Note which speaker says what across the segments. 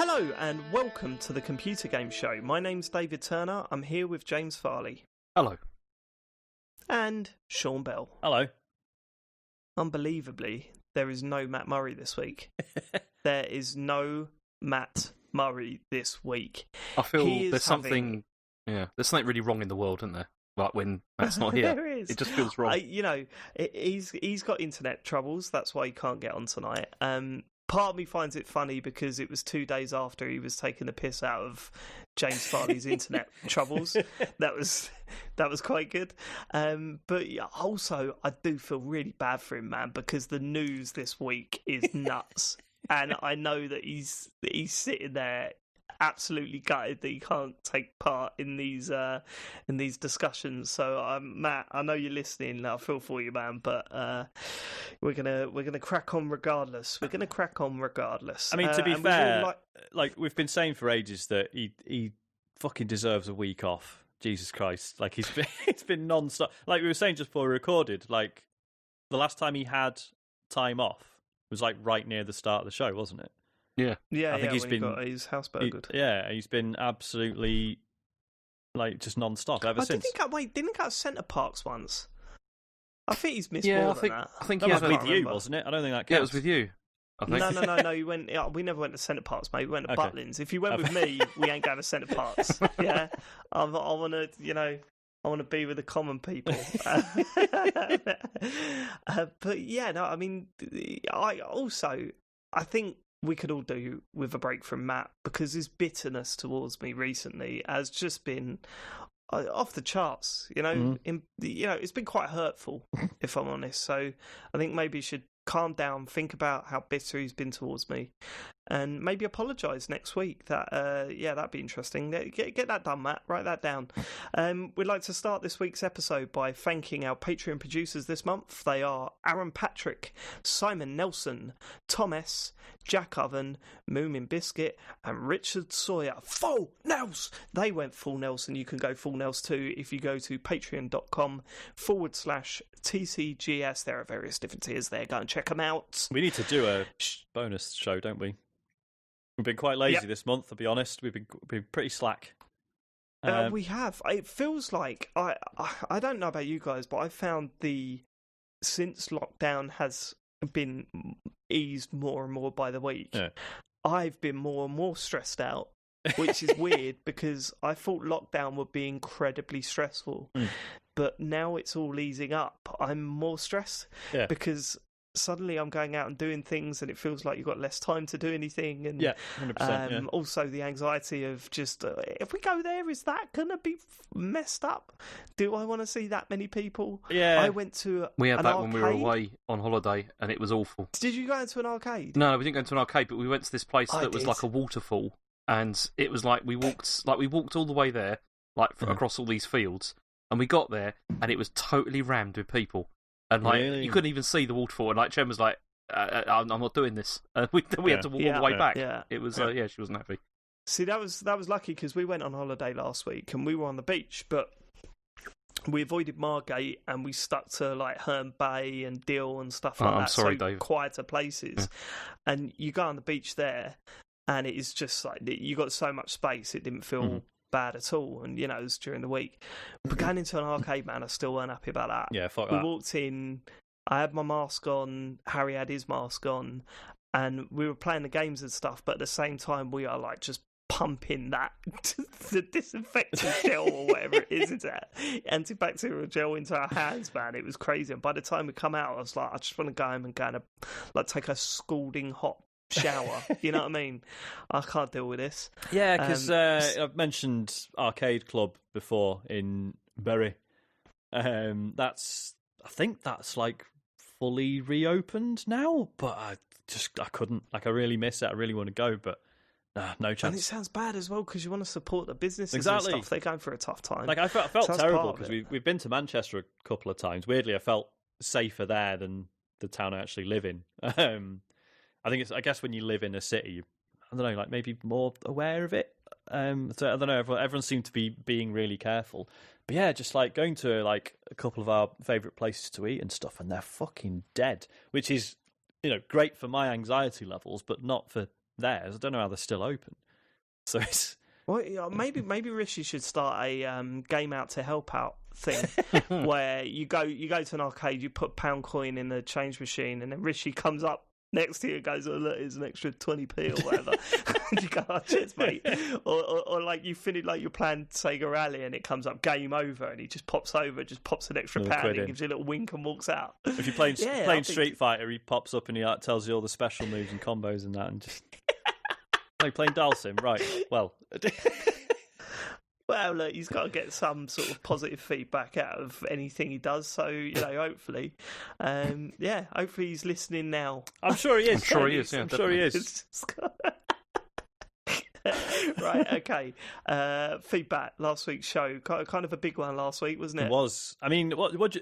Speaker 1: Hello and welcome to the Computer Game Show. My name's David Turner. I'm here with James Farley.
Speaker 2: Hello.
Speaker 1: And Sean Bell.
Speaker 3: Hello.
Speaker 1: Unbelievably, there is no Matt Murray this week. There is no Matt Murray this week.
Speaker 2: I feel there's something really wrong in the world, isn't there? Like when Matt's not here.
Speaker 1: There is.
Speaker 2: It just feels wrong.
Speaker 1: He's got internet troubles. That's why he can't get on tonight. Part of me finds it funny because it was 2 days after he was taking the piss out of James Farley's internet troubles. That was quite good. But yeah, also, I do feel really bad for him, man, because the news this week is nuts. And I know that he's sitting there absolutely gutted that he can't take part in these discussions. So Matt, I know you're listening. I feel for you, man, but we're gonna crack on regardless. I
Speaker 3: mean, to be fair, like we've been saying for ages that he fucking deserves a week off. Jesus Christ, like it's been non-stop. Like we were saying just before we recorded, like the last time he had time off was like right near the start of the show, wasn't it?
Speaker 1: Yeah.
Speaker 3: I think
Speaker 1: he got his house burgled.
Speaker 3: He's been absolutely like just non-stop ever since.
Speaker 1: Didn't he go to Centre Parks once? I think he's missed
Speaker 2: Yeah,
Speaker 1: more
Speaker 2: I think
Speaker 1: than that.
Speaker 2: I think
Speaker 3: That
Speaker 2: he
Speaker 3: was
Speaker 2: had
Speaker 3: with
Speaker 2: a,
Speaker 3: you, wasn't it? I don't think that counts.
Speaker 2: Yeah, it was with you. I think.
Speaker 1: No. You went. We never went to Centre Parks, mate. We went to
Speaker 3: Okay.
Speaker 1: Butlins. If you went with me, we ain't going to Centre Parks. Yeah, I want to. I want to be with the common people. But yeah, no. I mean, I think we could all do with a break from Matt because his bitterness towards me recently has just been off the charts. It's been quite hurtful, if I'm honest. So I think maybe you should calm down, think about how bitter he's been towards me, and maybe apologise next week. That'd be interesting. Get that done, Matt. Write that down. We'd like to start this week's episode by thanking our Patreon producers this month. They are Aaron Patrick, Simon Nelson, Tom S, Jack Oven, Moomin Biscuit, and Richard Sawyer. Full Nels! They went full Nelson. You can go full Nels too if you go to patreon.com/TCGS. There are various different tiers there. Go and check them out.
Speaker 3: We need to do a bonus show, don't we? We've been quite lazy this month, to be honest. We've been pretty slack.
Speaker 1: We have. It feels like I don't know about you guys, but I found since lockdown has been eased more and more by the week.
Speaker 3: Yeah.
Speaker 1: I've been more and more stressed out, which is weird because I thought lockdown would be incredibly stressful, but now it's all easing up. I'm more stressed because suddenly I'm going out and doing things and it feels like you've got less time to do anything. And
Speaker 3: 100%.
Speaker 1: Also the anxiety of just, if we go there, is that going to be messed up? Do I want to see that many people?
Speaker 3: Yeah.
Speaker 1: I went to
Speaker 2: We had
Speaker 1: an
Speaker 2: that
Speaker 1: arcade.
Speaker 2: when we were away on holiday, and it was awful.
Speaker 1: Did you go into an arcade?
Speaker 2: No, we didn't go into an arcade, but we went to this place that was like a waterfall, and it was like we walked all the way there, across all these fields, and we got there, and it was totally rammed with people. And
Speaker 3: Really?
Speaker 2: you couldn't even see the waterfall. And Chen was like, "I'm not doing this." We had to walk all the way back.
Speaker 1: Yeah.
Speaker 2: It was, she wasn't happy.
Speaker 1: See, that was lucky because we went on holiday last week and we were on the beach, but we avoided Margate and we stuck to like Herne Bay and Deal and stuff like that.
Speaker 2: I'm sorry, Dave.
Speaker 1: Quieter places, and you go on the beach there, and it is just like you got so much space. It didn't feel bad at all, and it was during the week. But going into an arcade, man, I still weren't happy about that.
Speaker 3: Yeah, fuck
Speaker 1: we
Speaker 3: that.
Speaker 1: walked in, I had my mask on, Harry had his mask on, and we were playing the games and stuff, but at the same time we are like just pumping that the disinfectant gel or whatever it is, antibacterial gel into our hands, man. It was crazy. And by the time we come out, I was like, I just want to go home and kind of take a scalding hot shower. You know what I mean? I can't deal with this.
Speaker 3: Yeah, because I've mentioned Arcade Club before in Bury. I think that's like fully reopened now, but I couldn't. Like, I really miss it. I really want to go, but no chance.
Speaker 1: And it sounds bad as well because you want to support the businesses
Speaker 3: Exactly.
Speaker 1: and stuff. They're going through a tough time.
Speaker 3: Like, I felt
Speaker 1: Sounds
Speaker 3: terrible
Speaker 1: part of
Speaker 3: because we've been to Manchester a couple of times. Weirdly, I felt safer there than the town I actually live in. I guess when you live in a city, I don't know, like maybe more aware of it. So I don't know. Everyone seemed to be being really careful, but yeah, just like going to like a couple of our favourite places to eat and stuff, and they're fucking dead, which is great for my anxiety levels, but not for theirs. I don't know how they're still open. So it's...
Speaker 1: Well, yeah, maybe Rishi should start a game out to help out thing where you go to an arcade, you put pound coin in the change machine, and then Rishi comes up next to you and goes, "Oh look, here's an extra 20p or whatever." And you go, "Oh, cheers, mate." Or like you finish, like you're playing Sega Rally and it comes up game over, and he just pops over, just pops an extra pound, and gives you a little wink and walks out.
Speaker 3: If you're playing Street Fighter, he pops up and he tells you all the special moves and combos and that, and just. Like playing Dalsim, right? Well,
Speaker 1: well, look, he's got to get some sort of positive feedback out of anything he does. So hopefully, hopefully he's listening now.
Speaker 3: I'm sure he is.
Speaker 2: I'm sure he is. Yeah,
Speaker 3: I'm sure he is.
Speaker 1: Right, okay. Feedback, last week's show, kind of a big one last week, wasn't it?
Speaker 3: It was. I mean,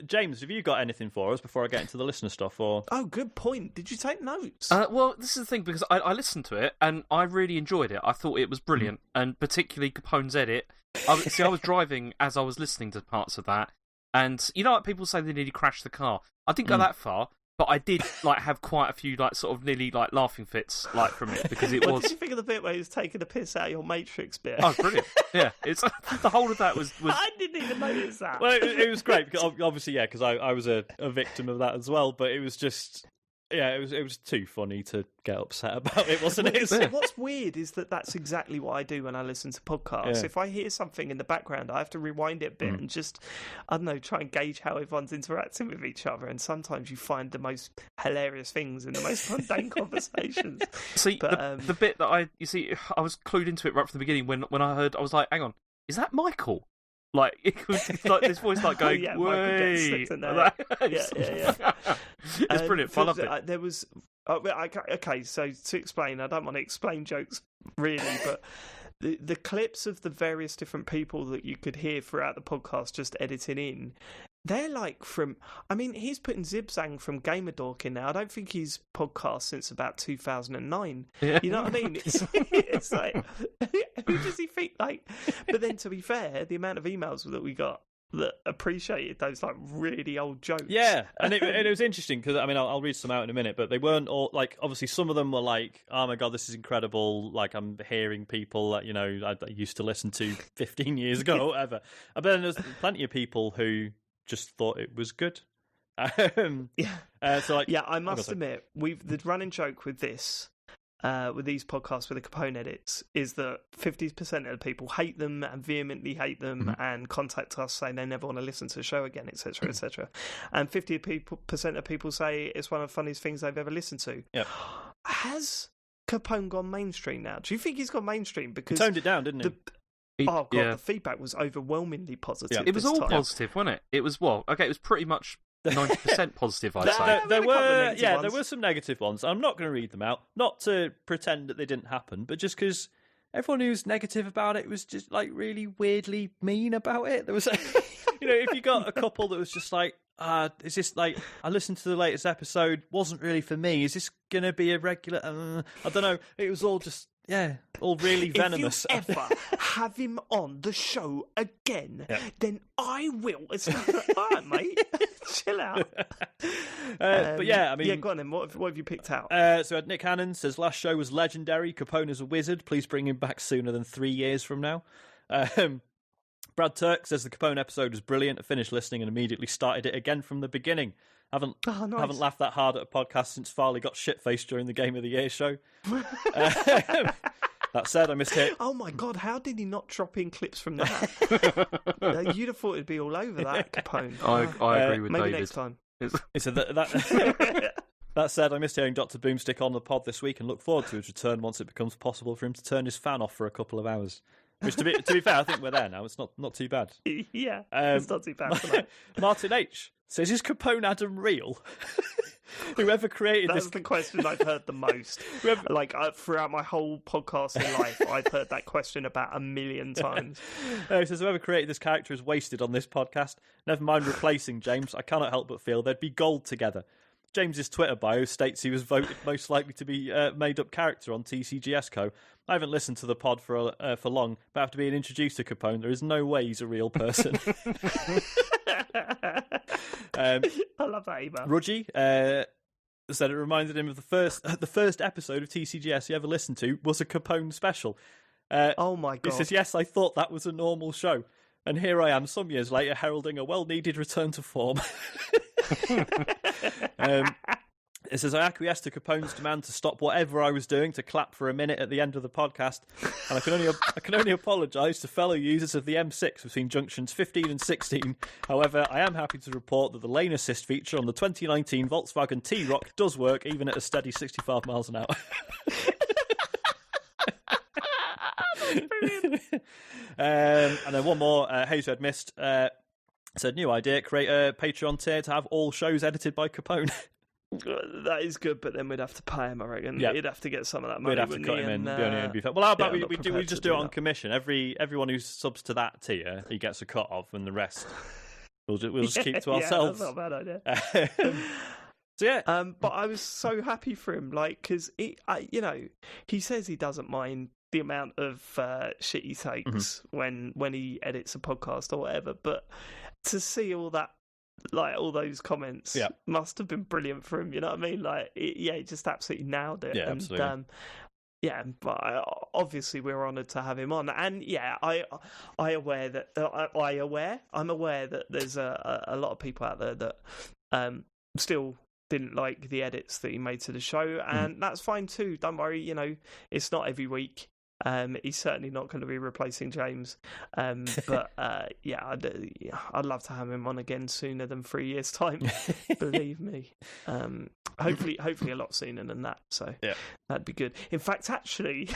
Speaker 3: James, have you got anything for us before I get into the listener stuff? Or
Speaker 1: oh, good point. Did you take notes?
Speaker 2: Well, this is the thing, because I listened to it and I really enjoyed it. I thought it was brilliant, and particularly Capone's edit. I was driving as I was listening to parts of that, and you know, like people say they nearly crashed the car. I didn't go that far. But I did have quite a few sort of nearly laughing fits from it, because it was.
Speaker 1: What did you think of the bit where he was taking the piss out of your Matrix bit?
Speaker 2: Oh, brilliant! Yeah, it's the whole of that was.
Speaker 1: I didn't even notice that.
Speaker 3: Well, it was great because obviously, because I was a victim of that as well. But it was just. Yeah, it was too funny to get upset about it, wasn't it?
Speaker 1: So what's weird is that's exactly what I do when I listen to podcasts. Yeah. If I hear something in the background, I have to rewind it a bit and just, I don't know, try and gauge how everyone's interacting with each other. And sometimes you find the most hilarious things in the most mundane conversations.
Speaker 2: See, but, the bit that I was clued into it right from the beginning when I heard, I was like, hang on, is that Michael? Like, it was like this voice going, "Way!"
Speaker 1: Yeah.
Speaker 2: It's brilliant. I loved it.
Speaker 1: There was okay. So to explain, I don't want to explain jokes really, but the clips of the various different people that you could hear throughout the podcast just editing in. They're from. I mean, he's putting Zibzang from Gamerdork in now. I don't think he's podcast since about 2009. Yeah. You know what I mean? It's like, who does he think But then, to be fair, the amount of emails that we got that appreciated those really old jokes.
Speaker 3: Yeah, and it was interesting because I mean, I'll read some out in a minute, but they weren't all obviously some of them were "Oh my god, this is incredible!" I'm hearing people that I used to listen to 15 years ago or whatever. But then there's plenty of people who just thought it was good.
Speaker 1: I must admit, the running joke with this, with these podcasts with the Capone edits, is that 50% of the people hate them and vehemently hate them and contact us saying they never want to listen to the show again, etc., etc. And 50% of people say it's one of the funniest things they've ever listened to.
Speaker 3: Yep.
Speaker 1: Has Capone gone mainstream now? Do you think he's gone mainstream? Because
Speaker 3: he toned it down, didn't he?
Speaker 1: The feedback was overwhelmingly positive.
Speaker 2: Yeah. It was all positive, wasn't it? It was it was pretty much 90% positive, I'd say.
Speaker 3: There were some negative ones. I'm not going to read them out, not to pretend that they didn't happen, but just because everyone who's negative about it was just really weirdly mean about it. There was, if you got a couple that was just is this I listened to the latest episode, wasn't really for me. Is this going to be a regular? I don't know. It was all just. Yeah, all really venomous.
Speaker 1: If you ever have him on the show again, then I will. It's all right, mate. Chill out.
Speaker 3: But yeah, I mean...
Speaker 1: Yeah, go on then. What have you picked out?
Speaker 3: So Nick Hannon says, last show was legendary. Capone is a wizard. Please bring him back sooner than 3 years from now. Brad Turk says the Capone episode was brilliant. I finished listening and immediately started it again from the beginning. Haven't laughed that hard at a podcast since Farley got shit-faced during the Game of the Year show. That said, I missed it.
Speaker 1: Oh my god, how did he not drop in clips from that? You'd have thought it'd be all over that, Capone.
Speaker 2: I agree with
Speaker 1: maybe
Speaker 2: David.
Speaker 1: Next time.
Speaker 3: That said, I missed hearing Dr. Boomstick on the pod this week and look forward to his return once it becomes possible for him to turn his fan off for a couple of hours. Which, to be fair, I think we're there now. It's not too bad.
Speaker 1: Yeah, it's not too bad.
Speaker 3: Martin H says, is Capone Adam real? Whoever created
Speaker 1: That's the question I've heard the most. Throughout my whole podcasting life, I've heard that question about 1 million times.
Speaker 3: He says, whoever created this character is wasted on this podcast. Never mind replacing James. I cannot help but feel they'd be gold together. James's Twitter bio states he was voted most likely to be made-up character on TCGS Co. I haven't listened to the pod for long, but after being introduced to Capone, there is no way he's a real person.
Speaker 1: I love that email.
Speaker 3: Rudgy said it reminded him of the first episode of TCGS he ever listened to was a Capone special.
Speaker 1: Oh my God.
Speaker 3: He says, yes, I thought that was a normal show. And here I am some years later heralding a well-needed return to form. It says, I acquiesced to Capone's demand to stop whatever I was doing to clap for a minute at the end of the podcast. And I can only apologise to fellow users of the M6 between junctions 15 and 16. However, I am happy to report that the lane assist feature on the 2019 Volkswagen T-Roc does work even at a steady 65 miles an hour. And then one more, Hazehead missed, said, new idea, create a Patreon tier to have all shows edited by Capone.
Speaker 1: That is good, but then we'd have to pay him, I reckon.
Speaker 3: Yeah.
Speaker 1: He'd have to get some of that money.
Speaker 3: We'd have to cut him in. Well, how about we just do it on commission? Everyone who subs to that tier, he gets a cut off, and the rest we'll just keep to ourselves.
Speaker 1: That's not a bad idea.
Speaker 3: So yeah,
Speaker 1: but I was so happy for him, like, because he says he doesn't mind the amount of shit he takes when he edits a podcast or whatever, but to see all that, like all those comments, must have been brilliant for him. You know what I mean? Like, he just absolutely nailed it.
Speaker 3: Yeah, absolutely.
Speaker 1: But obviously we're honoured to have him on, and I'm aware that there's a lot of people out there that still didn't like the edits that he made to the show, and that's fine too. Don't worry, it's not every week. He's certainly not going to be replacing James, but I'd love to have him on again sooner than 3 years' time. Believe me. Hopefully a lot sooner than that. So that'd be good. In fact, actually,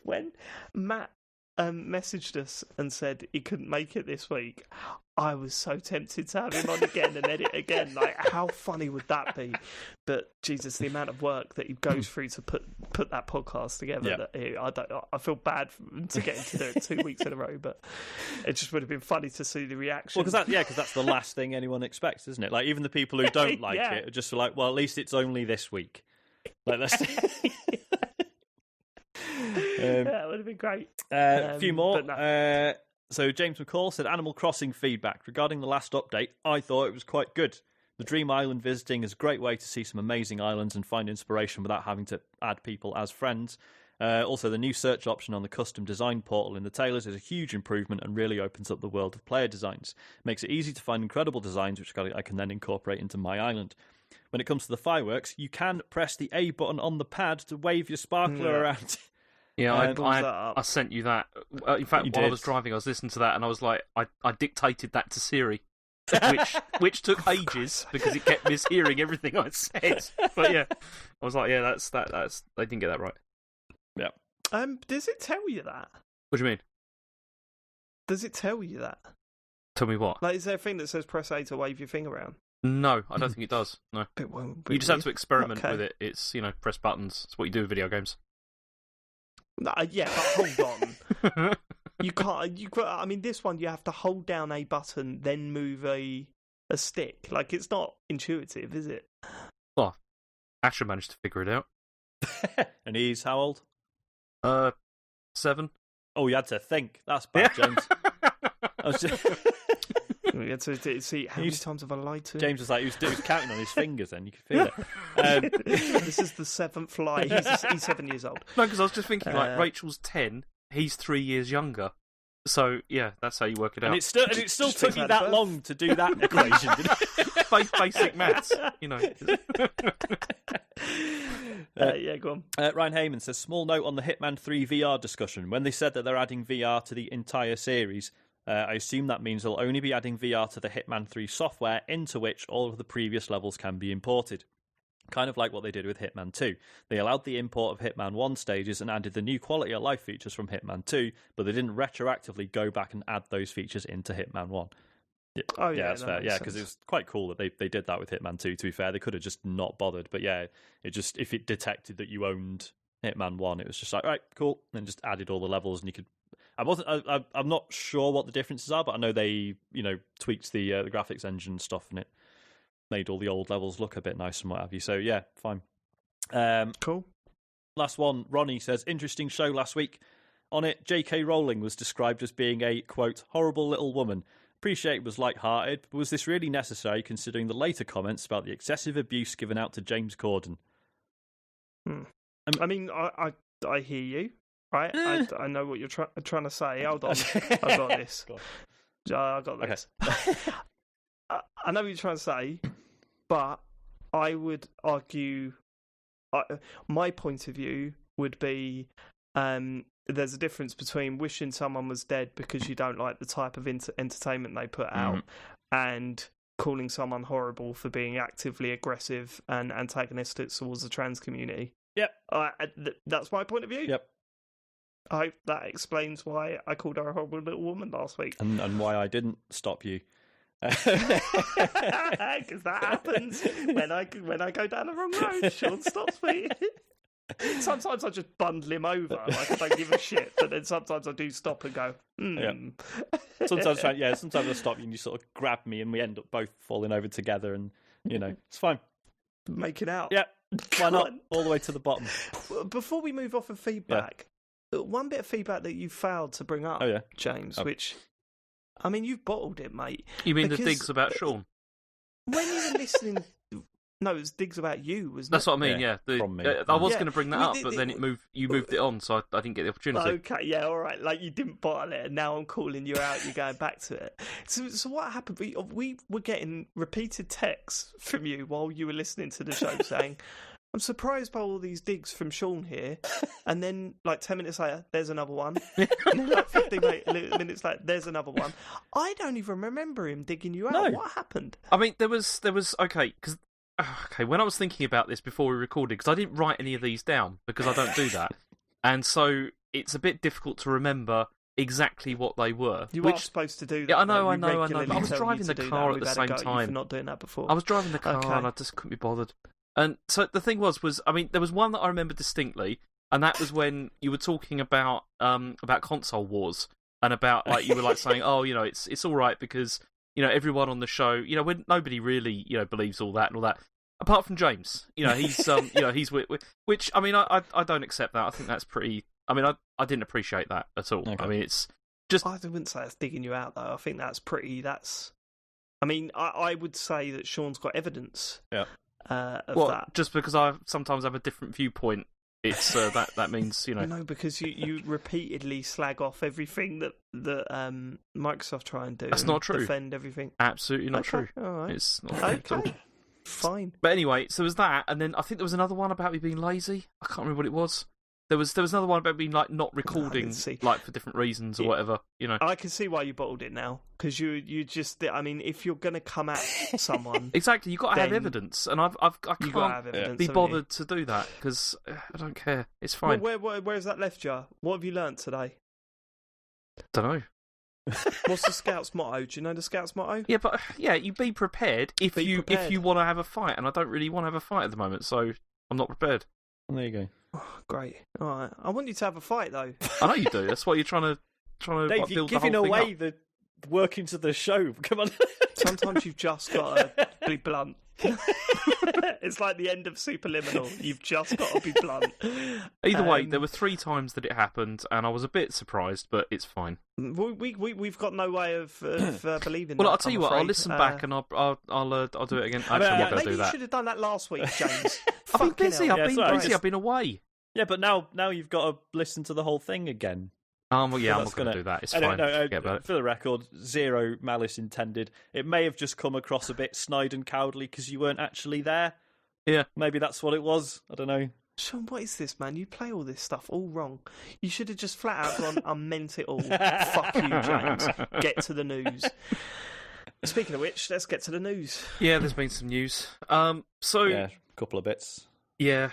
Speaker 1: when Matt messaged us and said he couldn't make it this week, I was so tempted to have him on again and edit again. Like, how funny would that be? But Jesus, the amount of work that he goes through to put that podcast together, I feel bad for him to get him to do it 2 weeks in a row, but it just would have been funny to see the reaction.
Speaker 3: Well, because that's the last thing anyone expects, isn't it? Like, even the people who don't like it are just like, well, at least it's only this week. Like, that's...
Speaker 1: That would have been great.
Speaker 3: A few more. No. So James McCall said, Animal Crossing feedback. Regarding the last update, I thought it was quite good. The Dream Island visiting is a great way to see some amazing islands and find inspiration without having to add people as friends. Also, the new search option on the custom design portal in the Tailors is a huge improvement and really opens up the world of player designs. Makes it easy to find incredible designs, which I can then incorporate into my island. When it comes to the fireworks, you can press the A button on the pad to wave your sparkler around.
Speaker 2: Yeah, I sent you that. In fact, while I was driving, I was listening to that, and I was like, I dictated that to Siri, which took ages because it kept mishearing everything I said. But yeah, I was like, yeah, that's they didn't get that right.
Speaker 3: Yeah.
Speaker 1: Does it tell you that?
Speaker 2: What do you mean?
Speaker 1: Does it tell you that?
Speaker 2: Tell me what?
Speaker 1: Like, is there a thing that says press A to wave your thing around?
Speaker 2: No, I don't think it does. No, you just have to experiment with it. It's press buttons. It's what you do with video games.
Speaker 1: Yeah, but hold on. You can't. I mean, this one you have to hold down a button, then move a stick. Like, it's not intuitive, is it?
Speaker 2: Well, Asher managed to figure it out.
Speaker 3: And he's how old?
Speaker 2: 7.
Speaker 3: Oh, you had to think. That's bad, James. I was just...
Speaker 1: We had to see how many times have I lied to him?
Speaker 3: James was like, he was counting on his fingers then, you could feel it.
Speaker 1: This is the 7th lie. He's 7 years old.
Speaker 2: No, because I was just thinking, like, Rachel's 10, he's 3 years younger. So, yeah, that's how you work it out.
Speaker 3: And it still took you that long to do that equation, didn't it?
Speaker 2: Basic maths,
Speaker 1: Yeah, go on.
Speaker 3: Ryan Heyman says, small note on the Hitman 3 VR discussion. When they said that they're adding VR to the entire series, I assume that means they'll only be adding VR to the Hitman 3 software, into which all of the previous levels can be imported. Kind of like what they did with Hitman 2. They allowed the import of Hitman 1 stages and added the new quality of life features from Hitman 2, but they didn't retroactively go back and add those features into Hitman 1. Yeah, that's fair. Yeah, because it was quite cool that they did that with Hitman 2, to be fair. They could have just not bothered, but yeah, if it detected that you owned Hitman 1, it was just like, right, cool, and then just added all the levels, and you could... I'm not sure what the differences are, but I know they, tweaked the graphics engine stuff, and it made all the old levels look a bit nice and what have you. So yeah, fine.
Speaker 1: Cool.
Speaker 3: Last one. Ronnie says, interesting show last week. On it, J.K. Rowling was described as being a, quote, horrible little woman. Appreciate it was light-hearted, but was this really necessary considering the later comments about the excessive abuse given out to James Corden?
Speaker 1: I mean, I hear you, right? I know what you're trying to say. Hold on, I've got this. I got this. Okay. I know what you're trying to say, but I would argue my point of view would be there's a difference between wishing someone was dead because you don't like the type of entertainment they put out and calling someone horrible for being actively aggressive and antagonistic towards the trans community.
Speaker 3: Yep.
Speaker 1: That's my point of view.
Speaker 3: Yep.
Speaker 1: I hope that explains why I called her a horrible little woman last week.
Speaker 3: And why I didn't stop you.
Speaker 1: Because that happens when I go down the wrong road. Sean stops me. Sometimes I just bundle him over, like I don't give a shit. But then sometimes I do stop and go.
Speaker 3: Yeah. Sometimes I stop you and you sort of grab me, and we end up both falling over together, and it's fine.
Speaker 1: Make it out.
Speaker 3: Yeah. Why not? All the way to the bottom.
Speaker 1: Before we move off of feedback, one bit of feedback that you failed to bring up, James, which, I mean, you've bottled it, mate.
Speaker 2: You mean the digs about Sean?
Speaker 1: When you were listening... No, it was digs about you, wasn't it?
Speaker 2: That's what I mean, yeah.
Speaker 3: From me.
Speaker 2: I was going to bring that up, but then you moved it on, so I didn't get the opportunity.
Speaker 1: Okay, yeah, all right. Like, you didn't bottle it, and now I'm calling you out, you're going back to it. So what happened? We were getting repeated texts from you while you were listening to the show saying, I'm surprised by all these digs from Sean here. And then, like, 10 minutes later, there's another one. And then, like, 15 minutes later, there's another one. I don't even remember him digging you out.
Speaker 3: No.
Speaker 1: What happened?
Speaker 2: I mean, there was okay, because... Okay, when I was thinking about this before we recorded, because I didn't write any of these down, because I don't do that, and so it's a bit difficult to remember exactly what they were.
Speaker 1: You are supposed to do that.
Speaker 2: Yeah, I know.
Speaker 1: But
Speaker 2: I was driving the car at the same time.
Speaker 1: For not doing that before.
Speaker 2: I was driving the car and I just couldn't be bothered. And so the thing was, I mean, there was one that I remember distinctly, and that was when you were talking about console wars, and about, like, you were like saying, oh, it's all right because everyone on the show, when nobody really believes all that and all that. Apart from James, he's he's which, I mean, I don't accept that. I think that's pretty. I mean, I didn't appreciate that at all. Okay. I mean, it's just.
Speaker 1: I wouldn't say it's digging you out though. I think that's pretty. I mean, I would say that Sean's got evidence.
Speaker 3: Yeah.
Speaker 1: Of that.
Speaker 2: Just because I sometimes have a different viewpoint, it's that means
Speaker 1: No, because you repeatedly slag off everything that Microsoft try and do.
Speaker 2: That's not true.
Speaker 1: Defend everything.
Speaker 2: Absolutely not true.
Speaker 1: All right.
Speaker 2: It's not true at all.
Speaker 1: Fine.
Speaker 2: But anyway, so there was that, and then I think there was another one about me being lazy. I can't remember what it was. There was another one about being like not recording, like for different reasons or whatever.
Speaker 1: I can see why you bottled it now, because you just. I mean, if you're going to come at someone,
Speaker 2: exactly, you got to have evidence, and I can't be bothered to do that because I don't care. It's fine.
Speaker 1: Well, where's that left you? What have you learnt today?
Speaker 2: Don't know.
Speaker 1: What's the Scouts motto? Do you know the Scouts motto?
Speaker 2: Yeah, but you be prepared if you want to have a fight, and I don't really want to have a fight at the moment, so I'm not prepared.
Speaker 3: Well, there you go.
Speaker 1: Oh, great. All right. I want you to have a fight though.
Speaker 2: I know you do. That's why you're trying to
Speaker 3: Dave,
Speaker 2: build
Speaker 3: you're
Speaker 2: the whole
Speaker 3: giving away
Speaker 2: thing up.
Speaker 3: the workings of the show. Come on.
Speaker 1: Sometimes you've just got to be blunt. It's like the end of Superliminal. You've just got to be blunt.
Speaker 2: Either way, there were 3 times that it happened, and I was a bit surprised, but it's fine.
Speaker 1: We've got no way of believing.
Speaker 2: Well,
Speaker 1: that,
Speaker 2: I'll tell you what. I'll listen back and I'll do it again. Actually, I'm not going to do that.
Speaker 1: You should have done that last week, James.
Speaker 2: I've been busy.
Speaker 1: Hell.
Speaker 2: I've been away.
Speaker 3: Yeah, but now you've got to listen to the whole thing again.
Speaker 2: Well, yeah, I'm not going to do that. It's fine. Forget about it.
Speaker 3: For the record, zero malice intended. It may have just come across a bit snide and cowardly because you weren't actually there.
Speaker 2: Yeah.
Speaker 3: Maybe that's what it was. I don't know.
Speaker 1: Sean, what is this, man? You play all this stuff all wrong. You should have just flat out gone, I meant it all. Fuck you, James. Get to the news. Speaking of which, let's get to the news.
Speaker 2: Yeah, there's been some news.
Speaker 3: Yeah, a couple of bits.
Speaker 2: Yeah.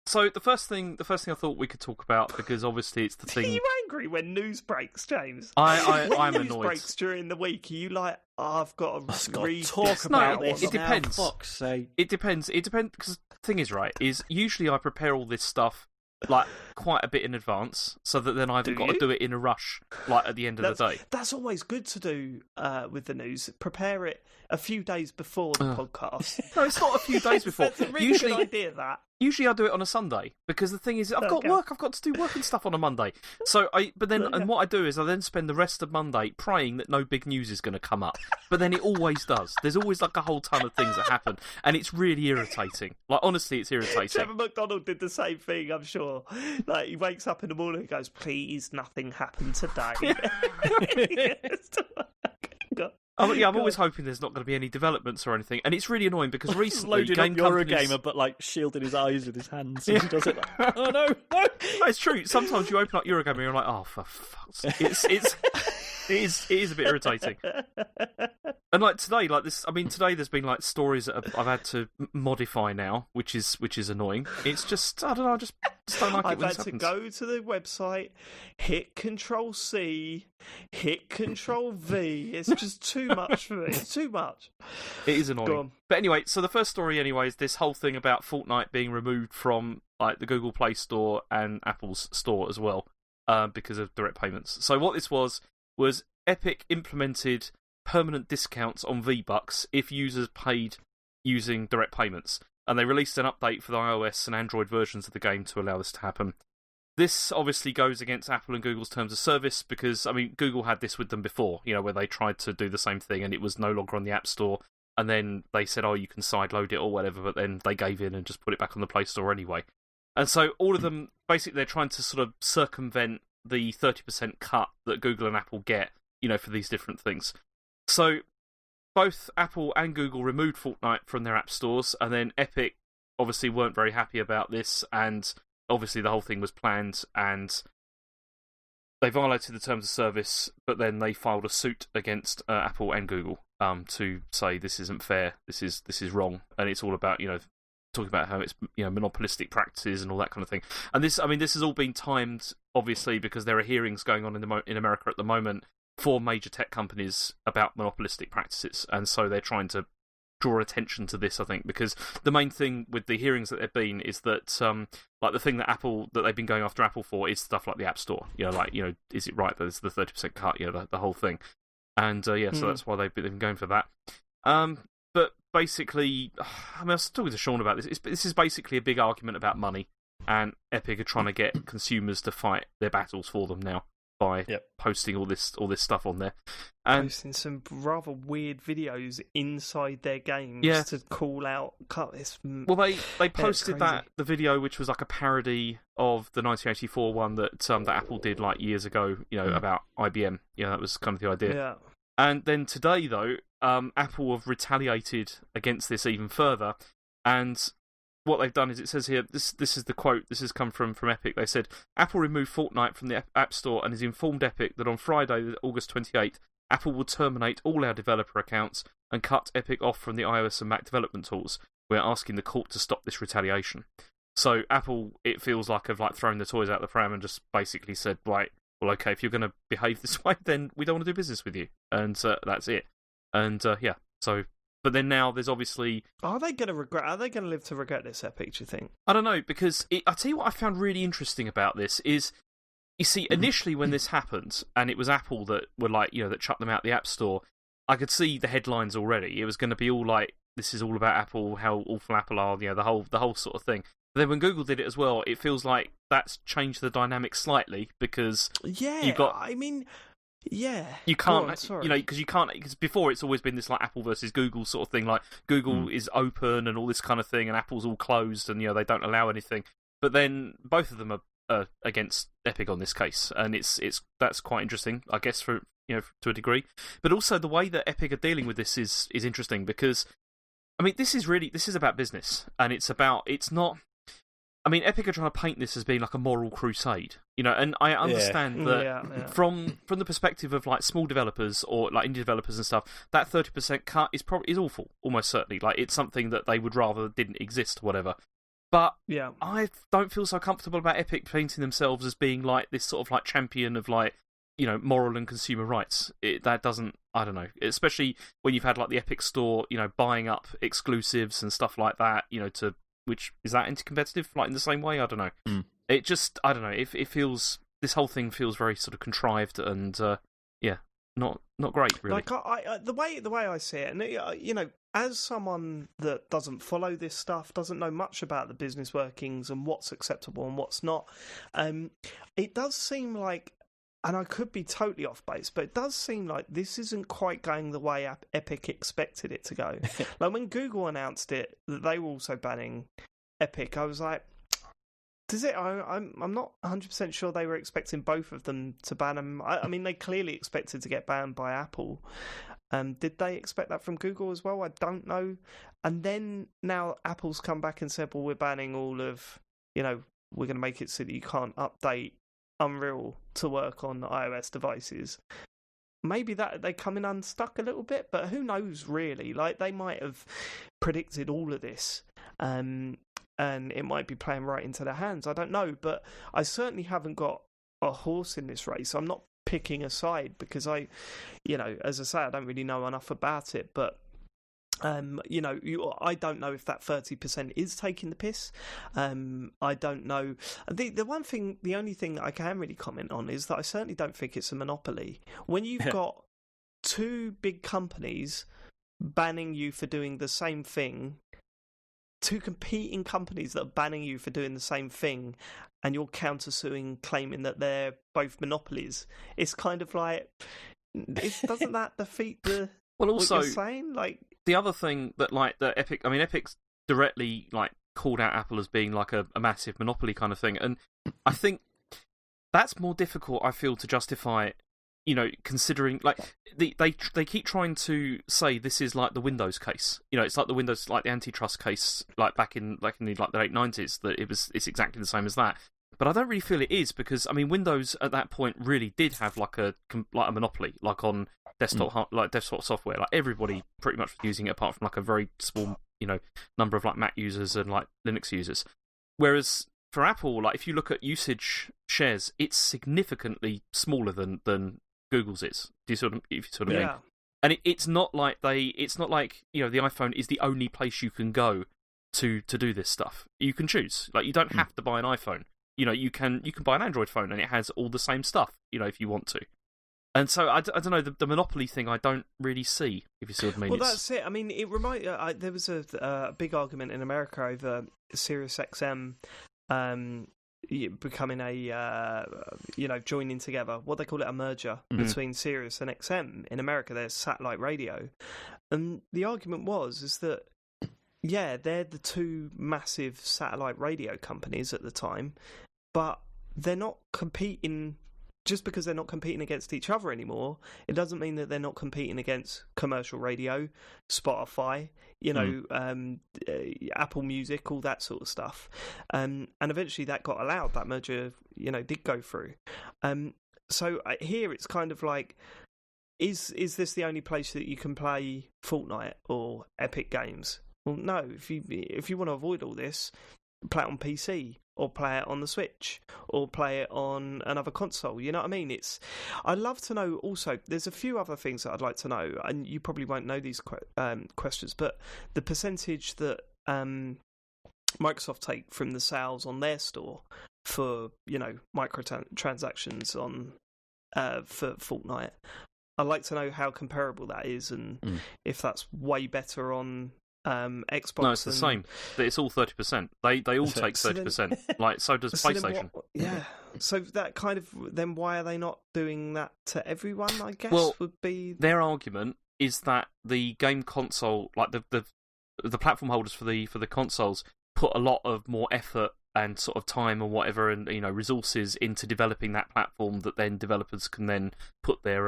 Speaker 2: So the first thing I thought we could talk about, because obviously it's the thing.
Speaker 1: Are you angry when news breaks, James?
Speaker 2: I'm
Speaker 1: news
Speaker 2: annoyed.
Speaker 1: Breaks during the week, are you like, I've got to read
Speaker 3: talk about
Speaker 2: this?
Speaker 3: It
Speaker 2: depends.
Speaker 3: Fuck's sake.
Speaker 2: It depends. Because the thing is, right, is usually I prepare all this stuff like quite a bit in advance, so that then I haven't got to do it in a rush, like at the end of the day.
Speaker 1: That's always good to do with the news. Prepare it a few days before the podcast.
Speaker 2: No, it's not a few days before.
Speaker 1: That's a really good idea, that.
Speaker 2: Usually I do it on a Sunday because the thing is I've got work. I've got to do work and stuff on a Monday. So and what I do is I then spend the rest of Monday praying that no big news is going to come up. But then it always does. There's always like a whole ton of things that happen, and it's really irritating. Like honestly, it's irritating.
Speaker 1: Trevor McDonald did the same thing, I'm sure. Like he wakes up in the morning and goes, "Please, nothing happened today."
Speaker 2: I'm always hoping there's not going to be any developments or anything, and it's really annoying because recently
Speaker 3: loading up Eurogamer, but like shielding his eyes with his hands, and he does it like, oh no, no.
Speaker 2: It's true. Sometimes you open up Eurogamer and you're like, oh for fuck's sake. It is a bit irritating. And like today, like this, I mean, today there's been like stories that I've had to modify now, which is annoying. It's just I don't know, I just don't like it when this happens.
Speaker 1: I've had to go to the website, hit Control-C, hit Control-V. It's just too much for me. It's too much.
Speaker 2: It is annoying. But anyway, so the first story anyway is this whole thing about Fortnite being removed from like the Google Play Store and Apple's store as well, because of direct payments. So what this was Epic implemented permanent discounts on V-Bucks if users paid using direct payments. And they released an update for the iOS and Android versions of the game to allow this to happen. This obviously goes against Apple and Google's terms of service because, I mean, Google had this with them before, you know, where they tried to do the same thing and it was no longer on the App Store. And then they said, oh, you can sideload it or whatever, but then they gave in and just put it back on the Play Store anyway. And so all of them, basically, they're trying to sort of circumvent the 30% cut that Google and Apple get, you know, for these different things. So both Apple and Google removed Fortnite from their app stores, and then Epic obviously weren't very happy about this, and obviously the whole thing was planned, and they violated the terms of service, but then they filed a suit against Apple and Google to say this isn't fair, this is wrong, and it's all about, you know, talking about how it's, you know, monopolistic practices and all that kind of thing. And this, I mean, this has all been timed, obviously, because there are hearings going on in America at the moment for major tech companies about monopolistic practices, and so they're trying to draw attention to this, I think, because the main thing with the hearings that there've been is that, like the thing that they've been going after Apple for is stuff like the App Store. You know, like, you know, is it right that it's the 30% cut? You know, the whole thing, and so that's why they've been going for that. But basically, I mean, I was talking to Sean about this. This is basically a big argument about money, and Epic are trying to get consumers to fight their battles for them now by posting all this stuff on there, and
Speaker 1: posting some rather weird videos inside their games to call out.
Speaker 2: Well, they posted the video, which was like a parody of the 1984 one that Apple did like years ago, you know, about IBM. You know, that was kind of the idea. Yeah. And then today, though, Apple have retaliated against this even further, and what they've done is, it says here, this is the quote, this has come from Epic. They said, Apple removed Fortnite from the App Store and has informed Epic that on Friday, August 28th, Apple will terminate all our developer accounts and cut Epic off from the iOS and Mac development tools. We're asking the court to stop this retaliation. So Apple, it feels like, have like thrown the toys out the pram and just basically said, right, well, okay, if you're going to behave this way, then we don't want to do business with you. And that's it. And so... But then now there's obviously... Are they going to
Speaker 1: live to regret this, Epic, do you think?
Speaker 2: I don't know, because I tell you what I found really interesting about this is, you see, initially when this happened, and it was Apple that were like, you know, that shut them out the App Store, I could see the headlines already. It was going to be all like, this is all about Apple, how awful Apple are, you know, the whole sort of thing. But then when Google did it as well, it feels like that's changed the dynamic slightly, because you got...
Speaker 1: I mean... Yeah,
Speaker 2: you can't, you know, because before it's always been this like Apple versus Google sort of thing. Like Google is open and all this kind of thing, and Apple's all closed, and you know they don't allow anything. But then both of them are against Epic on this case, and that's quite interesting, I guess, for you know, to a degree. But also the way that Epic are dealing with this is interesting, because I mean this is about business, and it's not. I mean, Epic are trying to paint this as being like a moral crusade, you know, and I understand that from the perspective of like small developers or like indie developers and stuff, that 30% cut is awful, almost certainly. Like, it's something that they would rather didn't exist or whatever. But I don't feel so comfortable about Epic painting themselves as being like this sort of like champion of like, you know, moral and consumer rights. That doesn't, I don't know, especially when you've had like the Epic Store, you know, buying up exclusives and stuff like that, you know, which is that anti-competitive, like in the same way? I don't know. It just, I don't know. It feels, this whole thing feels very sort of contrived and not great, really.
Speaker 1: Like the way I see it, and you know, as someone that doesn't follow this stuff, doesn't know much about the business workings and what's acceptable and what's not, it does seem like, and I could be totally off base, but it does seem like this isn't quite going the way Epic expected it to go. Like when Google announced it, that they were also banning Epic, I was like, does it? I'm not 100% sure they were expecting both of them to ban them. I mean, they clearly expected to get banned by Apple. Did they expect that from Google as well? I don't know. And then now Apple's come back and said, well, we're banning all of, we're going to make it so that you can't update Unreal to work on iOS devices. Maybe that they come in unstuck a little bit, but who knows really? Like they might have predicted all of this, and it might be playing right into their hands. I don't know, but I certainly haven't got a horse in this race. I'm not picking a side because as I say, I don't really know enough about it, but I don't know if that 30% is taking the piss. I don't know. The only thing I can really comment on is that I certainly don't think it's a monopoly. When you've got two big companies banning you for doing the same thing, two competing companies that are banning you for doing the same thing, and you're countersuing, claiming that they're both monopolies, it's kind of like, doesn't that defeat the...
Speaker 2: Well, also,
Speaker 1: what you're saying? Like,
Speaker 2: the other thing that, like, Epic's directly, like, called out Apple as being, like, a massive monopoly kind of thing, and I think that's more difficult, I feel, to justify, considering, like, they keep trying to say this is like the Windows case. It's like the antitrust case, like, back in the late 90s, that it's exactly the same as that. But I don't really feel it is, because, I mean, Windows at that point really did have, like a monopoly, like, on desktop software. Like, everybody pretty much was using it, apart from like a very small number of like Mac users and like Linux users. Whereas for Apple, like, if you look at usage shares, it's significantly smaller than Google's is. Do you sort of mean? And it's not like the iPhone is the only place you can go to do this stuff. You can choose. Like, you don't have to buy an iPhone. You can buy an Android phone and it has all the same stuff, if you want to. And so, I don't know, the monopoly thing I don't really see, if you see what I mean.
Speaker 1: Well, that's it. I mean, it there was a big argument in America over Sirius XM becoming joining together. What they call it, a merger between Sirius and XM. In America, there's satellite radio. And the argument is that, yeah, they're the two massive satellite radio companies at the time, but they're not competing. Just because they're not competing against each other anymore, it doesn't mean that they're not competing against commercial radio, Spotify, Apple Music, all that sort of stuff. And eventually that got allowed. That merger, did go through. So here it's kind of like, is this the only place that you can play Fortnite or Epic Games? Well, no. If you want to avoid all this, play it on PC, or play it on the Switch, or play it on another console. You know what I mean? I'd love to know also, there's a few other things that I'd like to know, and you probably won't know these questions, but the percentage that Microsoft take from the sales on their store for, microtransactions on for Fortnite. I'd like to know how comparable that is, and if that's way better on Xbox.
Speaker 2: No, it's the same. It's all 30%. They all take 30%. Like, so does PlayStation.
Speaker 1: So that kind of, then why are they not doing that to everyone? I guess would be
Speaker 2: their argument is that the game console, like the platform holders for the consoles, put a lot of more effort and sort of time and whatever, and resources into developing that platform that then developers can then put their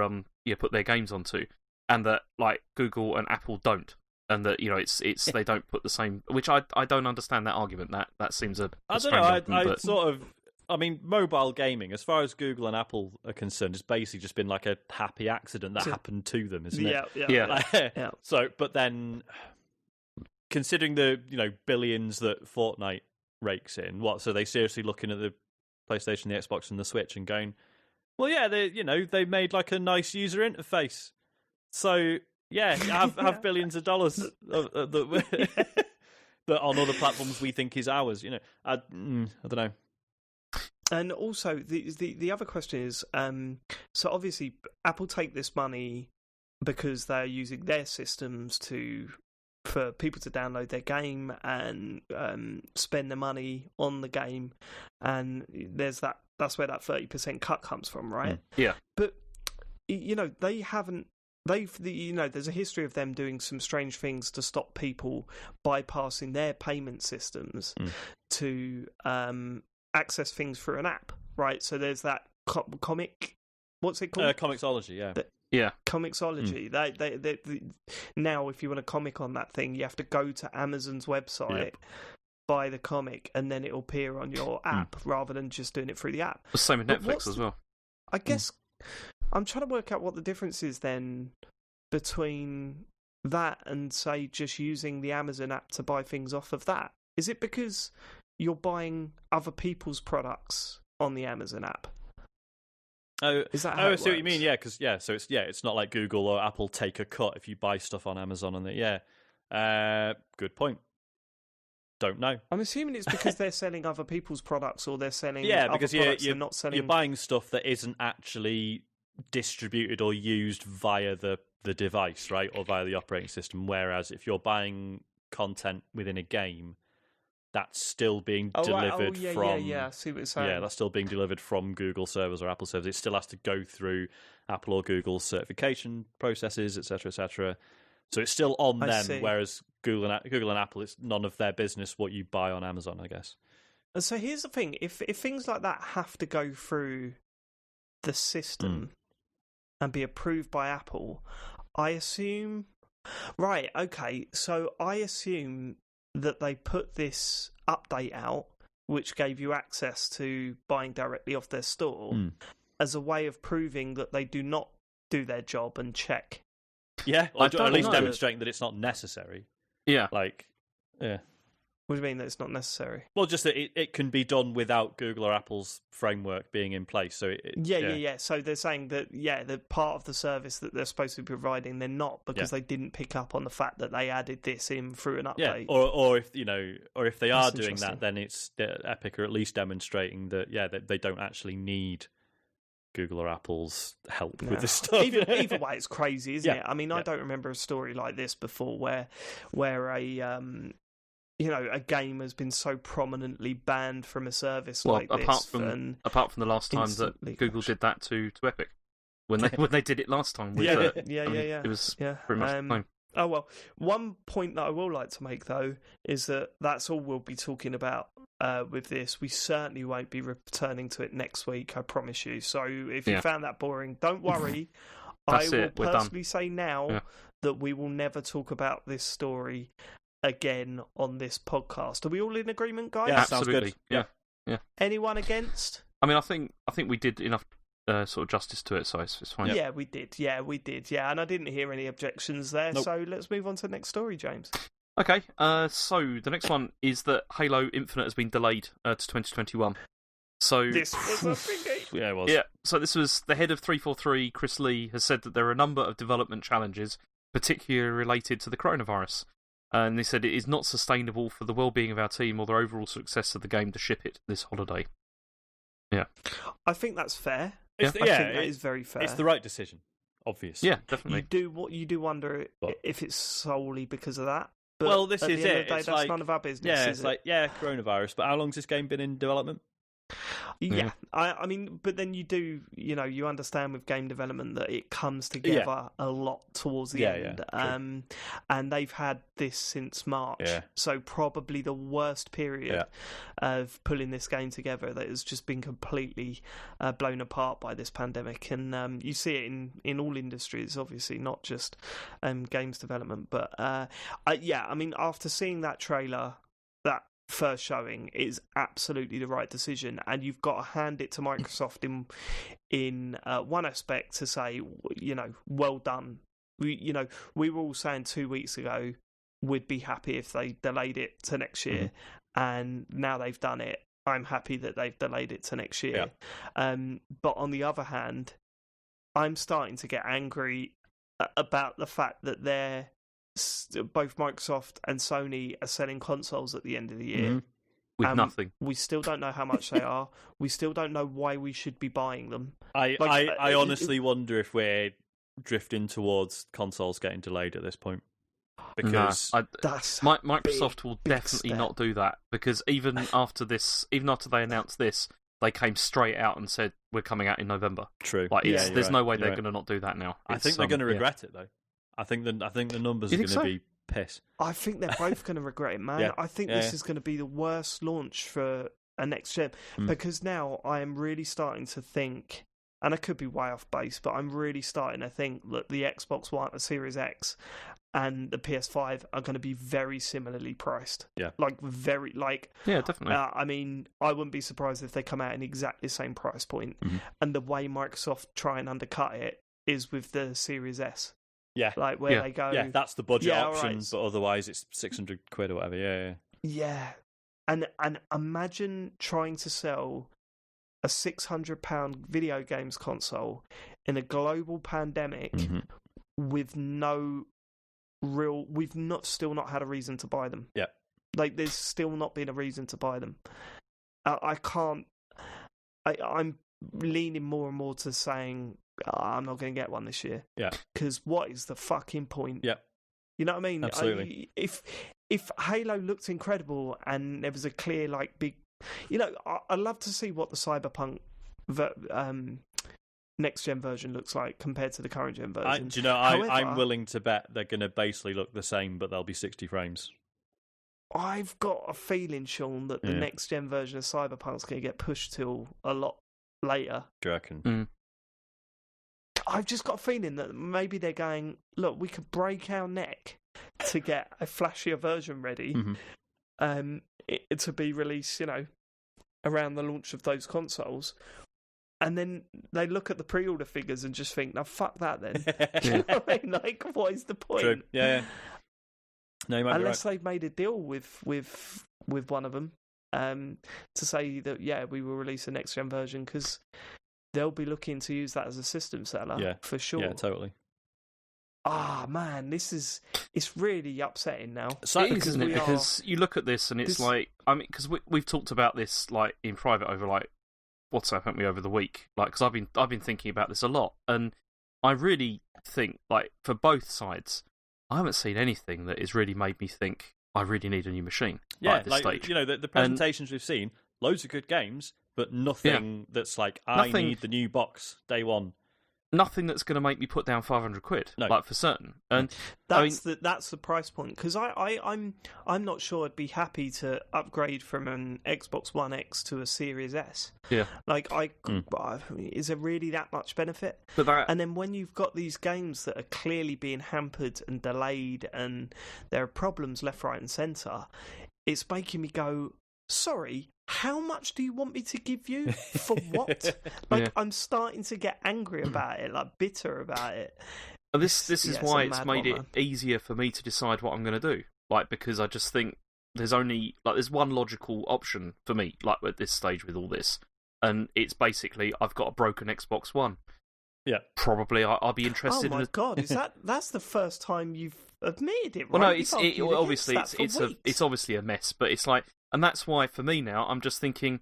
Speaker 2: games onto, and that like Google and Apple don't. And that it's they don't put the same, which I don't understand that argument. That seems a
Speaker 3: I don't know. I mean, mobile gaming, as far as Google and Apple are concerned, has basically just been like a happy accident that happened to them, isn't it?
Speaker 1: Yeah.
Speaker 3: So, but then, considering the billions that Fortnite rakes in, so they seriously looking at the PlayStation, the Xbox, and the Switch and going, well, yeah, they made like a nice user interface, so. Yeah, have billions of dollars that on other platforms we think is ours. I don't know.
Speaker 1: And also, the other question is, so obviously Apple take this money because they're using their systems to for people to download their game and spend the money on the game, and that's where that 30% cut comes from, right?
Speaker 2: Yeah.
Speaker 1: But there's a history of them doing some strange things to stop people bypassing their payment systems to access things through an app, right? So there's that comic, what's it called?
Speaker 3: Comixology, yeah.
Speaker 2: Yeah,
Speaker 1: Comixology. They now, if you want a comic on that thing, you have to go to Amazon's website, buy the comic, and then it'll appear on your app rather than just doing it through the app.
Speaker 2: The same with Netflix as well.
Speaker 1: I guess I'm trying to work out what the difference is then between that and, say, just using the Amazon app to buy things off of that. Is it because you're buying other people's products on the Amazon app? Is that how
Speaker 3: I see what you mean. Yeah, because it's not like Google or Apple take a cut if you buy stuff on Amazon and good point. Don't know.
Speaker 1: I'm assuming it's because they're selling other people's products, or they're selling
Speaker 3: because
Speaker 1: you're not selling.
Speaker 3: You're buying stuff that isn't actually distributed or used via the device, right, or via the operating system. Whereas if you're buying content within a game, that's still being delivered from.
Speaker 1: I see what you're saying.
Speaker 3: Yeah, that's still being delivered from Google servers or Apple servers. It still has to go through Apple or Google certification processes, etc., etc. So it's still on them, whereas Google and Apple, it's none of their business what you buy on Amazon, I guess.
Speaker 1: And so here's the thing: if things like that have to go through the system and be approved by Apple, I assume. Right. Okay. So I assume that they put this update out, which gave you access to buying directly off their store, as a way of proving that they do not do their job and check.
Speaker 3: Yeah, or at least demonstrating that it's not necessary.
Speaker 2: Yeah.
Speaker 1: What do you mean that it's not necessary?
Speaker 3: Well, just that it can be done without Google or Apple's framework being in place. So
Speaker 1: yeah. So they're saying that the part of the service that they're supposed to be providing, they're not, because they didn't pick up on the fact that they added this in through an update.
Speaker 3: Yeah, or if they are doing that, then it's Epic are at least demonstrating that they don't actually need Google or Apple's help with this stuff.
Speaker 1: Either way, it's crazy, isn't it? I mean, I don't remember a story like this before where a game has been so prominently banned from a service like this.
Speaker 2: Apart from the last time that Google did that to Epic, when they did it last time. It was pretty much the same.
Speaker 1: Oh well, one point that I will like to make though is that that's all we'll be talking about with this. We certainly won't be returning to it next week, I promise you. So if you found that boring, don't worry. I will personally say now that we will never talk about this story again on this podcast. Are we all in agreement, guys?
Speaker 2: Yeah, absolutely. Sounds good. Yeah.
Speaker 1: Anyone against?
Speaker 2: I mean, I think we did enough sort of justice to it, so it's fine.
Speaker 1: Yeah, we did. Yeah, and I didn't hear any objections there. Nope. So let's move on to the next story, James.
Speaker 2: Okay, so the next one is that Halo Infinite has been delayed to 2021. So
Speaker 1: this was a biggie.
Speaker 3: Yeah, it was.
Speaker 2: Yeah, so this was the head of 343, Chris Lee, has said that there are a number of development challenges, particularly related to the coronavirus. And they said it is not sustainable for the well-being of our team or the overall success of the game to ship it this holiday. Yeah.
Speaker 1: I think that's fair.
Speaker 3: I
Speaker 1: think that is very fair.
Speaker 3: It's the right decision, obviously.
Speaker 2: Yeah, definitely.
Speaker 1: You do wonder if it's solely because of that. But
Speaker 3: well, this
Speaker 1: is
Speaker 3: it.
Speaker 1: That's none of our business.
Speaker 3: Yeah, it's coronavirus. But how long's this game been in development?
Speaker 1: Yeah, I mean, but then you understand with game development that it comes together a lot towards the end. And they've had this since March, so probably the worst period of pulling this game together that has just been completely blown apart by this pandemic. And you see it in all industries, obviously, not just games development. But I mean, after seeing that trailer, that first showing is absolutely the right decision, and you've got to hand it to Microsoft in one aspect to say, well done. We were all saying 2 weeks ago we'd be happy if they delayed it to next year, and now they've done it. I'm happy that they've delayed it to next year. But on the other hand, I'm starting to get angry about the fact that both Microsoft and Sony are selling consoles at the end of the year.
Speaker 2: With nothing.
Speaker 1: We still don't know how much they are. We still don't know why we should be buying them.
Speaker 3: I honestly wonder if we're drifting towards consoles getting delayed at this point. because
Speaker 2: Microsoft will definitely not do that, because even after they announced this, they came straight out and said we're coming out in November.
Speaker 3: True.
Speaker 2: There's no way they're going to not do that now.
Speaker 3: I think they're going to regret it though. I think the numbers are going to be piss.
Speaker 1: I think they're both going to regret it, man. I think this is going to be the worst launch for a next gen, because now I am really starting to think, and I could be way off base, but I'm really starting to think that the Xbox One, the Series X, and the PS5 are going to be very similarly priced.
Speaker 3: Yeah.
Speaker 2: Yeah, definitely.
Speaker 1: I mean, I wouldn't be surprised if they come out in exactly the same price point. And the way Microsoft try and undercut it is with the Series S.
Speaker 3: Yeah.
Speaker 1: Like where they go...
Speaker 3: Yeah, that's the budget option,
Speaker 1: right.
Speaker 3: But otherwise it's 600 quid or whatever. Yeah.
Speaker 1: Yeah. And imagine trying to sell a £600 video games console in a global pandemic with we've still not had a reason to buy them.
Speaker 3: Yeah.
Speaker 1: Like, there's still not been a reason to buy them. I'm leaning more and more to saying, I'm not going to get one this year.
Speaker 3: Yeah.
Speaker 1: Because what is the fucking point?
Speaker 3: Yeah.
Speaker 1: You know what I mean?
Speaker 3: Absolutely.
Speaker 1: If Halo looked incredible and there was a clear, like, big... You know, I'd love to see what the Cyberpunk next-gen version looks like compared to the current-gen version.
Speaker 3: Do you know, I'm willing to bet they're going to basically look the same, but they'll be 60 frames.
Speaker 1: I've got a feeling, Sean, that the next-gen version of Cyberpunk's going to get pushed till a lot later.
Speaker 3: Do you reckon?
Speaker 1: I've just got a feeling that maybe they're going, look, we could break our neck to get a flashier version ready to be released, you know, around the launch of those consoles. And then they look at the pre-order figures and just think, no, fuck that then. Do you know what I mean? Like, what is the point?
Speaker 3: True. Yeah. No, you might
Speaker 1: Unless
Speaker 3: be right.
Speaker 1: they've made a deal with one of them to say that, we will release a next-gen version, because they'll be looking to use that as a system seller, for sure.
Speaker 3: Yeah, totally.
Speaker 1: Man, it's really upsetting now.
Speaker 2: It is, isn't it? Because you look at this and it's like, I mean, because we've talked about this like in private over like WhatsApp, haven't we, over the week? Like, because I've been thinking about this a lot, and I really think, like, for both sides, I haven't seen anything that has really made me think I really need a new machine.
Speaker 3: Yeah,
Speaker 2: at this stage.
Speaker 3: You know, the presentations we've seen, loads of good games, but nothing that's like, I need the new box day one.
Speaker 2: Nothing that's going to make me put down 500 quid, like, for certain. And
Speaker 1: that's the price point, because I'm not sure I'd be happy to upgrade from an Xbox One X to a Series S.
Speaker 2: Yeah,
Speaker 1: like is there really that much benefit? And then when you've got these games that are clearly being hampered and delayed, and there are problems left, right, and centre, it's making me go, sorry, how much do you want me to give you? For what? I'm starting to get angry about it, like bitter about it.
Speaker 2: This is why it's made it easier for me to decide what I'm going to do. Like, because I just think there's one logical option for me, like, at this stage with all this. And it's basically, I've got a broken Xbox One.
Speaker 3: Yeah.
Speaker 2: Probably I'll be interested in...
Speaker 1: Oh my God, that's the first time you've admitted it, right?
Speaker 2: Well, no, it's obviously a mess, but it's like... And that's why, for me now, I'm just thinking,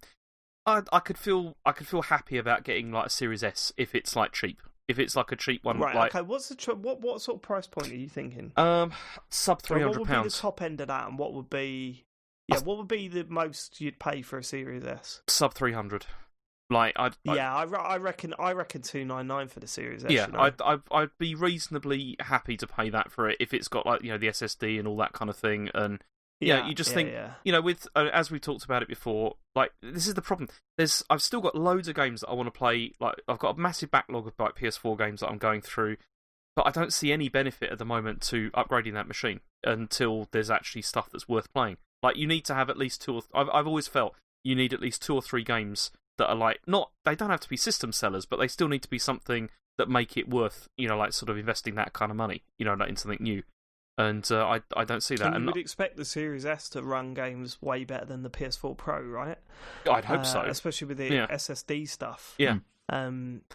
Speaker 2: I could feel happy about getting like a Series S if it's like cheap. If it's like a cheap one,
Speaker 1: right?
Speaker 2: Like,
Speaker 1: okay, what sort of price point are you thinking?
Speaker 2: Sub £300.
Speaker 1: What would be the top end of that, and what would be the most you'd pay for a Series S?
Speaker 2: Sub 300. Like,
Speaker 1: I reckon 299 for the Series S.
Speaker 2: Yeah,
Speaker 1: you know?
Speaker 2: I'd be reasonably happy to pay that for it if it's got, like, you know, the SSD and all that kind of thing. And you just think, you know, with as we talked about it before, like, this is the problem. I've still got loads of games that I want to play. Like, I've got a massive backlog of like PS4 games that I'm going through, but I don't see any benefit at the moment to upgrading that machine until there's actually stuff that's worth playing. Like, you need to have at least I've always felt you need at least 2 or 3 games that are like, they don't have to be system sellers, but they still need to be something that make it worth, you know, like, sort of investing that kind of money, you know, in something new. And I don't see that.
Speaker 1: And you would expect the Series S to run games way better than the PS4 Pro, right?
Speaker 2: I'd hope so,
Speaker 1: especially with the SSD stuff.
Speaker 2: Yeah.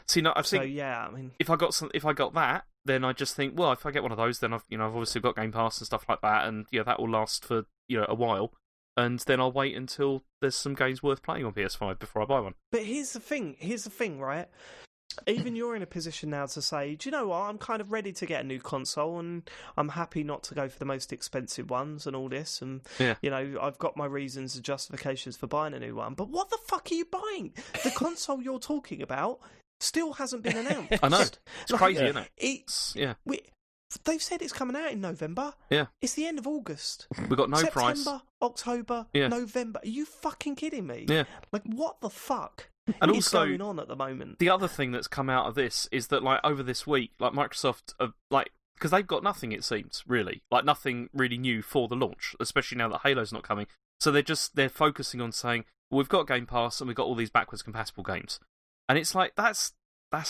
Speaker 2: See, no,
Speaker 1: I mean,
Speaker 2: if I got that, then I just think, well, if I get one of those, then I've obviously got Game Pass and stuff like that, and that will last for a while, and then I'll wait until there's some games worth playing on PS5 before I buy one.
Speaker 1: But here's the thing, right? even you're in a position now to say, do you know what, I'm kind of ready to get a new console and I'm happy not to go for the most expensive ones and all this, and you know, I've got my reasons and justifications for buying a new one, but what the fuck are you buying? The console you're talking about still hasn't been announced.
Speaker 2: I know, it's crazy, isn't it?
Speaker 1: They've said it's coming out in November.
Speaker 2: Yeah.
Speaker 1: It's the end of August.
Speaker 2: We've got no price.
Speaker 1: September, October, November. Are you fucking kidding me?
Speaker 2: Yeah.
Speaker 1: Like, what the fuck
Speaker 2: and
Speaker 1: is
Speaker 2: also,
Speaker 1: going on at the moment?
Speaker 2: The other thing that's come out of this is that, like, over this week, like, Microsoft, like, because they've got nothing, it seems, really. Like, nothing really new for the launch, especially now that Halo's not coming. So they're focusing on saying, well, we've got Game Pass and we've got all these backwards compatible games. And it's like, that's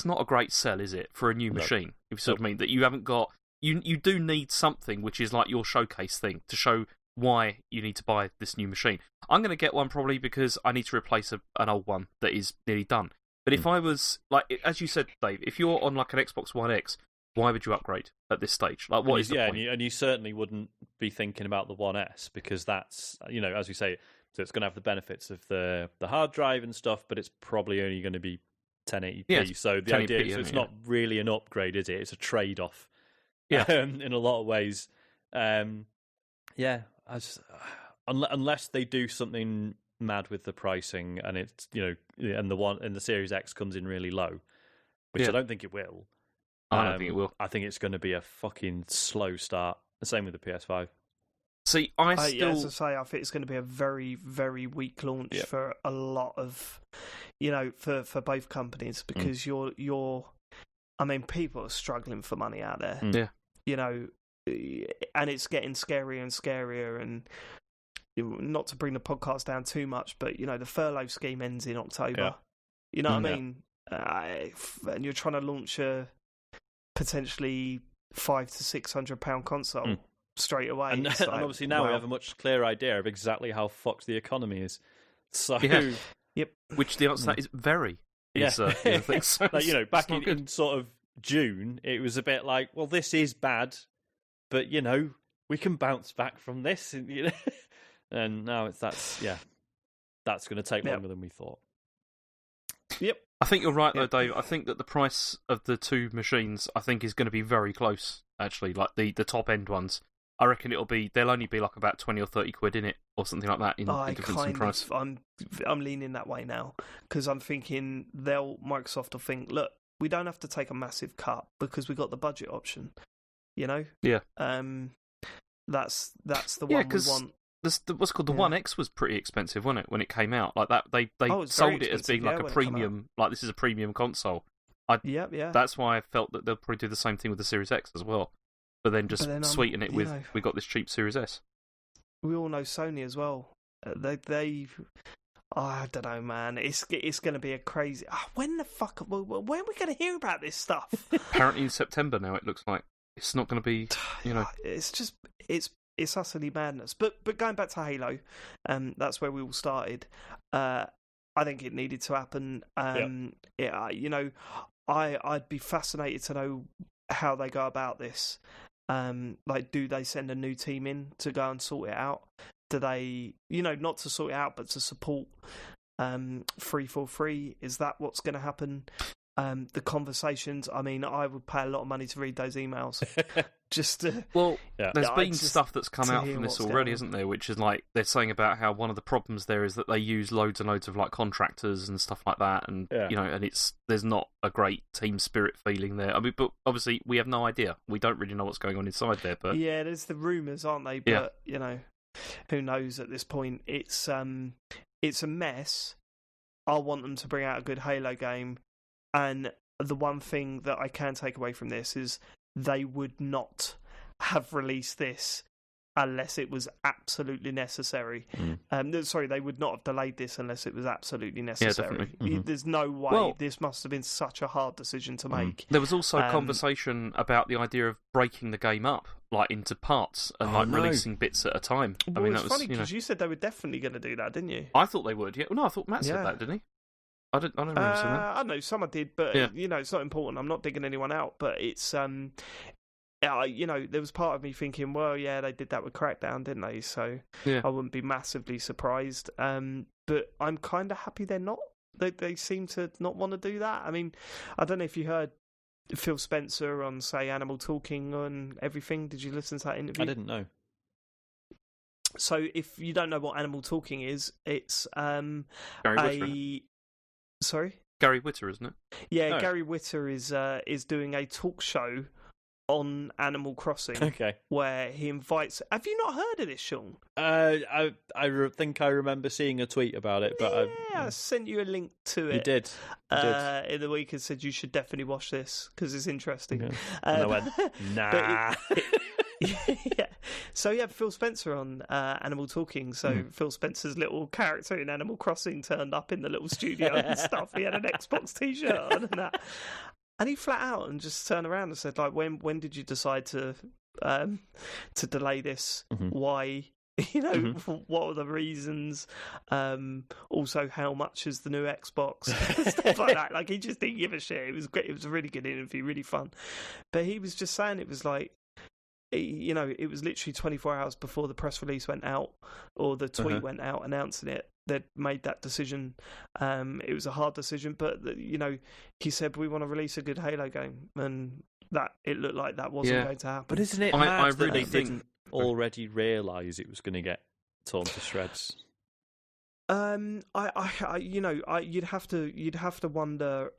Speaker 2: not a great sell, is it, for a new machine? If you sort of mean that you haven't got... You do need something which is like your showcase thing to show why you need to buy this new machine. I'm going to get one probably because I need to replace an old one that is nearly done. But if I was, like, as you said, Dave, if you're on like an Xbox One X, why would you upgrade at this stage? Like, what is the point?
Speaker 3: And you certainly wouldn't be thinking about the One S because that's, you know, as we say, so it's going to have the benefits of the hard drive and stuff, but it's probably only going to be 1080p.
Speaker 2: Yeah,
Speaker 3: so the idea is it's not really an upgrade, is it? It's a trade-off. In a lot of ways. Unless they do something mad with the pricing and it's, you know, and the Series X comes in really low, which I don't think it will.
Speaker 2: I don't think it will.
Speaker 3: I think it's going to be a fucking slow start. The same with the PS5.
Speaker 2: See, as I
Speaker 1: say, I think it's going to be a very, very weak launch for a lot of, you know, for both companies because I mean, people are struggling for money out there.
Speaker 2: Yeah.
Speaker 1: You know, and it's getting scarier and scarier. And not to bring the podcast down too much, but, you know, the furlough scheme ends in October. Yeah. You know what I mean? And you're trying to launch a potentially £500 to £600 console straight away.
Speaker 3: And,
Speaker 1: like,
Speaker 3: and obviously now we have a much clearer idea of exactly how fucked the economy is. So,
Speaker 2: which the answer to that is very. So,
Speaker 3: like, you know, back in sort of June, it was a bit like, well, this is bad, but, you know, we can bounce back from this. And, you know, and now that's going to take longer than we thought.
Speaker 1: Yep.
Speaker 2: I think you're right, though, Dave. I think that the price of the two machines, I think, is going to be very close, actually, like the top-end ones. I reckon they'll only be like about 20 or 30 quid in it, or something like that, in difference in price.
Speaker 1: I'm leaning that way now, because I'm thinking Microsoft will think, look, we don't have to take a massive cut because we got the budget option, you know?
Speaker 2: Yeah.
Speaker 1: That's the one we want.
Speaker 2: What's called the One X was pretty expensive, wasn't it, when it came out? Like that, they sold it as being like a premium, like this is a premium console. That's why I felt that they'll probably do the same thing with the Series X as well, but then sweeten it with we got this cheap Series S.
Speaker 1: We all know Sony as well. I don't know, man. It's going to be a crazy. When the fuck? When are we going to hear about this stuff?
Speaker 2: Apparently in September now. It looks like it's not going to be. You know,
Speaker 1: it's just it's utterly madness. But going back to Halo, that's where we all started. I think it needed to happen. You know, I'd be fascinated to know how they go about this. Like, do they send a new team in to go and sort it out? Do they, you know, not to sort it out, but to support 343? Is that what's going to happen? The conversations, I mean, I would pay a lot of money to read those emails. Just to,
Speaker 2: there's been stuff that's come out from this already, isn't there? Which is like, they're saying about how one of the problems there is that they use loads and loads of like contractors and stuff like that, and you know, and there's not a great team spirit feeling there. I mean, but obviously we have no idea. We don't really know what's going on inside there. But
Speaker 1: there's the rumours, aren't they? But you know, who knows at this point? It's a mess. I want them to bring out a good Halo game, and the one thing that I can take away from this is they would not have released this unless it was absolutely necessary. They would not have delayed this unless it was absolutely necessary. Yeah, there's no way. This must have been such a hard decision to make.
Speaker 2: There was also conversation about the idea of breaking the game up, like into parts, and releasing bits at a time.
Speaker 1: Well, I mean, it's funny because you said they were definitely going to do that, didn't you?
Speaker 2: I thought they would. Yeah. No, I thought Matt said that, didn't he? I don't remember saying that.
Speaker 1: I know some I did, but you know, it's not important. I'm not digging anyone out, but it's you know, there was part of me thinking, well, yeah, they did that with Crackdown, didn't they? So I wouldn't be massively surprised. But I'm kind of happy they're not, They seem to not want to do that. I mean, I don't know if you heard Phil Spencer on, say, Animal Talking and everything. Did you listen to that interview?
Speaker 3: I didn't know.
Speaker 1: So if you don't know what Animal Talking is, it's
Speaker 2: Gary Whitta.
Speaker 1: Sorry?
Speaker 2: Gary Whitta, isn't it?
Speaker 1: Yeah,
Speaker 3: Oh.
Speaker 1: Gary Whitta is doing a talk show on Animal Crossing.
Speaker 3: Okay.
Speaker 1: Where he invites... Have you not heard of this, Sean?
Speaker 3: I think I remember seeing a tweet about it, but
Speaker 1: I sent you a link to it.
Speaker 3: You did.
Speaker 1: In the week and said you should definitely watch this because it's interesting.
Speaker 3: Okay. And I went, nah.
Speaker 1: Yeah. So you have Phil Spencer on Animal Talking. So Phil Spencer's little character in Animal Crossing turned up in the little studio and stuff. He had an Xbox t-shirt on and that. And he flat out and just turned around and said, like, when did you decide to delay this? Why? You know, what are the reasons? Also, how much is the new Xbox? Stuff like that. Like, he just didn't give a shit. It was great. It was a really good interview, really fun. But he was just saying, it was like, you know, it was literally 24 hours before the press release went out or the tweet went out announcing it. They'd made that decision. It was a hard decision, but you know, he said we want to release a good Halo game, and that it looked like that wasn't going to happen.
Speaker 3: But isn't it?
Speaker 2: I really
Speaker 3: didn't already realise it was going to get torn to shreds.
Speaker 1: You'd have to wonder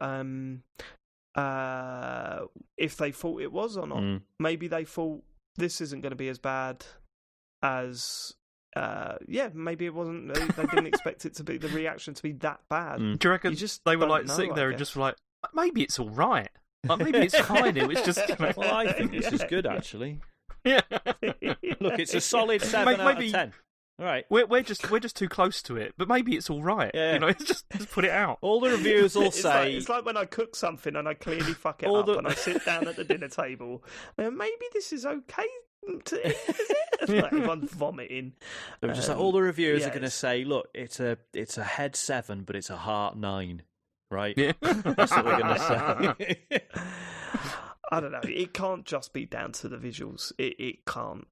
Speaker 1: if they thought it was or not. Maybe they thought this isn't going to be as bad as. Maybe it wasn't. They didn't expect it to be the reaction to be that bad.
Speaker 2: Do you reckon they were like sitting there and just like, maybe it's all right. Like maybe it's fine. It was just.
Speaker 3: Well, I think this is good actually.
Speaker 2: Yeah.
Speaker 3: Look, it's a solid 7 out of 10. All right,
Speaker 2: we're just too close to it, but maybe it's all right.
Speaker 3: Yeah.
Speaker 2: You know, just put it out.
Speaker 3: All the reviews will say
Speaker 1: it's like when I cook something and I clearly fuck it up, and I sit down at the dinner table. Maybe this is okay. To eat, is it? Like everyone's vomiting.
Speaker 3: They're just like, all the reviewers are going to say, look, it's a head 7, but it's a heart 9, right?
Speaker 2: Yeah.
Speaker 3: That's what we're going to say.
Speaker 1: I don't know. It can't just be down to the visuals. It can't,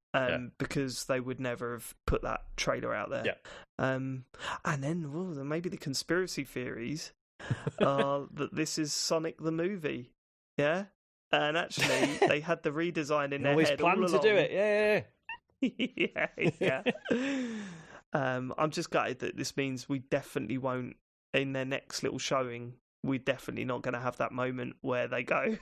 Speaker 1: because they would never have put that trailer out there.
Speaker 3: Yeah.
Speaker 1: And then maybe the conspiracy theories are that this is Sonic the movie. Yeah. And actually, they had the redesign in their head all along.
Speaker 3: Always planned to do
Speaker 1: yeah.
Speaker 3: it.
Speaker 1: I'm just gutted that this means we definitely won't, in their next little showing, we're definitely not going to have that moment where they go,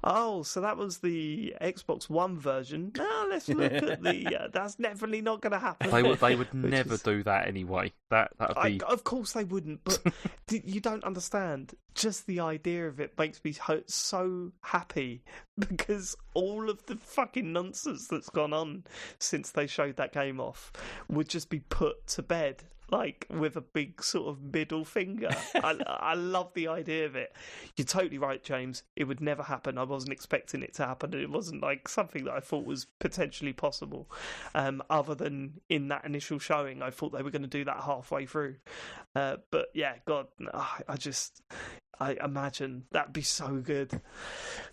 Speaker 1: oh, so that was the Xbox One version. Now let's look at the... that's definitely not going to happen.
Speaker 2: They would never do that anyway. That would be...
Speaker 1: Of course they wouldn't, but you don't understand. Just the idea of it makes me so happy because all of the fucking nonsense that's gone on since they showed that game off would just be put to bed. Like, with a big sort of middle finger. I love the idea of it. You're totally right, James. It would never happen. I wasn't expecting it to happen. It wasn't like something that I thought was potentially possible. Other than in that initial showing, I thought they were going to do that halfway through. But yeah, God, I imagine that'd be so good.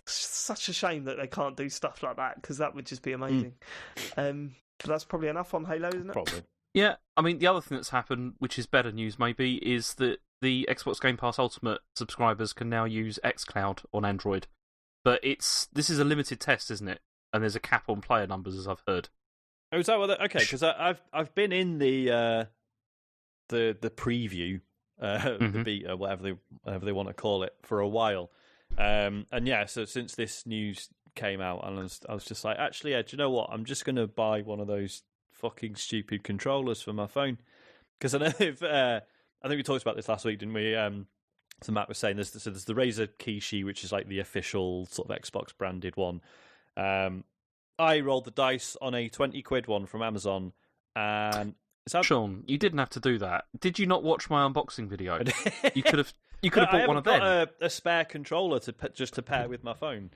Speaker 1: Such a shame that they can't do stuff like that, because that would just be amazing. But that's probably enough on Halo, isn't it? Probably.
Speaker 2: Yeah, I mean, the other thing that's happened, which is better news maybe, is that the Xbox Game Pass Ultimate subscribers can now use xCloud on Android. But this is a limited test, isn't it? And there's a cap on player numbers, as I've heard.
Speaker 3: Oh, is that what? Okay, because I've been in the preview, the beta, whatever they want to call it, for a while. And yeah, so since this news came out, and I was just like, actually, do you know what? I'm just going to buy one of those fucking stupid controllers for my phone, because I know I think we talked about this last week, didn't we? So Matt was saying there's the Razer Kishi, which is like the official sort of Xbox branded one. I rolled the dice on a 20 quid one from Amazon, and
Speaker 2: Sean, you didn't have to do that. Did you not watch my unboxing video? You could have bought one of them.
Speaker 3: I haven't got a spare controller to pair with my phone.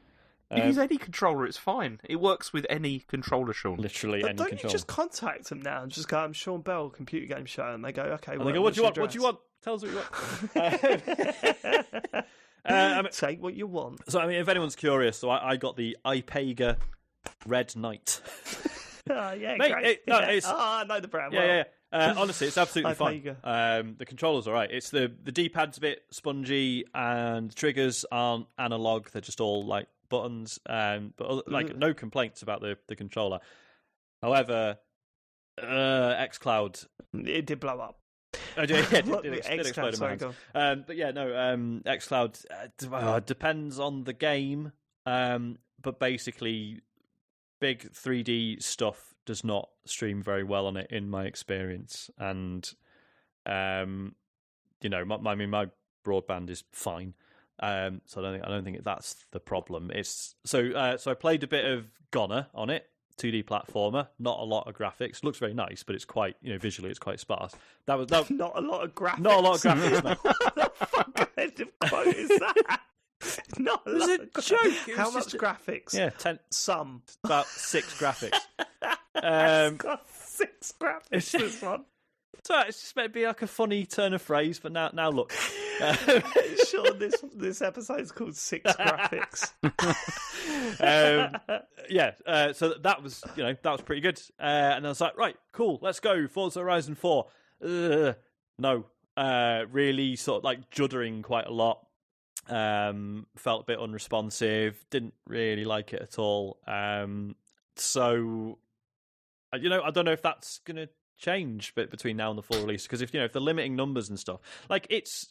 Speaker 2: You use any controller, it's fine. It works with any controller, Sean.
Speaker 3: Literally any
Speaker 1: don't
Speaker 3: controller.
Speaker 1: You just contact them now and just go, I'm Sean Bell, Computer Game Show, and they go, okay,
Speaker 3: and they go, what do you want? What do you want? Tell us what you want.
Speaker 1: Take what you want.
Speaker 3: So, I mean, if anyone's curious, so I got the Ipega Red Knight.
Speaker 1: Yeah,
Speaker 3: mate,
Speaker 1: great.
Speaker 3: I know the brand well.
Speaker 1: Yeah.
Speaker 3: Honestly, it's absolutely fine. The controller's all right. It's the D-pad's a bit spongy, and the triggers aren't analog. They're just all like buttons. But like no complaints about the controller. However, xCloud,
Speaker 1: it did blow up.
Speaker 3: Oh, yeah, it did explode in my hands. But yeah, no, xCloud depends on the game. But basically, big 3D stuff does not stream very well on it, in my experience. And you know, my broadband is fine. So I don't think that's the problem. It's so I played a bit of Goner on it. 2D platformer, not a lot of graphics. Looks very nice, but it's quite, visually it's quite sparse. That was
Speaker 1: not a lot of graphics.
Speaker 3: Not a lot of graphics. No.
Speaker 1: What the fuck kind of quote is that? Not a lot of
Speaker 3: joke.
Speaker 1: How much graphics?
Speaker 3: Yeah, 10.
Speaker 1: Some.
Speaker 3: About 6 graphics.
Speaker 1: It's got 6 graphics. This one.
Speaker 3: It's just meant to be like a funny turn of phrase, but now look.
Speaker 1: Sure, this episode's called 6 graphics.
Speaker 3: So that was that was pretty good, and I was like, right, cool, let's go Forza Horizon 4. No, really sort of like juddering quite a lot. Felt a bit unresponsive. Didn't really like it at all. So I don't know if that's gonna change between now and the full release, because if they're limiting numbers and stuff, like it's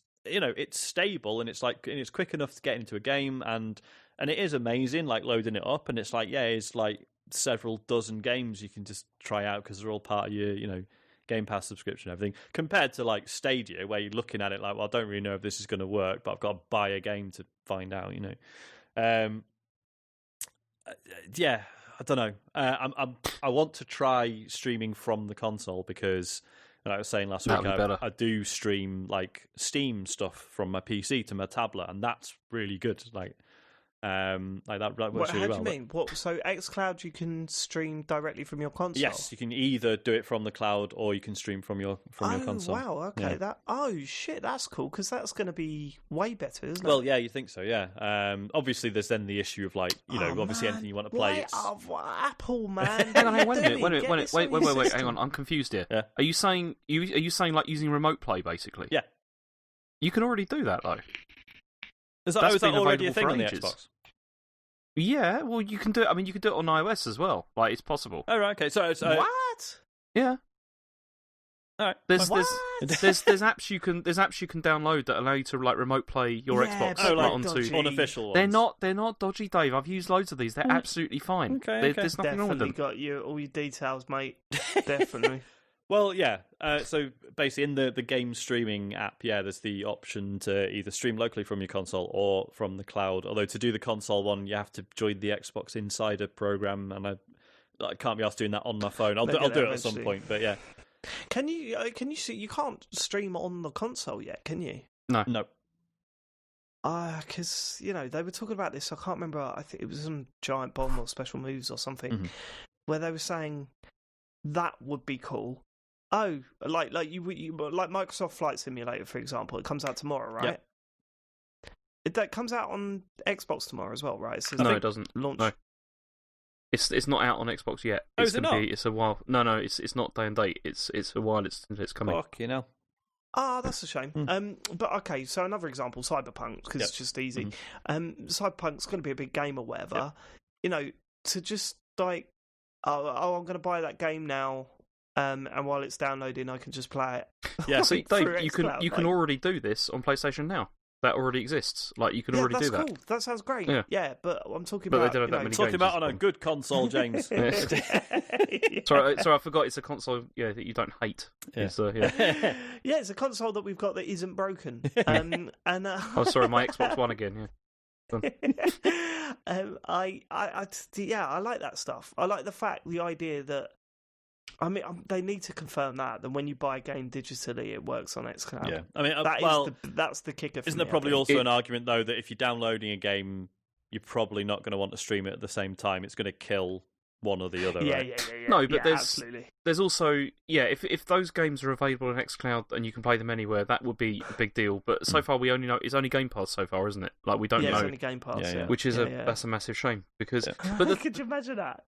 Speaker 3: stable and it's quick enough to get into a game, and it is amazing, like loading it up, and it's like it's like several dozen games you can just try out because they're all part of your Game Pass subscription and everything, compared to like Stadia, where you're looking at it like, well, I don't really know if this is going to work, but I've got to buy a game to find out. I don't know. I want to try streaming from the console, because, like I was saying last week, I do stream like Steam stuff from my PC to my tablet, and that's really good. Like that works really well.
Speaker 1: How do you mean? What? So xCloud, you can stream directly from your console?
Speaker 3: Yes, you can either do it from the cloud or you can stream from your console.
Speaker 1: Oh wow, okay.
Speaker 3: Yeah.
Speaker 1: Oh shit, that's cool, because that's going to be way better, isn't it?
Speaker 3: Well, yeah, you think so, yeah. Obviously, there's then the issue of like obviously anything you want to play.
Speaker 1: Apple, man.
Speaker 2: Hang on, wait a minute. Wait. Hang on, I'm confused here.
Speaker 3: Yeah.
Speaker 2: Are you saying like using remote play basically?
Speaker 3: Yeah.
Speaker 2: You can already do that though.
Speaker 3: Is that already a thing on the Xbox?
Speaker 2: Yeah, well, you can do it. I mean, you can do it on iOS as well. Like, it's possible.
Speaker 3: Oh, right, okay. So
Speaker 1: what?
Speaker 2: Yeah.
Speaker 3: All right.
Speaker 2: There's apps you can download that allow you to like remote play your Xbox onto
Speaker 3: unofficial ones.
Speaker 2: They're not dodgy, Dave. I've used loads of these. They're absolutely fine.
Speaker 3: Okay.
Speaker 2: There's nothing wrong with them.
Speaker 1: Definitely got all your details, mate. Definitely.
Speaker 3: Well, yeah. So basically, in the game streaming app, there's the option to either stream locally from your console or from the cloud. Although to do the console one, you have to join the Xbox Insider program, and I can't be asked doing that on my phone. I'll do it at some point, but yeah.
Speaker 1: Can you see? You can't stream on the console yet, can you?
Speaker 2: No.
Speaker 1: Because they were talking about this. I can't remember. I think it was some Giant Bomb or Special Moves or something, where they were saying that would be cool. Oh, like Microsoft Flight Simulator, for example. It comes out tomorrow, right?
Speaker 3: Yep.
Speaker 1: That comes out on Xbox tomorrow as well, right? So
Speaker 2: no, it doesn't.
Speaker 1: Launch.
Speaker 2: No. It's not out on Xbox yet.
Speaker 3: Oh, is it not?
Speaker 2: It's a while. No, it's not day and date. It's a while. It's coming.
Speaker 3: Fuck,
Speaker 1: that's a shame. But okay, so another example, Cyberpunk, because it's just easy. Cyberpunk's going to be a big game or whatever.
Speaker 3: Yep.
Speaker 1: To just like, I'm going to buy that game now. And while it's downloading, I can just play it.
Speaker 3: Yeah,
Speaker 2: so Dave, you can already do this on PlayStation now. That already exists. Like you can already do that.
Speaker 1: That's cool. That sounds great. Yeah, but I'm talking
Speaker 2: about.
Speaker 1: But
Speaker 2: they don't have that many
Speaker 3: talking
Speaker 2: games
Speaker 3: about on a good console, James.
Speaker 2: Sorry, I forgot. It's a console. Yeah, that you don't hate.
Speaker 3: Yeah.
Speaker 1: It's a console that we've got that isn't broken.
Speaker 2: Oh, sorry, my Xbox One again. Yeah.
Speaker 1: I like that stuff. I like the idea that. I mean, they need to confirm that when you buy a game digitally, it works on xCloud.
Speaker 3: Yeah, I mean,
Speaker 1: that's the kicker.
Speaker 3: Isn't there probably also an argument though that if you're downloading a game, you're probably not going to want to stream it at the same time? It's going to kill one or the other.
Speaker 1: Yeah,
Speaker 3: right?
Speaker 1: yeah.
Speaker 2: No, but
Speaker 1: absolutely.
Speaker 2: there's also if those games are available on xCloud and you can play them anywhere, that would be a big deal. But so far we only know it's only Game Pass so far, isn't it? Like we don't know.
Speaker 1: It's only Game Pass,
Speaker 2: which is that's a massive shame because.
Speaker 1: Yeah. But could you imagine that?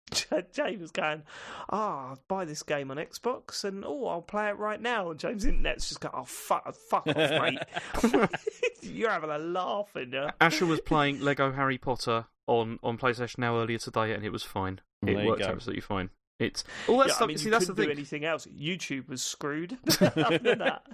Speaker 1: James going, I'll buy this game on Xbox and I'll play it right now. And James' internet's just going, fuck off, mate. You're having a laugh, aren't you?
Speaker 2: Asher was playing Lego Harry Potter on PlayStation Now earlier today, and it was fine. It worked absolutely fine. It's all that stuff.
Speaker 1: I mean, see, that's the thing. Do anything else? YouTube was screwed. Other than that,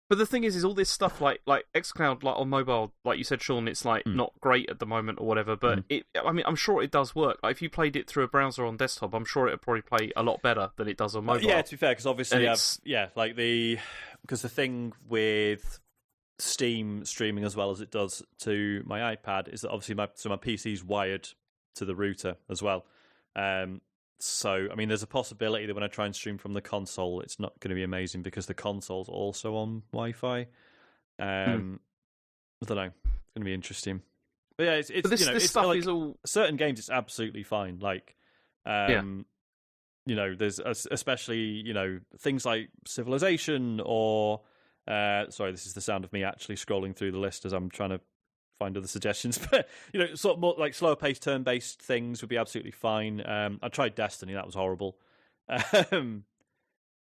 Speaker 2: But the thing is all this stuff like xCloud, like on mobile, like you said, Sean, it's like not great at the moment or whatever. But I'm sure it does work. Like, if you played it through a browser on desktop, I'm sure it'd probably play a lot better than it does on mobile.
Speaker 3: Yeah, to be fair, because obviously, because the thing with Steam streaming as well as it does to my iPad is that obviously my PC's wired to the router as well. So, I mean, there's a possibility that when I try and stream from the console, it's not going to be amazing because the console's also on Wi-Fi. I don't know. It's going to be interesting. But yeah, it's
Speaker 2: this stuff
Speaker 3: like,
Speaker 2: is all
Speaker 3: certain games. It's absolutely fine. Like, there's especially things like Civilization or sorry, this is the sound of me actually scrolling through the list as I'm trying to find other suggestions. But sort of more like slower paced, turn-based things would be absolutely fine. I tried Destiny, that was horrible. But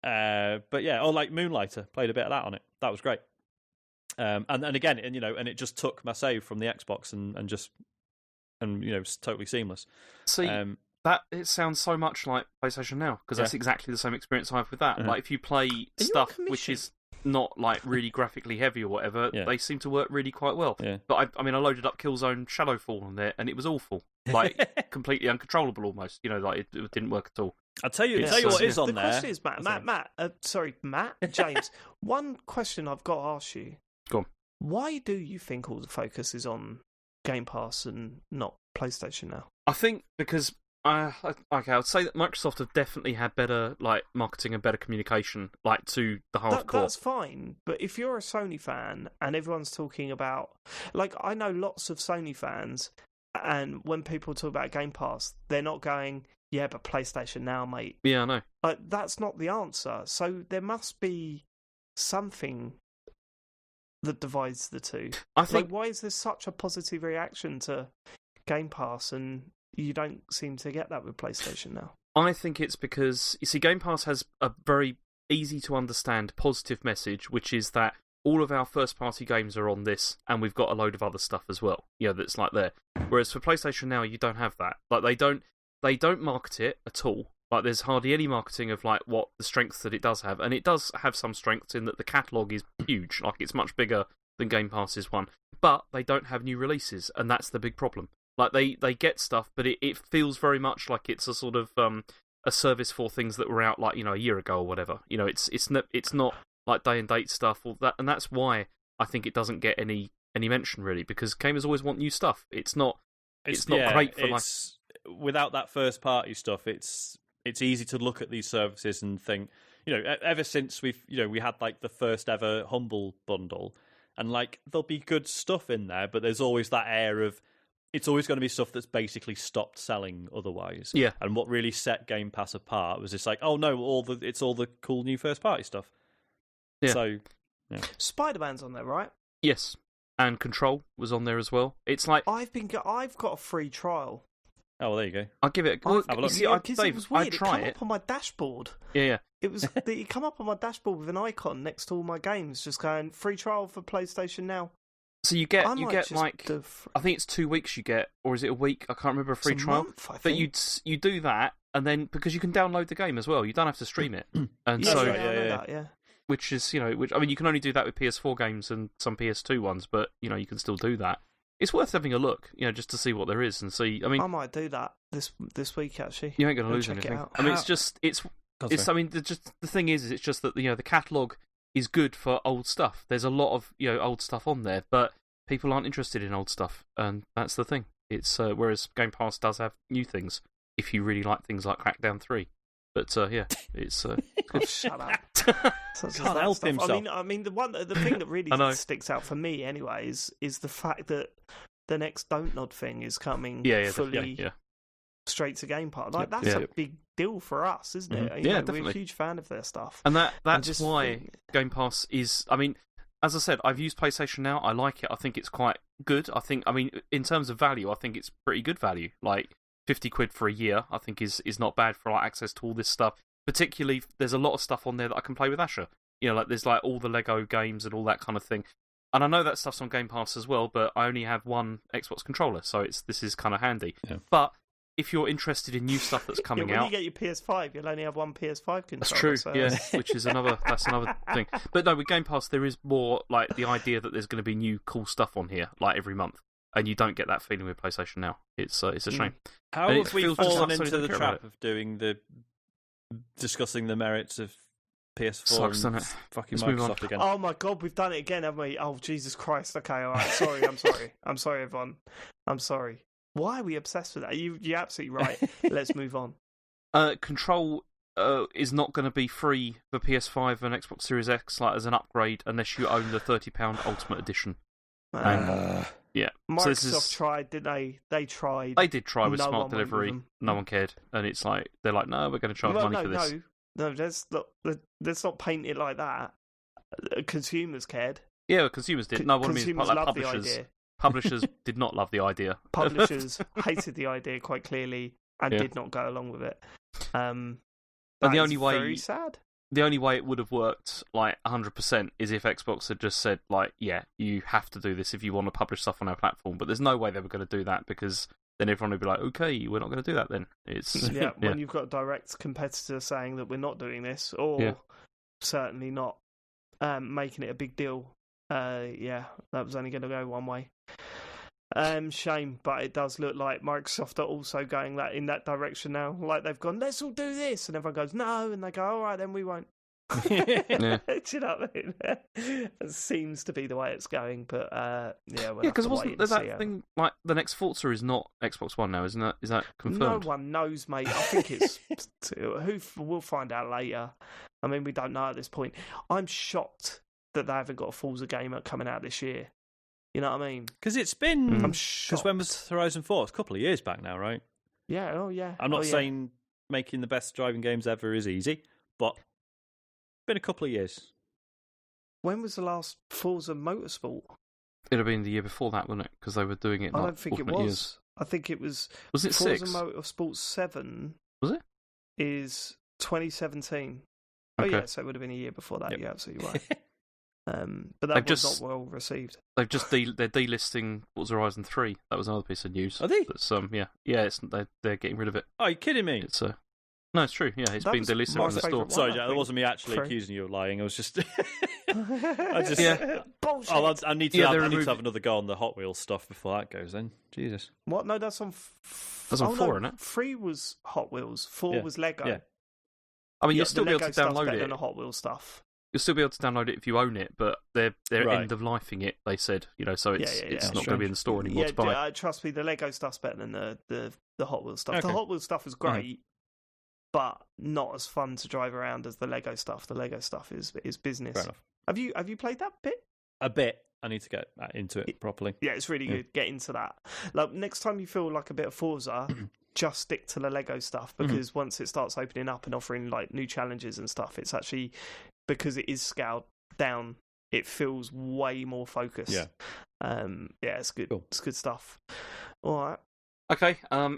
Speaker 3: yeah, or like Moonlighter, played a bit of that on it. That was great. And again, and it just took my save from the Xbox and it's totally seamless.
Speaker 2: See, that it sounds so much like PlayStation Now because that's exactly the same experience I have with that. Like if you play stuff which is not like really graphically heavy or whatever, they seem to work really quite well. Yeah. But I loaded up Killzone Shadowfall on there and it was awful, like completely uncontrollable almost. Like it didn't work at all.
Speaker 3: I'll tell you what is on there.
Speaker 1: The question is, Matt, James. One question I've got to ask you.
Speaker 2: Go on.
Speaker 1: Why do you think all the focus is on Game Pass and not PlayStation Now?
Speaker 2: I think because I would say that Microsoft have definitely had better like marketing and better communication like to the hardcore.
Speaker 1: That's fine, but if you're a Sony fan and everyone's talking about, like, I know lots of Sony fans, and when people talk about Game Pass, they're not going, yeah, but PlayStation Now, mate.
Speaker 2: Yeah, I know.
Speaker 1: That's not the answer. So there must be something that divides the two. I think. Why is there such a positive reaction to Game Pass and you don't seem to get that with PlayStation Now?
Speaker 2: I think it's because, you see, Game Pass has a very easy to understand positive message, which is that all of our first party games are on this, and we've got a load of other stuff as well. That's like there. Whereas for PlayStation Now, you don't have that. Like they don't market it at all. Like there's hardly any marketing of like what the strengths that it does have, and it does have some strengths in that the catalogue is huge. Like it's much bigger than Game Pass's one, but they don't have new releases, and that's the big problem. Like they get stuff, but it feels very much like it's a sort of a service for things that were out like a year ago or whatever. It's not like day and date stuff or that, and that's why I think it doesn't get any mention really, because gamers always want new stuff. It's not great for like
Speaker 3: without that first party stuff. It's easy to look at these services and think, ever since we had like the first ever Humble bundle, and like there'll be good stuff in there, but there's always that air of it's always going to be stuff that's basically stopped selling otherwise.
Speaker 2: Yeah.
Speaker 3: And what really set Game Pass apart was just like, oh no, it's all the cool new first party stuff.
Speaker 2: Yeah.
Speaker 3: So, yeah.
Speaker 1: Spider-Man's on there, right?
Speaker 2: Yes. And Control was on there as well. It's like
Speaker 1: I've got a free trial.
Speaker 3: Oh, well, there you go.
Speaker 2: I'll give it.
Speaker 3: Have a look.
Speaker 1: See, it was weird. It came up on my dashboard.
Speaker 2: Yeah.
Speaker 1: It was. It come up on my dashboard with an icon next to all my games, just going free trial for PlayStation Now.
Speaker 2: So you get like I think it's 2 weeks you get, or is it a week? I can't remember a free trial.
Speaker 1: Month, I
Speaker 2: but
Speaker 1: think.
Speaker 2: you do that, and then because you can download the game as well, you don't have to stream it. And
Speaker 1: yeah.
Speaker 2: Which is which I mean you can only do that with PS4 games and some PS2 ones, but you can still do that. It's worth having a look, just to see what there is and see. I mean,
Speaker 1: I might do that this week actually.
Speaker 2: You ain't going to lose anything. I mean, it's. I mean, the thing is it's just that the catalogue is good for old stuff. There's a lot of old stuff on there, but people aren't interested in old stuff, and that's the thing. It's whereas Game Pass does have new things if you really like things like Crackdown 3. But yeah, it's
Speaker 1: shut up.
Speaker 3: Can't help himself.
Speaker 1: I mean, the thing that really sticks out for me, anyways, is the fact that the next Don't Nod thing is coming fully straight to Game Pass. Like that's a big deal for us, isn't it?
Speaker 2: Mm-hmm.
Speaker 1: Definitely. We're a huge fan of their stuff,
Speaker 2: and that's why Game Pass is. I mean, as I said, I've used PlayStation Now. I like it. I think it's quite good. I mean, in terms of value, I think it's pretty good value. Like £50 for a year, I think is not bad for like access to all this stuff. Particularly, there's a lot of stuff on there that I can play with Asher. Like there's like all the Lego games and all that kind of thing. And I know that stuff's on Game Pass as well, but I only have one Xbox controller, so this is kind of handy. Yeah. But if you're interested in new stuff that's coming
Speaker 1: when
Speaker 2: out,
Speaker 1: you get your PS5, you'll only have one PS5 controller.
Speaker 2: That's true,
Speaker 1: so
Speaker 2: which is another thing. But no, with Game Pass, there is more like the idea that there's going to be new cool stuff on here, like every month, and you don't get that feeling with PlayStation Now. It's a shame.
Speaker 3: How have we fallen into the trap of discussing the merits of PS4 and fucking Microsoft again?
Speaker 1: Oh my god, we've done it again, haven't we? Oh Jesus Christ! Okay, all right. Sorry, I'm sorry, everyone. I'm sorry. Why are we obsessed with that? You're absolutely right. Let's move on.
Speaker 2: Control is not going to be free for PS5 and Xbox Series X as an upgrade unless you own the £30 Ultimate Edition. Yeah,
Speaker 1: Microsoft tried, didn't they? They tried.
Speaker 2: They did try with Smart Delivery. No one cared, and it's like they're like, no, we're going to charge money for this.
Speaker 1: No, let's not paint it like that. Consumers cared.
Speaker 2: Yeah, consumers did. No, what I mean is like
Speaker 1: loved the idea.
Speaker 2: Publishers did not love the idea.
Speaker 1: Publishers hated the idea quite clearly and did not go along with it.
Speaker 2: And the only way,
Speaker 1: very sad.
Speaker 2: The only way it would have worked 100% is if Xbox had just said you have to do this if you want to publish stuff on our platform. But there's no way they were going to do that because then everyone would be like, okay, we're not going to do that then. It's
Speaker 1: when you've got a direct competitor saying that we're not doing this, or certainly not making it a big deal. That was only going to go one way. Shame, but it does look like Microsoft are also going in that direction now. Like they've gone, let's all do this, and everyone goes, no, and they go, all right, then we won't. Do you know what I mean? It seems to be the way it's going, but
Speaker 2: because wasn't there that thing like the next Forza is not Xbox One now, isn't that? Is that confirmed?
Speaker 1: No one knows, mate. I think it's we'll find out later. I mean, we don't know at this point. I'm shocked that they haven't got a Forza game coming out this year. You know what I mean?
Speaker 3: Because it's been... Because when was Horizon 4? It's a couple of years back now, right?
Speaker 1: Yeah, oh yeah.
Speaker 3: I'm not saying making the best driving games ever is easy, but it's been a couple of years.
Speaker 1: When was the last Forza Motorsport?
Speaker 2: It'd have been the year before that, wouldn't it? Because they were doing it
Speaker 1: I don't think it was.
Speaker 2: Years.
Speaker 1: I think it was...
Speaker 2: Was it
Speaker 1: Forza
Speaker 2: 6?
Speaker 1: Motorsport 7...
Speaker 2: Was it?
Speaker 1: Is 2017.
Speaker 2: Okay.
Speaker 1: Oh yeah, so it would have been a year before that. Yep. You're absolutely right. But that was not well received.
Speaker 2: They've just they're delisting Forza Horizon 3. That was another piece of news.
Speaker 3: Are they?
Speaker 2: That's, they're getting rid of it.
Speaker 3: Oh, are you kidding me?
Speaker 2: It's no, it's true. Yeah, it's been delisted from the store.
Speaker 3: Sorry, Jack, that wasn't me actually accusing you of lying. I was just,
Speaker 1: bullshit.
Speaker 3: I need to have another go on the Hot Wheels stuff before that goes. Then Jesus.
Speaker 1: What? No, that's on.
Speaker 2: That's on 4, isn't it?
Speaker 1: 3 was Hot Wheels. 4 was Lego.
Speaker 3: Yeah.
Speaker 2: I mean, you'll still be able to download it.
Speaker 1: Than the Hot Wheels stuff.
Speaker 2: You'll still be able to download it if you own it, but they're end of lifing it. They said, so it's not going to be in the store anymore to buy.
Speaker 1: Trust me, the Lego stuff's better than the Hot Wheels stuff.
Speaker 3: Okay.
Speaker 1: The Hot Wheels stuff was great, but not as fun to drive around as the Lego stuff. The Lego stuff is business.
Speaker 3: Fair enough.
Speaker 1: Have you played that bit?
Speaker 3: A bit. I need to get into it properly.
Speaker 1: Yeah, it's really good. Get into that. Like next time you feel like a bit of Forza, just stick to the Lego stuff because once it starts opening up and offering like new challenges and stuff, it's actually because it is scaled down. It feels way more focused. It's good. Cool. It's good stuff. All right.
Speaker 2: Okay.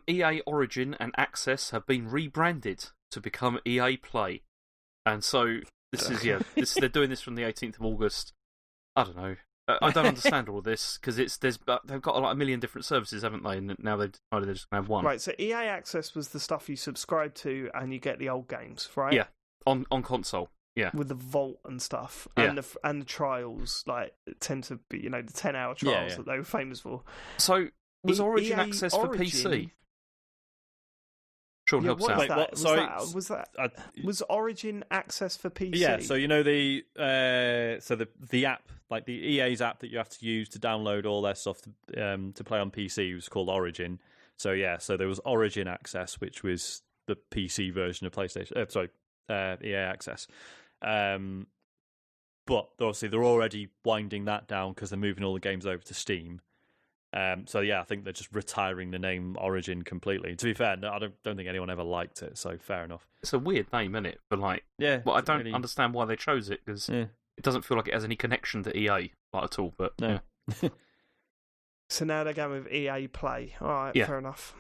Speaker 2: EA Origin and Access have been rebranded to become EA Play, and so this is they're doing this from the 18th of August. I don't know. I don't understand all of this because they've got a million different services, haven't they? And now they've decided they're just going to have one.
Speaker 1: Right. So EA Access was the stuff you subscribe to and you get the old games, right?
Speaker 2: Yeah. On console. Yeah.
Speaker 1: With the Vault and stuff, and the trials tend to be the 10-hour trials that they were famous for.
Speaker 2: So was Origin Access for PC? Sean helps out.
Speaker 1: Was Origin Access for PC?
Speaker 3: Yeah, so the app, like the EA's app that you have to use to download all their stuff to play on PC was called Origin. So there was Origin Access, which was the PC version of PlayStation. EA Access. But obviously they're already winding that down because they're moving all the games over to Steam. So yeah, I think they're just retiring the name Origin completely. To be fair, no, I don't think anyone ever liked it, so fair enough.
Speaker 2: It's a weird name, isn't it? But
Speaker 3: yeah,
Speaker 2: I don't understand why they chose it, because it doesn't feel like it has any connection to EA at all. But
Speaker 3: no.
Speaker 2: Yeah.
Speaker 1: So now they're going with EA Play. All right, fair enough.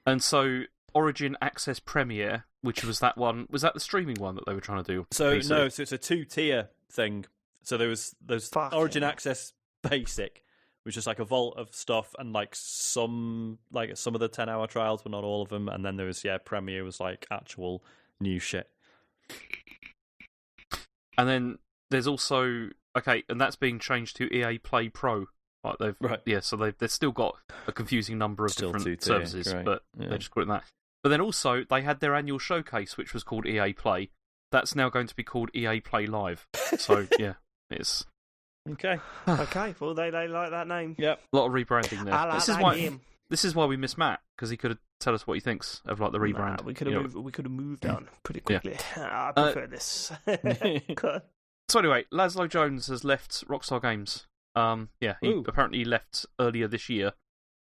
Speaker 2: And so Origin Access Premier, which was that one, was that the streaming one that they were trying to do?
Speaker 3: So no, so it's a 2-tier thing. So there's Origin Access Basic, which is like a vault of stuff, and some of the 10-hour trials, but not all of them. And then there was Premier was like actual new shit.
Speaker 2: And then there's also and that's being changed to EA Play Pro. So they've still got a confusing number of different services, but they just call it that. But then also they had their annual showcase, which was called EA Play. That's now going to be called EA Play Live. So it's
Speaker 3: okay.
Speaker 1: Well, they like that name.
Speaker 3: Yep,
Speaker 2: a lot of rebranding there.
Speaker 1: I like
Speaker 2: This is why we miss Matt, because he could tell us what he thinks of the rebrand.
Speaker 1: We could have moved on pretty quickly. I prefer this.
Speaker 2: So anyway, Laszlo Jones has left Rockstar Games. He apparently left earlier this year,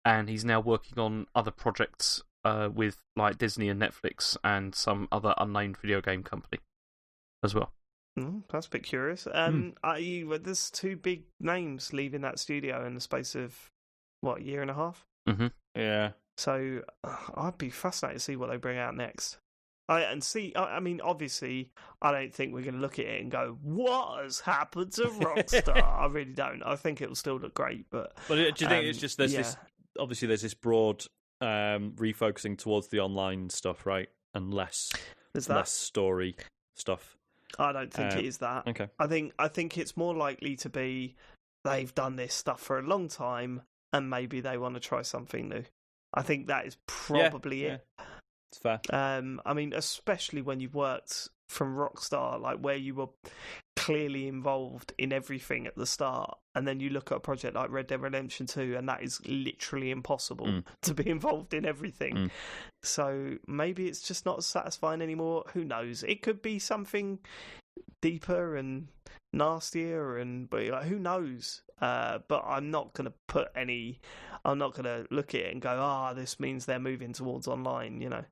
Speaker 2: and he's now working on other projects with Disney and Netflix and some other unnamed video game company as well.
Speaker 1: That's a bit curious. There's two big names leaving that studio in the space of a year and a half.
Speaker 2: Mm-hmm.
Speaker 3: Yeah.
Speaker 1: So I'd be fascinated to see what they bring out next. I mean, obviously, I don't think we're going to look at it and go, "What has happened to Rockstar?" I really don't. I think it will still look great, but
Speaker 3: do you think it's just there's this broad refocusing towards the online stuff, right, and less story stuff?
Speaker 1: I don't think it is that.
Speaker 3: Okay.
Speaker 1: I think it's more likely to be they've done this stuff for a long time, and maybe they want to try something new. I think that is probably it.
Speaker 3: It's fair.
Speaker 1: I mean, especially when you've worked from Rockstar, where you were clearly involved in everything at the start, and then you look at a project like Red Dead Redemption 2, and that is literally impossible to be involved in everything. So maybe it's just not as satisfying anymore. Who knows? It could be something deeper and nastier, but who knows? But I'm not going to look at it and go, this means they're moving towards online,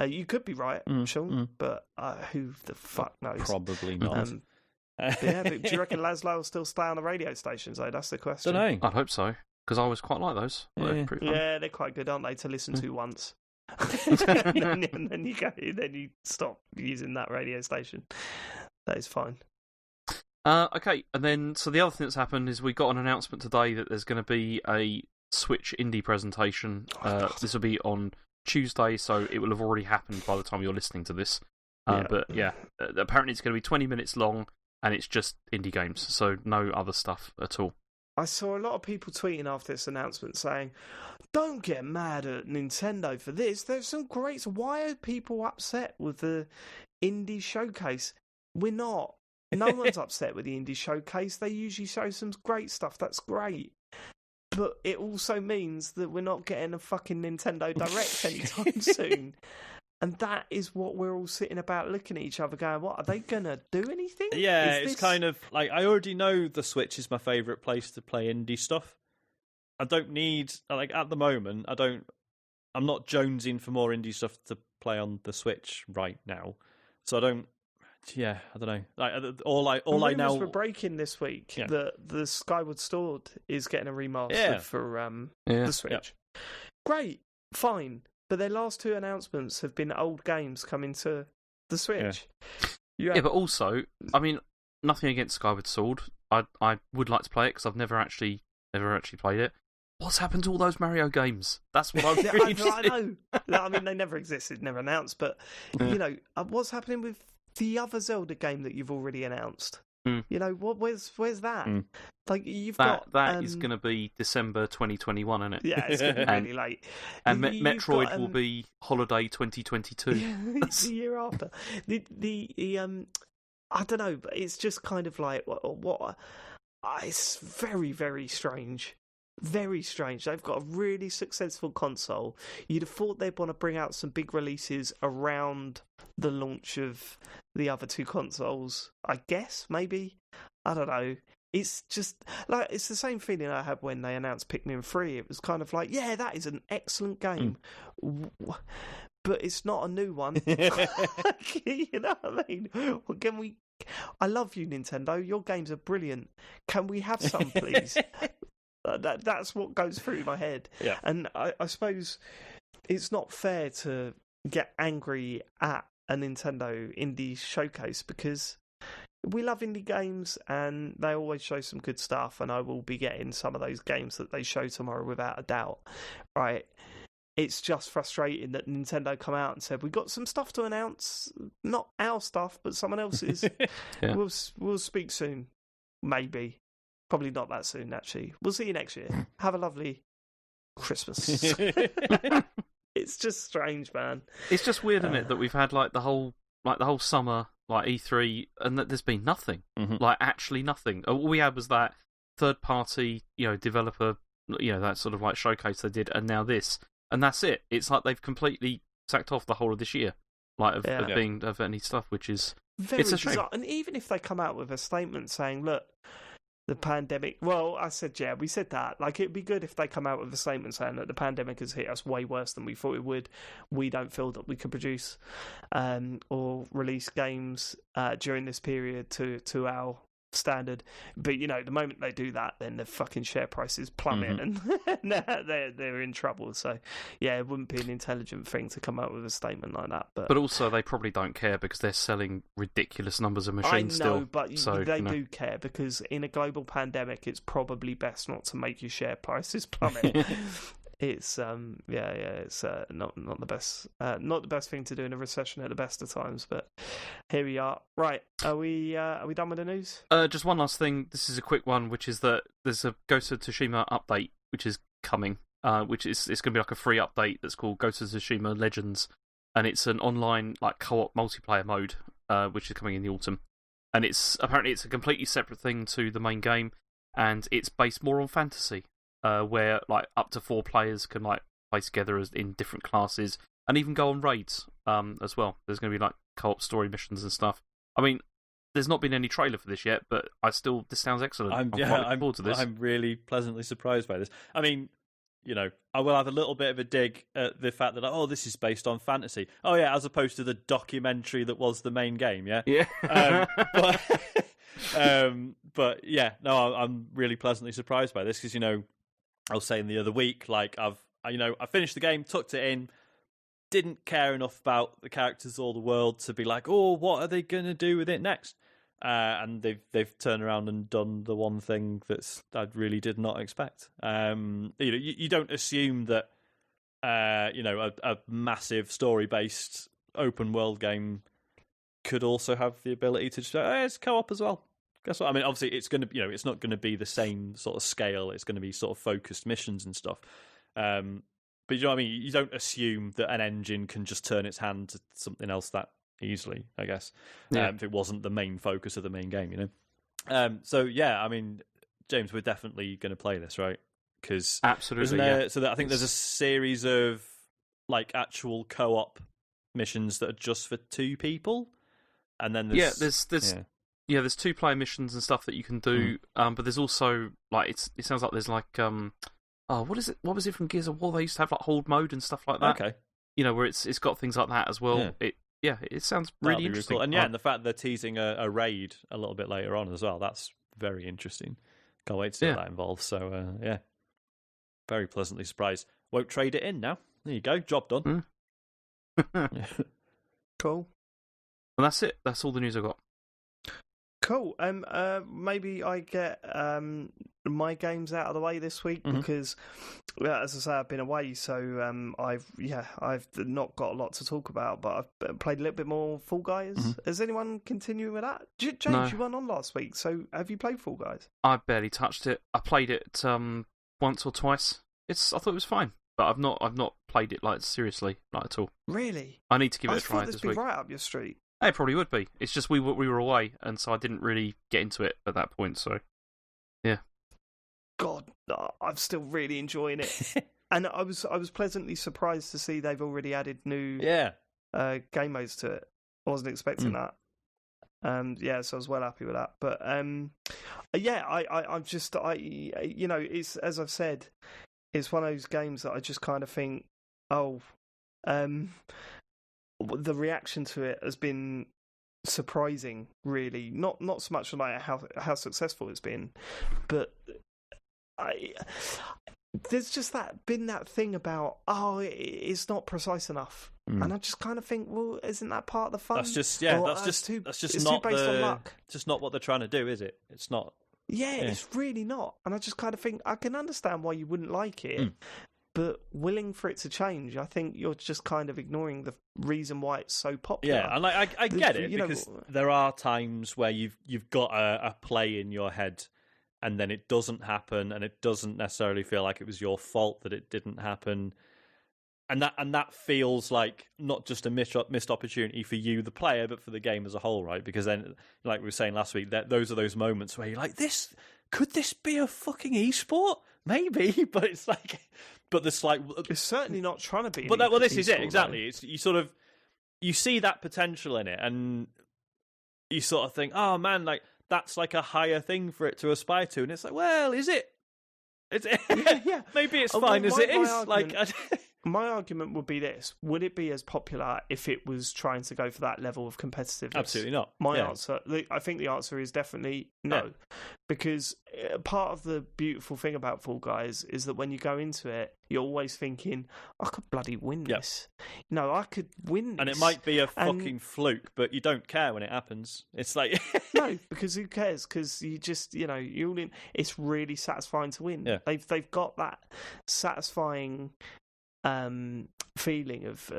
Speaker 1: You could be right, Sean, but who the fuck knows?
Speaker 3: Probably not.
Speaker 1: But do you reckon Laszlo will still stay on the radio stations, though? That's the question.
Speaker 3: Don't know.
Speaker 2: I'd hope so, because I always quite like those.
Speaker 1: They're quite good, aren't they, to listen to once? and then you stop using that radio station. That is fine.
Speaker 2: Okay, and then so the other thing that's happened is we got an announcement today that there's going to be a Switch indie presentation. This will be on Tuesday, so it will have already happened by the time you're listening to this. But apparently it's going to be 20 minutes long, and it's just indie games, so no other stuff at all.
Speaker 1: I saw a lot of people tweeting after this announcement saying, "Don't get mad at Nintendo for this. There's some great. Why are people upset with the indie showcase? We're not. No one's upset with the indie showcase. They usually show some great stuff. That's great. But it also means that we're not getting a fucking Nintendo Direct anytime soon." And that is what we're all sitting about looking at each other going, what, are they going to do anything?
Speaker 3: Yeah, it's kind of like, I already know the Switch is my favourite place to play indie stuff. I don't need, at the moment, I'm not jonesing for more indie stuff to play on the Switch right now. So I don't know. All I know.
Speaker 1: We're breaking this week that the Skyward Sword is getting a remaster for the Switch. Yeah. Great, fine. But their last two announcements have been old games coming to the Switch.
Speaker 2: Yeah, but also, I mean, nothing against Skyward Sword. I would like to play it because I've never actually played it. What's happened to all those Mario games? That's what I'm really interested in.
Speaker 1: I know. I mean, they never existed, never announced. But, what's happening with the other Zelda game that you've already announced? Where's that? You've got
Speaker 2: that is going to be December 2021, isn't it?
Speaker 1: Yeah, it's going to be really late.
Speaker 2: And Metroid will be holiday 2022.
Speaker 1: It's the year after. I don't know, but it's just kind of like what it's very, very strange. Very strange. They've got a really successful console. You'd have thought they'd want to bring out some big releases around the launch of the other two consoles. I guess, maybe. I don't know. it's just like it's the same feeling I had when they announced Pikmin 3. It was kind of like, yeah, that is an excellent game, but it's not a new one. You know what I mean? Well, can we? I love you, Nintendo. Your games are brilliant. Can we have some, please? That's what goes through my head.
Speaker 3: Yeah.
Speaker 1: And I suppose it's not fair to get angry at a Nintendo indie showcase because we love indie games and they always show some good stuff, and I will be getting some of those games that they show tomorrow without a doubt. Right. It's just frustrating that Nintendo come out and said, we got some stuff to announce. Not our stuff, but someone else's.
Speaker 2: Yeah.
Speaker 1: We'll speak soon. Maybe. Probably not that soon, actually. We'll see you next year. Have a lovely Christmas. It's just strange, man.
Speaker 2: It's just weird, isn't it, that we've had like the whole summer, like E3, and that there's been nothing. Like actually nothing. All we had was that third party, developer, that sort of like showcase they did, and now this. And that's it. It's like they've completely sacked off the whole of this year, like of any stuff, which is it's a shame.
Speaker 1: Bizarre. And even if they come out with a statement saying, "Look, the pandemic." Well, I said, yeah, we said that. Like, it'd be good if they come out with a statement saying that the pandemic has hit us way worse than we thought it would. We don't feel that we could produce or release games during this period to our standard. But the moment they do that, then the fucking share prices plummet and they're in trouble. So yeah, it wouldn't be an intelligent thing to come up with a statement like that. But
Speaker 2: also they probably don't care because they're selling ridiculous numbers of machines
Speaker 1: I know,
Speaker 2: still.
Speaker 1: but
Speaker 2: so,
Speaker 1: they do care because in a global pandemic, it's probably best not to make your share prices plummet. It's it's not the best thing to do in a recession at the best of times, but here we are. Right, are we done with the news?
Speaker 2: Just one last thing. This is a quick one, which is that there's a Ghost of Tsushima update which is coming. It's going to be like a free update that's called Ghost of Tsushima Legends, and it's an online like co-op multiplayer mode, which is coming in the autumn. And it's apparently a completely separate thing to the main game, and it's based more on fantasy. Where like up to 4 players can like play together in different classes and even go on raids as well. There's going to be like co-op story missions and stuff. I mean, there's not been any trailer for this yet, but this sounds excellent. I'm quite looking forward to this.
Speaker 3: I'm really pleasantly surprised by this. I mean, I will have a little bit of a dig at the fact that this is based on fantasy. Oh yeah, as opposed to the documentary that was the main game. Yeah. But yeah, no, I'm really pleasantly surprised by this because I was saying the other week, like I finished the game, tucked it in, didn't care enough about the characters or the world to be like, what are they going to do with it next? And they've turned around and done the one thing I really did not expect. You don't assume that a massive story-based open world game could also have the ability to just it's co-op as well. Guess what? I mean, obviously, it's going to it's not going to be the same sort of scale. It's going to be sort of focused missions and stuff. But you know what I mean? You don't assume that an engine can just turn its hand to something else that easily, I guess, if it wasn't the main focus of the main game, So, yeah, I mean, James, we're definitely going to play this, right? Because
Speaker 2: absolutely,
Speaker 3: I think there's a series of like actual co-op missions that are just for 2 people, and then there's there's 2-player missions and stuff that you can do, but there's also like it sounds like there's like what is it? What was it from Gears of War? They used to have like hold mode and stuff like that. Okay,
Speaker 2: where it's got things like that as well.
Speaker 3: Yeah.
Speaker 2: It sounds really interesting.
Speaker 3: Really cool. And and the fact they're teasing a raid a little bit later on as well. That's very interesting. Can't wait to see what that involves. So very pleasantly surprised. Won't trade it in now. There you go. Job done.
Speaker 1: Cool.
Speaker 2: And that's it. That's all the news I got.
Speaker 1: Cool. Maybe I get my games out of the way this week because, as I say, I've been away, so I've not got a lot to talk about. But I've played a little bit more Fall Guys. Is anyone continuing with that? James,
Speaker 2: No.
Speaker 1: You weren't on last week, so have you played Fall Guys?
Speaker 2: I barely touched it. I played it once or twice. I thought it was fine, but I've not played it like seriously, like at all.
Speaker 1: Really?
Speaker 2: I need to give it a
Speaker 1: I
Speaker 2: try
Speaker 1: thought
Speaker 2: this
Speaker 1: this would
Speaker 2: week.
Speaker 1: be right up your street.
Speaker 2: It probably would be. It's just we were away, and so I didn't really get into it at that point. So, yeah.
Speaker 1: God, I'm still really enjoying it, and I was pleasantly surprised to see they've already added new game modes to it. I wasn't expecting that. Yeah, so I was well happy with that. But yeah, I'm just you know, it's, as I've said, it's one of those games that I just kind of think, oh, the reaction to it has been surprising, really. Not so much like how successful it's been, but there's just been that thing about, oh, it's not precise enough. And I just kind of think, well, isn't that part of the fun?
Speaker 3: That's just
Speaker 1: too based on luck.
Speaker 3: Just not what they're trying to do, is it? It's not.
Speaker 1: Yeah, it's really not. And I just kind of think I can understand why you wouldn't like it, but willing for it to change, I think you're just kind of ignoring the reason why it's so popular.
Speaker 3: Yeah, and I get it, because there are times where you've got a play in your head, and then it doesn't happen, and it doesn't necessarily feel like it was your fault that it didn't happen. And that feels like not just a missed opportunity for you, the player, but for the game as a whole, right? Because then, like we were saying last week, those are those moments where you're like, could this be a fucking esport? Maybe, but it's like,
Speaker 1: it's certainly not trying to be.
Speaker 3: But this is it exactly. It's you see that potential in it, and you sort of think, oh man, like that's like a higher thing for it to aspire to, and it's like, well, is it? Yeah. Maybe it's fine as it is.
Speaker 1: My argument would be this: would it be as popular if it was trying to go for that level of competitiveness?
Speaker 3: Absolutely not.
Speaker 1: Answer, I think the answer is definitely no, because part of the beautiful thing about Fall Guys is that when you go into it, you're always thinking, I could bloody win this. No, I could win this.
Speaker 3: And it might be a fucking fluke, but you don't care when it happens. It's like...
Speaker 1: No, because who cares? Because you just, you're all in. It's really satisfying to win.
Speaker 3: Yeah.
Speaker 1: They've got that satisfying feeling of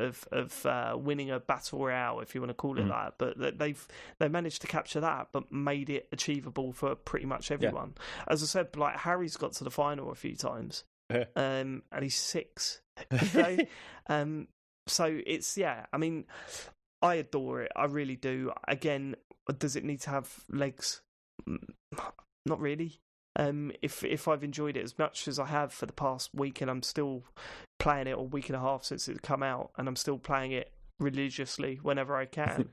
Speaker 1: winning a battle royale, if you want to call it that, but they've managed to capture that, but made it achievable for pretty much everyone. As I said, like Harry's got to the final a few times, and he's 6. So it's I mean, I adore it. I really do. Again, does it need to have legs? Not really. If I've enjoyed it as much as I have for the past week, and I'm still playing it, or week and a half since it's come out, and I'm still playing it religiously whenever I can,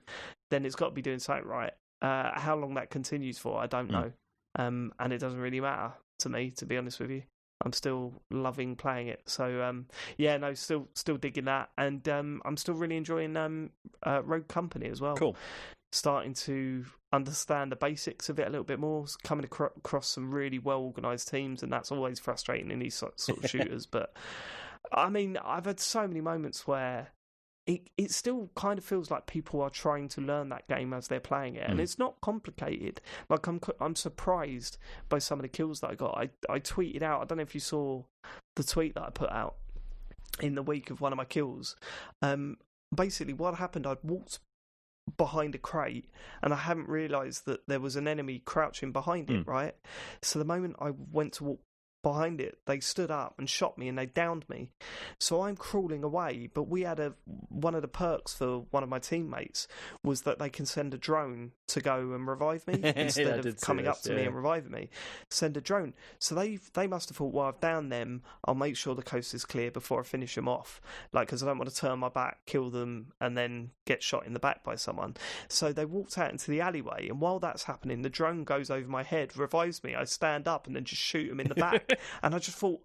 Speaker 1: then it's got to be doing something right. How long that continues for, I don't know. And it doesn't really matter to me, to be honest with you. I'm still loving playing it. So, still digging that. And I'm still really enjoying Rogue Company as well.
Speaker 3: Cool.
Speaker 1: Starting to understand the basics of it a little bit more, coming across some really well-organised teams, and that's always frustrating in these sort of shooters. But, I mean, I've had so many moments where it still kind of feels like people are trying to learn that game as they're playing it, and it's not complicated. Like, I'm surprised by some of the kills that I got. I tweeted out, I don't know if you saw the tweet that I put out in the week of one of my kills. Basically, what happened, I'd walked behind a crate, and I hadn't realised that there was an enemy crouching behind it, right? So the moment I went to walk behind it, they stood up and shot me, and they downed me. So I'm crawling away, but we had one of the perks for one of my teammates was that they can send a drone to go and revive me instead of coming up to me and reviving me. Send a drone. So they must have thought, well, I've downed them, I'll make sure the coast is clear before I finish them off, like, because I don't want to turn my back, kill them, and then get shot in the back by someone. So they walked out into the alleyway, and while that's happening, the drone goes over my head, revives me, I stand up and then just shoot them in the back. And I just thought,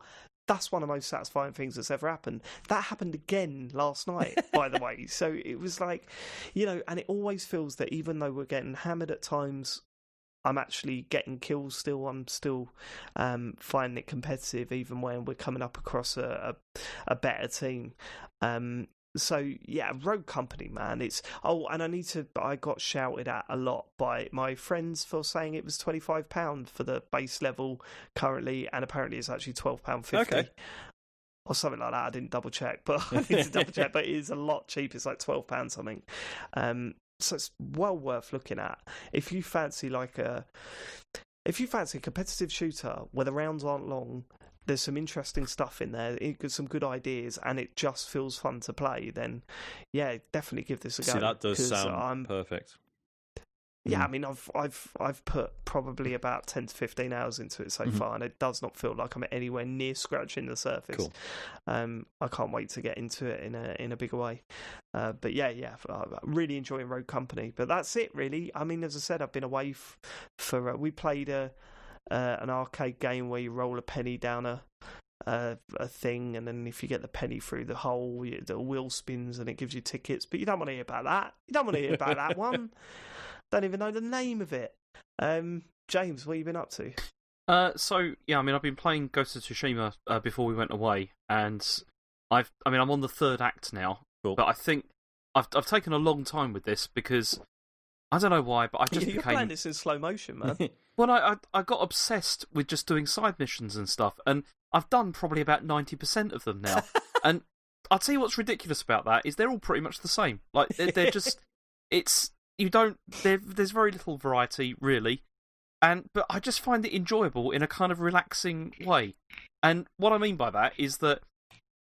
Speaker 1: that's one of the most satisfying things that's ever happened. That happened again last night, by the way. So it was like, and it always feels that even though we're getting hammered at times, I'm actually getting kills still. I'm still finding it competitive, even when we're coming up across a better team. So yeah, Rogue Company, man. And I got shouted at a lot by my friends for saying it was £25 for the base level currently, and apparently it's actually £12.50.
Speaker 3: Okay.
Speaker 1: Or something like that. I didn't double check, but I need to double check. But it is a lot cheaper. It's like £12 something. So it's well worth looking at if you fancy a competitive shooter where the rounds aren't long. There's some interesting stuff in there, some good ideas, and it just feels fun to play, then, yeah, definitely give this a go.
Speaker 3: See, that does sound perfect.
Speaker 1: yeah, I mean, I've put probably about 10 to 15 hours into it so far, and it does not feel like I'm anywhere near scratching the surface.
Speaker 3: Cool.
Speaker 1: I can't wait to get into it in a bigger way. But yeah, I'm really enjoying Rogue Company. But that's it, really. I mean, as I said, I've been away for we played an arcade game where you roll a penny down a thing, and then if you get the penny through the hole, the wheel spins and it gives you tickets. But you don't want to hear about that. You don't want to hear about that one. Don't even know the name of it. James, what have you been up to?
Speaker 2: So yeah, I mean, I've been playing Ghost of Tsushima before we went away, and I'm on the third act now.
Speaker 3: Cool.
Speaker 2: But I think I've taken a long time with this because I don't know why, but I just
Speaker 1: You're playing this in slow motion, man.
Speaker 2: Well, I got obsessed with just doing side missions and stuff, and I've done probably about 90% of them now. And I'll tell you what's ridiculous about that is they're all pretty much the same. Like they're just there's very little variety really, but I just find it enjoyable in a kind of relaxing way. And what I mean by that is that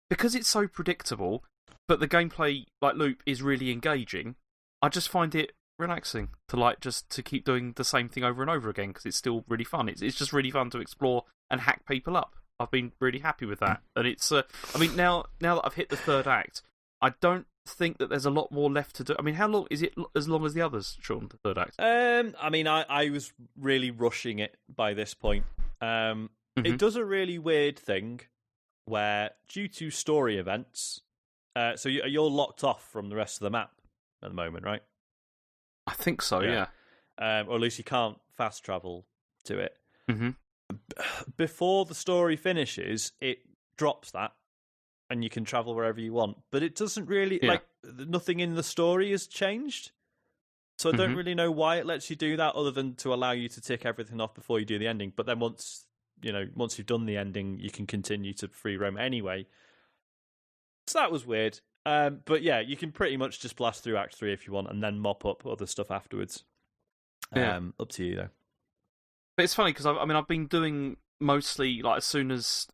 Speaker 2: because it's so predictable, but the gameplay loop is really engaging, I just find it relaxing to keep doing the same thing over and over again because it's still really fun. It's just really fun to explore and hack people up. I've been really happy with that, and it's. I mean, now that I've hit the third act, I don't think that there's a lot more left to do. I mean, how long is it? As long as the others, Sean, the third act?
Speaker 3: I mean, I was really rushing it by this point. It does a really weird thing where, due to story events, so you're locked off from the rest of the map at the moment, right?
Speaker 2: I think so, yeah.
Speaker 3: Or at least you can't fast travel to it.
Speaker 2: Mm-hmm.
Speaker 3: Before the story finishes, it drops that, and you can travel wherever you want. But it doesn't really nothing in the story has changed. So I don't really know why it lets you do that, other than to allow you to tick everything off before you do the ending. But then once you've done the ending, you can continue to free roam anyway. So that was weird. But yeah, you can pretty much just blast through Act 3 if you want, and then mop up other stuff afterwards. Up to you though.
Speaker 2: But it's funny because I've been doing mostly as soon as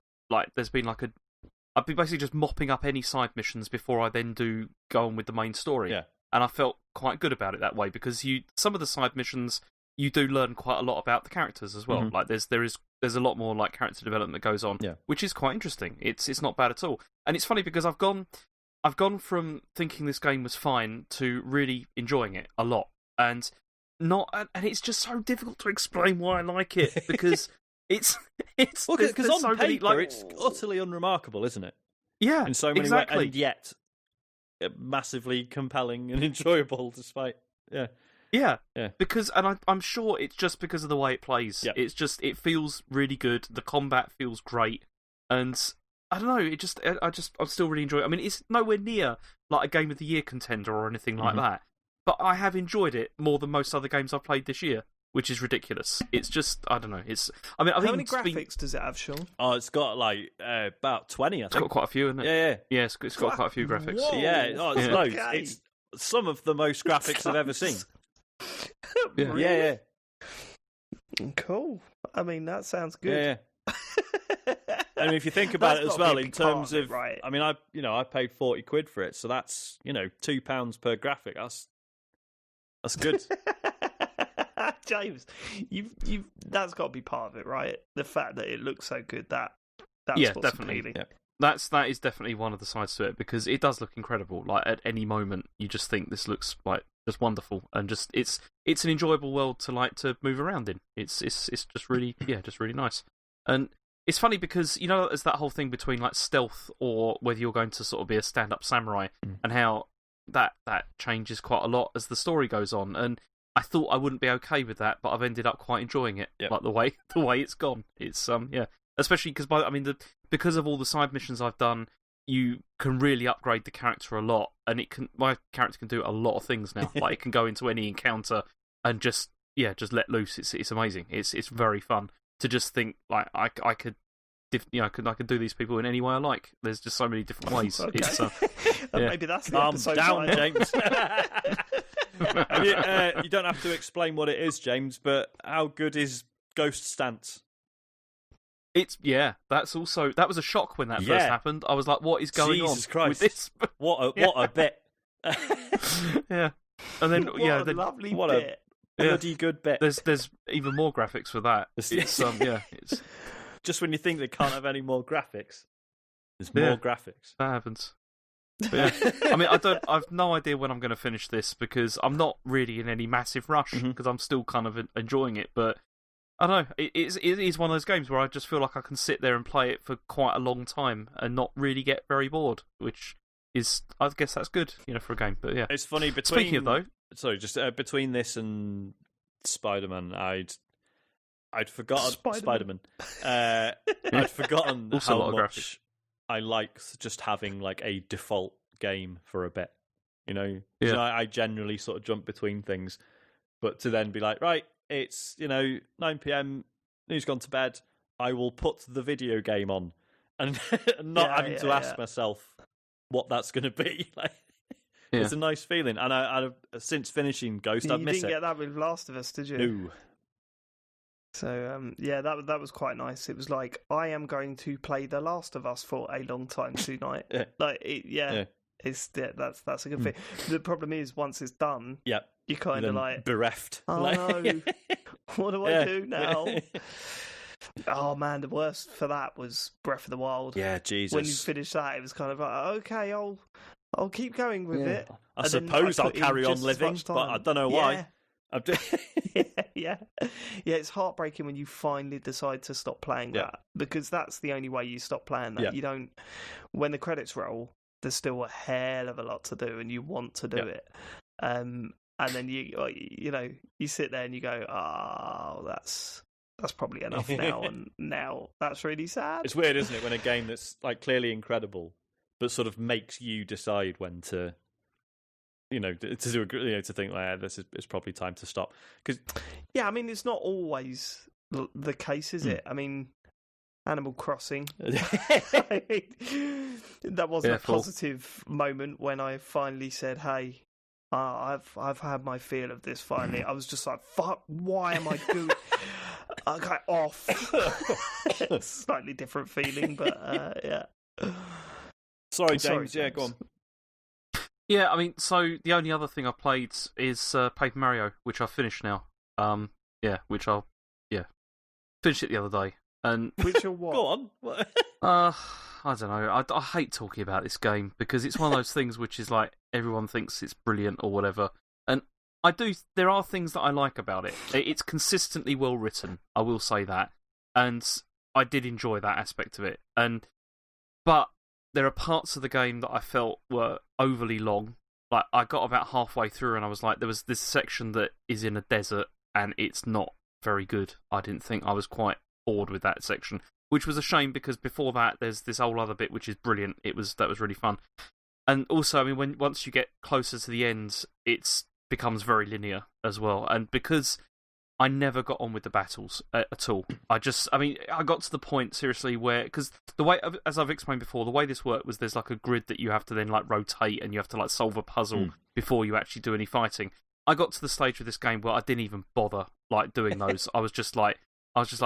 Speaker 2: there's been I've been basically just mopping up any side missions before I then go on with the main story.
Speaker 3: Yeah.
Speaker 2: And I felt quite good about it that way because some of the side missions you do learn quite a lot about the characters as well.
Speaker 3: Mm-hmm.
Speaker 2: Like there's a lot more character development that goes on, which is quite interesting. It's not bad at all. And it's funny because I've gone from thinking this game was fine to really enjoying it a lot, and it's just so difficult to explain why I like it because it's
Speaker 3: because on
Speaker 2: so
Speaker 3: paper
Speaker 2: many,
Speaker 3: it's utterly unremarkable, isn't it?
Speaker 2: Yeah,
Speaker 3: in so many
Speaker 2: exactly.
Speaker 3: ways, and yet massively compelling and enjoyable, despite
Speaker 2: Yeah. Because, and I'm sure it's just because of the way it plays.
Speaker 3: Yep.
Speaker 2: It feels really good. The combat feels great, and I don't know. I'm still really enjoying it. I mean, it's nowhere near a Game of the Year contender or anything like that. But I have enjoyed it more than most other games I've played this year, which is ridiculous. It's just, I don't know. How
Speaker 1: many graphics does it have, Sean?
Speaker 3: Oh, it's got about 20, I think.
Speaker 2: It's got quite a few, isn't it?
Speaker 3: Yeah.
Speaker 2: Yeah, it's got quite a few graphics.
Speaker 3: Whoa. Yeah, it's loads.
Speaker 1: Okay.
Speaker 3: It's some of the most graphics I've ever seen.
Speaker 1: Really?
Speaker 3: Yeah.
Speaker 1: Cool. I mean, that sounds good.
Speaker 3: Yeah. I mean, if you think about it as well, in terms of,
Speaker 1: right.
Speaker 3: I mean, I paid £40 for it, so that's £2 per graphic. That's good.
Speaker 1: James, that's got to be part of it, right? The fact that it looks so good, that's what's
Speaker 2: definitely.
Speaker 1: appealing.
Speaker 3: Yeah.
Speaker 2: That is definitely one of the sides to it because it does look incredible. At any moment, you just think this looks just wonderful, and just it's an enjoyable world to move around in. It's just really just really nice. And it's funny because there's that whole thing between stealth or whether you're going to sort of be a stand-up samurai, and how that changes quite a lot as the story goes on. And I thought I wouldn't be okay with that, but I've ended up quite enjoying it.
Speaker 3: Yep.
Speaker 2: The way it's gone. It's especially because because of all the side missions I've done, you can really upgrade the character a lot, and my character can do a lot of things now. It can go into any encounter and just let loose. It's amazing. It's very fun to just think I could do these people in any way I like. There's just so many different ways.
Speaker 1: Okay.
Speaker 2: It's,
Speaker 1: Maybe that's the
Speaker 3: Calm
Speaker 1: episode
Speaker 3: down,
Speaker 1: title.
Speaker 3: James. You don't have to explain what it is, James, but how good is Ghost Stance?
Speaker 2: That was a shock when that first happened. I was like, what is going
Speaker 3: Jesus
Speaker 2: on
Speaker 3: Christ.
Speaker 2: with this?
Speaker 3: What a bit.
Speaker 2: Yeah. And then
Speaker 1: What a lovely bit.
Speaker 3: bloody good bit.
Speaker 2: There's even more graphics for that. It's it's
Speaker 3: just when you think they can't have any more graphics, there's more graphics.
Speaker 2: That happens. But yeah. I mean, I've no idea when I'm going to finish this because I'm not really in any massive rush because I'm still kind of enjoying it. But I don't know. It is one of those games where I just feel like I can sit there and play it for quite a long time and not really get very bored, which is, I guess that's good, for a game. But yeah,
Speaker 3: it's funny.
Speaker 2: Speaking of though,
Speaker 3: sorry, just between this and Spider-Man, I'd forgotten Spider-Man. I'd forgotten how much I liked just having like a default game for a bit. I generally sort of jump between things, but to then be like, right, it's 9 p.m. Who's gone to bed? I will put the video game on, and not having to ask myself what that's going to be. It's a nice feeling, and I since finishing Ghost, I've missed it.
Speaker 1: You didn't get that with Last of Us, did you?
Speaker 3: No.
Speaker 1: So that was quite nice. It was like, I am going to play The Last of Us for a long time tonight. It's that's a good thing. The problem is once it's done, you're kind of like
Speaker 3: bereft.
Speaker 1: Oh no, what do I do now? Oh man, the worst for that was Breath of the Wild.
Speaker 3: Yeah, Jesus.
Speaker 1: When you finish that, it was kind of like, okay, I'll keep going with it.
Speaker 3: I suppose I'll carry on living, but I don't know why.
Speaker 1: Yeah, it's heartbreaking when you finally decide to stop playing that, because that's the only way you stop playing that. You don't. When the credits roll, there's still a hell of a lot to do, and you want to do it. And then you sit there and you go, oh, that's probably enough now, and now that's really sad.
Speaker 3: It's weird, isn't it, when a game that's like clearly incredible, but sort of makes you decide when to. To think like this is it's probably time to stop. Cause...
Speaker 1: Yeah, I mean it's not always the case, is it? I mean, Animal Crossing. That wasn't a positive moment when I finally said, "Hey, I've had my feel of this." Finally, I was just like, "Fuck! Why am I doing?" Okay, off. Slightly different feeling, but yeah.
Speaker 3: Sorry, James. Yeah, go on.
Speaker 2: Yeah, I mean, so the only other thing I played is Paper Mario, which I finished now. Which I'll finished it the other day. And
Speaker 1: which are what?
Speaker 3: Go on. What?
Speaker 2: I don't know. I hate talking about this game because it's one of those things which is like everyone thinks it's brilliant or whatever. And there are things that I like about it. It's consistently well written, I will say that. And I did enjoy that aspect of it. But there are parts of the game that I felt were overly long. Like, I got about halfway through and I was like, there was this section that is in a desert and it's not very good. I didn't think. I was quite bored with that section, which was a shame because before that, there's this whole other bit which is brilliant. That was really fun. And also, I mean, once you get closer to the end, it becomes very linear as well. And because I never got on with the battles at all. I got to the point, seriously, where... Because the way, as I've explained before, the way this worked was there's like a grid that you have to then like rotate and you have to like solve a puzzle before you actually do any fighting. I got to the stage of this game where I didn't even bother like doing those. I was just like,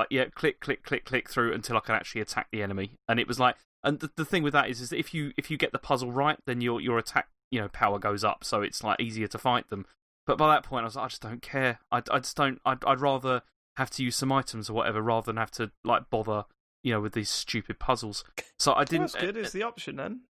Speaker 2: yeah, click, click, click, click through until I can actually attack the enemy. And it was like... And the thing with that is that if you get the puzzle right, then your attack power goes up, so it's like easier to fight them. But by that point, I was like, I just don't care. I just don't. I'd rather have to use some items or whatever rather than have to like bother, with these stupid puzzles. So I didn't.
Speaker 1: That's good. It's the option then.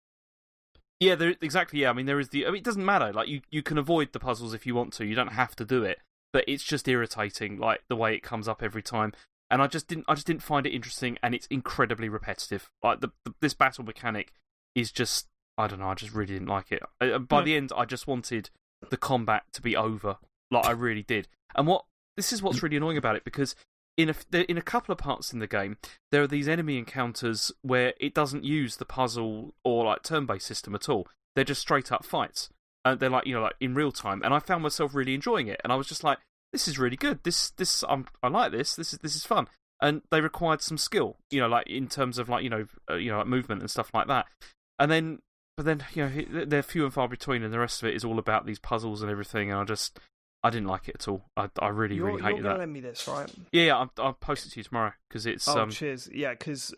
Speaker 2: Yeah, exactly. Yeah, I mean, there is the. I mean, it doesn't matter. Like you can avoid the puzzles if you want to. You don't have to do it. But it's just irritating, like the way it comes up every time. And I just didn't find it interesting, and it's incredibly repetitive. Like this battle mechanic is just, I don't know. I just really didn't like it. By the end, I just wanted the combat to be over. Like I really did. And this is what's really annoying about it, because in a couple of parts in the game, there are these enemy encounters where it doesn't use the puzzle or like turn-based system at all. They're just straight up fights. They're like like in real time, and I found myself really enjoying it. And I was just like, this is really good. I like this. This is fun. And they required some skill, like in terms of like like movement and stuff like that. But then they're few and far between, and the rest of it is all about these puzzles and everything. And I didn't like it at all. I really hated that.
Speaker 1: You're gonna lend me this, right?
Speaker 2: Yeah, I'll post it to you tomorrow because it's.
Speaker 1: Oh, cheers! Yeah, because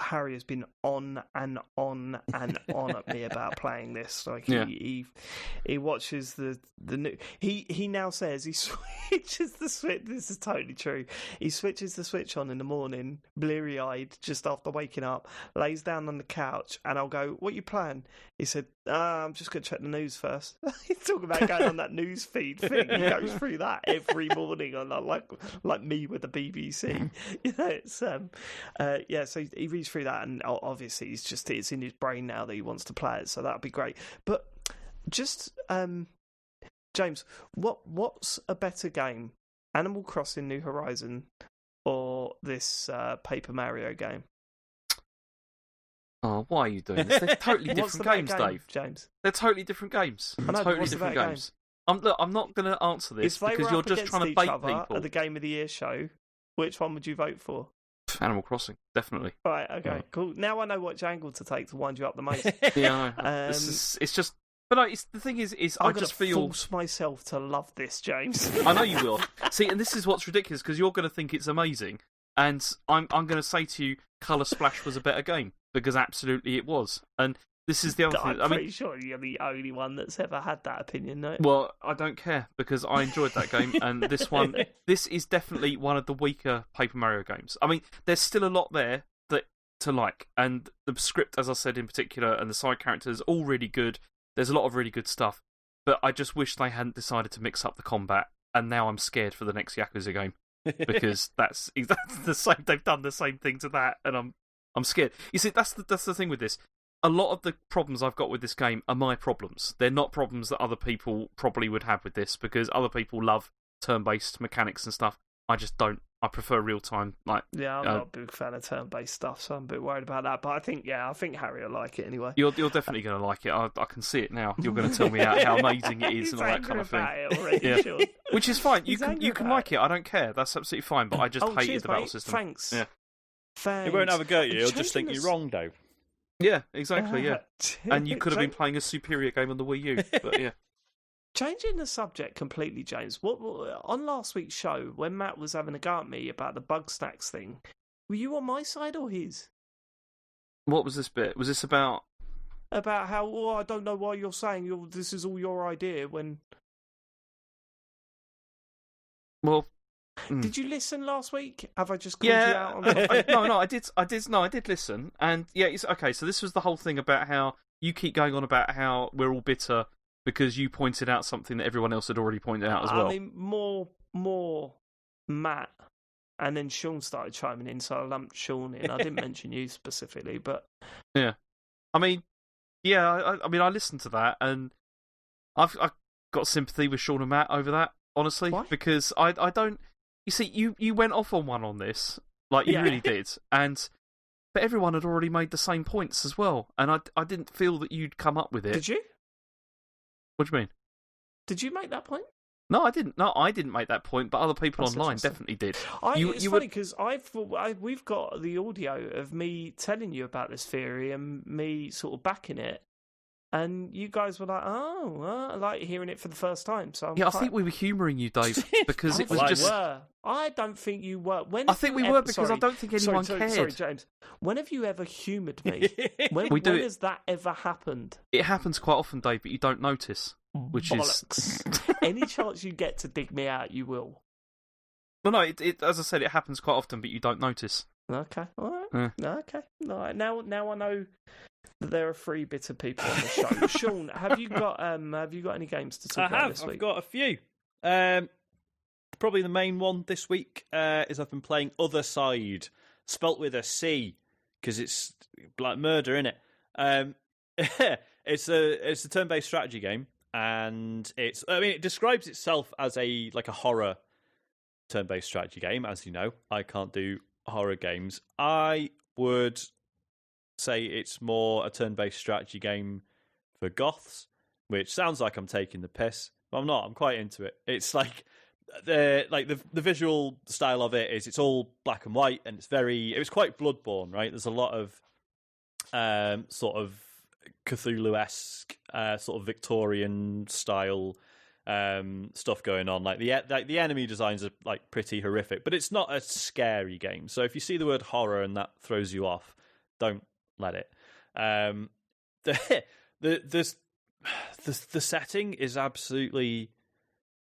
Speaker 1: Harry has been on and on and on at me about playing this. Like he watches the new. He now says he switches the Switch. This is totally true. He switches the Switch on in the morning, bleary eyed, just after waking up, lays down on the couch, and I'll go, "What you playing?" He said, "I'm just gonna check the news first." He's talking about going on that news feed thing. He goes through that every morning on like me with the BBC. It's so he reads through that, and obviously it's in his brain now that he wants to play it, so that'd be great. But just James, what's a better game, Animal Crossing New Horizon or this Paper Mario game?
Speaker 2: Oh, why are you doing this? They're totally different games, Dave.
Speaker 1: James.
Speaker 2: They're totally different games.
Speaker 1: I know,
Speaker 2: totally different games. I'm not going to answer this because you're just trying to bait people.
Speaker 1: At the Game of the Year show, which one would you vote for?
Speaker 2: Animal Crossing, definitely.
Speaker 1: Right, okay, cool. Now I know which angle to take to wind you up the most.
Speaker 2: Yeah, I know. It's just... But no, the thing is I just feel...
Speaker 1: force myself to love this, James.
Speaker 2: I know you will. See, and this is what's ridiculous, because you're going to think it's amazing, and I'm going to say to you, Colour Splash was a better game, because absolutely it was. And this is the other thing.
Speaker 1: I'm pretty sure you're the only one that's ever had that opinion, no?
Speaker 2: Well, I don't care, because I enjoyed that game, and this is definitely one of the weaker Paper Mario games. I mean, there's still a lot there to like, and the script, as I said in particular, and the side characters, all really good. There's a lot of really good stuff, but I just wish they hadn't decided to mix up the combat, and now I'm scared for the next Yakuza game, because that's the same. They've done the same thing to that, and I'm scared. You see, that's the thing with this. A lot of the problems I've got with this game are my problems. They're not problems that other people probably would have with this, because other people love turn-based mechanics and stuff. I just don't. I prefer real-time. I'm
Speaker 1: not a big fan of turn-based stuff, so I'm a bit worried about that. But I think Harry will like it anyway.
Speaker 2: You're definitely going to like it. I can see it now. You're going to tell me how amazing it is and all that kind of thing.
Speaker 1: Already, sure.
Speaker 2: Which is fine. You can like it. I don't care. That's absolutely fine. But I just hated the battle system.
Speaker 1: Thanks.
Speaker 2: Yeah.
Speaker 3: He won't have a go at you. He'll just think you're wrong, Dave.
Speaker 2: Yeah, exactly. Yeah, and you could have been playing a superior game on the Wii U. But yeah.
Speaker 1: Changing the subject completely, James. What on last week's show when Matt was having a go at me about the bug snacks thing? Were you on my side or his?
Speaker 2: What was this bit? Was this about
Speaker 1: how I don't know why you're saying this is all your idea when?
Speaker 2: Well,
Speaker 1: did you listen last week? Have I just called you out on that?
Speaker 2: No, I did. I did listen, and yeah, it's okay. So this was the whole thing about how you keep going on about how we're all bitter because you pointed out something that everyone else had already pointed out as well.
Speaker 1: I mean, more Matt, and then Sean started chiming in, so I lumped Sean in. I didn't mention you specifically, but
Speaker 2: yeah, I mean, yeah, I mean, I listened to that, and I've got sympathy with Sean and Matt over that, honestly, because I don't. You see, you went off on one on this, like you really did, but everyone had already made the same points as well, and I didn't feel that you'd come up with it.
Speaker 1: Did you?
Speaker 2: What do you mean?
Speaker 1: Did you make that point?
Speaker 2: No, I didn't. No, I didn't make that point, but other people online definitely did.
Speaker 1: It's funny because we've got the audio of me telling you about this theory and me sort of backing it, and you guys were like, I like hearing it for the first time. So
Speaker 2: I think we were humouring you, Dave, because it was just.
Speaker 1: I don't think you were.
Speaker 2: I think we were because I don't think anyone cared.
Speaker 1: Sorry, James. When have you ever humoured me? When has that ever happened?
Speaker 2: It happens quite often, Dave, but you don't notice. Which
Speaker 1: Bollocks. Is any chance you get to dig me out, you will.
Speaker 2: Well, no, it as I said, it happens quite often, but you don't notice.
Speaker 1: Okay, all right. Okay, all right. Now I know that there are 3 bitter people on the show. Sean, have you got any games to talk about this week?
Speaker 3: I've got a few. Probably the main one this week is I've been playing Othercide, spelt with a C because it's like murder, innit? It's a turn-based strategy game, and it describes itself as a horror turn-based strategy game. As you know, I can't do horror games. I would say it's more a turn-based strategy game for goths, which sounds like I'm taking the piss, but I'm not. I'm quite into it. It's like the visual style of it is it's all black and white, and it was quite Bloodborne, right? There's a lot of sort of Cthulhu-esque sort of Victorian style stuff going on. Like the enemy designs are like pretty horrific, but it's not a scary game. So if you see the word horror and that throws you off, don't let it. The setting is absolutely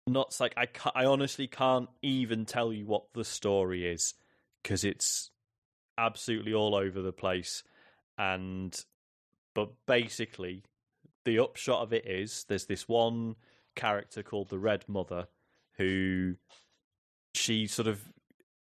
Speaker 3: nuts. Like I honestly can't even tell you what the story is because it's absolutely all over the place. But basically, the upshot of it is there's this one character called the Red Mother who she sort of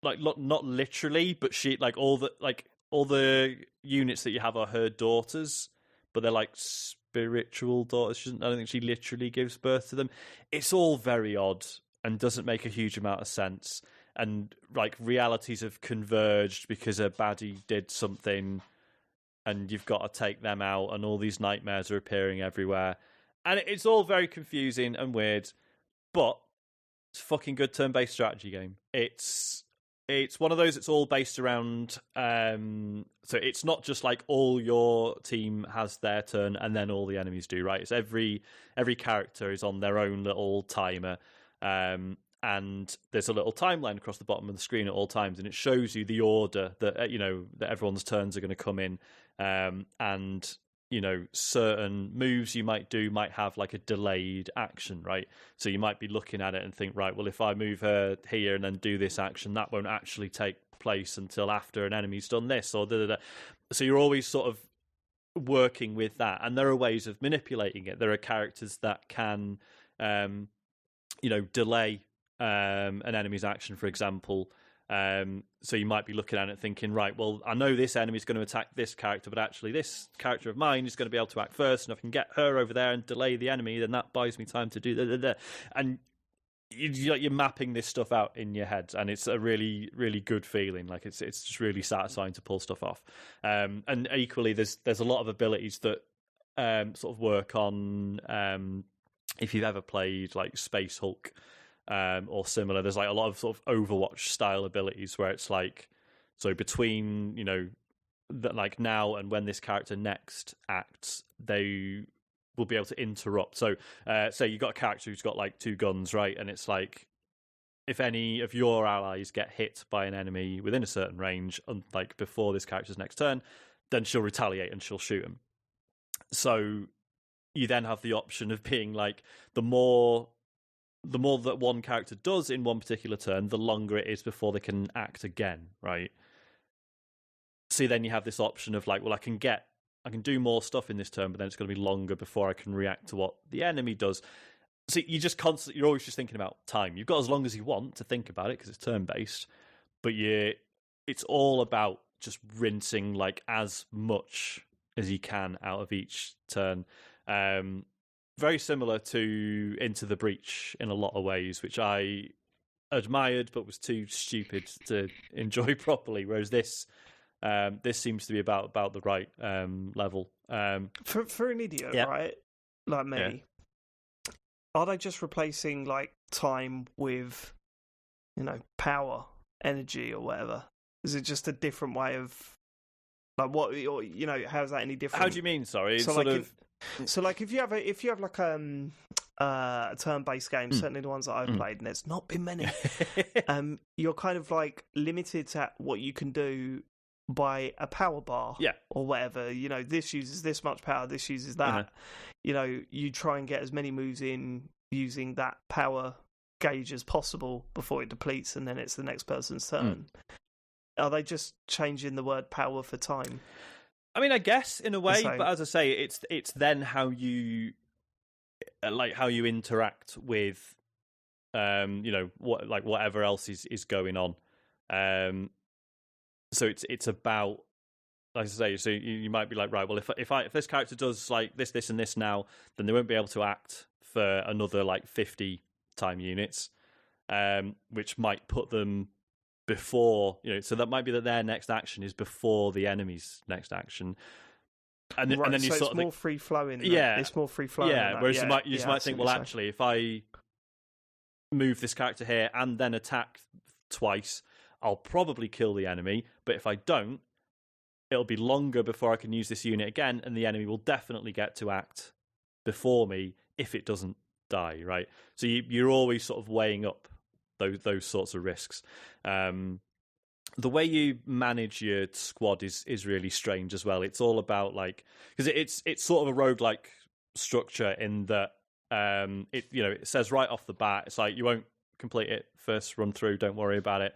Speaker 3: like not literally, but she like all the units that you have are her daughters, but they're like spiritual daughters. I don't think she literally gives birth to them. It's all very odd and doesn't make a huge amount of sense. And like realities have converged because a baddie did something, and you've got to take them out, and all these nightmares are appearing everywhere. And it's all very confusing and weird, but it's a fucking good turn-based strategy game. It's one of those. It's all based around. So it's not just like all your team has their turn and then all the enemies do. Right? It's every character is on their own little timer, and there's a little timeline across the bottom of the screen at all times, and it shows you the order that that everyone's turns are going to come in, and certain moves you might do might have like a delayed action, right? So you might be looking at it and think, right, well, if I move her here and then do this action, that won't actually take place until after an enemy's done this, or da-da-da. So you're always sort of working with that, and there are ways of manipulating it. There are characters that can, delay an enemy's action, for example. So you might be looking at it thinking, right, well, I know this enemy is going to attack this character, but actually this character of mine is going to be able to act first, and if I can get her over there and delay the enemy, then that buys me time to do that. And you're mapping this stuff out in your head, and it's a really, really good feeling. Like it's just really satisfying to pull stuff off. And equally, there's a lot of abilities that sort of work on. If you've ever played like Space Hulk, or similar, there's like a lot of sort of Overwatch style abilities where it's like, so between that, like now and when this character next acts, they will be able to interrupt. So say you've got a character who's got like 2 guns, right, and it's like if any of your allies get hit by an enemy within a certain range, like before this character's next turn, then she'll retaliate and she'll shoot him. So you then have the option of being like, the more that one character does in one particular turn, the longer it is before they can act again, right? So then you have this option of like, well, I can do more stuff in this turn, but then it's going to be longer before I can react to what the enemy does. So you're always just thinking about time. You've got as long as you want to think about it because it's turn-based, but it's all about just rinsing like as much as you can out of each turn. Very similar to Into the Breach in a lot of ways, which I admired but was too stupid to enjoy properly. Whereas this seems to be about the right level.
Speaker 1: For an idiot, right, like me, are they just replacing like time with power, energy, or whatever? Is it just a different way of like what? How's that any different?
Speaker 3: How do you mean? Sorry,
Speaker 1: so like if you have like a turn-based game, certainly the ones that I've played, and there's not been many, you're kind of like limited to what you can do by a power bar, or whatever. This uses this much power, this uses that. You try and get as many moves in using that power gauge as possible before it depletes, and then it's the next person's turn. Are they just changing the word power for time?
Speaker 3: I mean, I guess in a way, but as I say, it's then how you interact with, whatever else is going on. So it's about, like I say, so you might be like, right, well, if this character does like this, and this now, then they won't be able to act for another like 50 time units, which might put them before, so that might be that their next action is before the enemy's next action, and then you
Speaker 1: so
Speaker 3: sort
Speaker 1: it's
Speaker 3: of
Speaker 1: more free flowing. It's more free flowing.
Speaker 3: Whereas you just might think, well, actually, if I move this character here and then attack twice, I'll probably kill the enemy. But if I don't, it'll be longer before I can use this unit again, and the enemy will definitely get to act before me if it doesn't die, right? So you're always sort of weighing up those sorts of risks. The way you manage your squad is really strange as well. It's all about because it's sort of a roguelike structure in that it says right off the bat, it's like you won't complete it first run through, don't worry about it.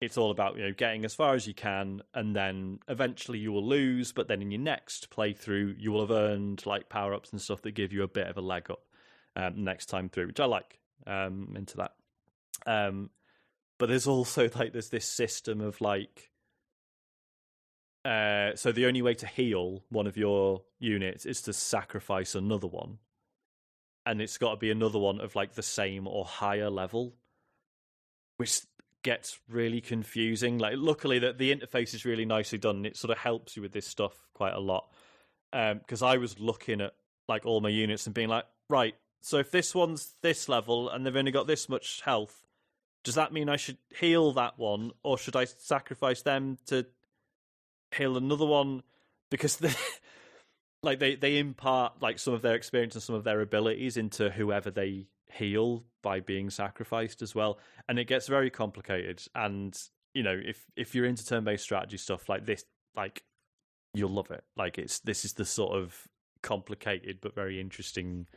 Speaker 3: It's all about getting as far as you can, and then eventually you will lose, but then in your next playthrough you will have earned power ups and stuff that give you a bit of a leg up next time through, which I like. Into that. But there's also there's this system of so the only way to heal one of your units is to sacrifice another one, and it's got to be another one of the same or higher level, which gets really confusing. Luckily that the interface is really nicely done, and it sort of helps you with this stuff quite a lot. Because I was looking at all my units and being like, right, so if this one's this level and they've only got this much health, does that mean I should heal that one, or should I sacrifice them to heal another one? Because they impart some of their experience and some of their abilities into whoever they heal by being sacrificed as well, and it gets very complicated. And if you're into turn-based strategy stuff like this, you'll love it. This is the sort of complicated but very interesting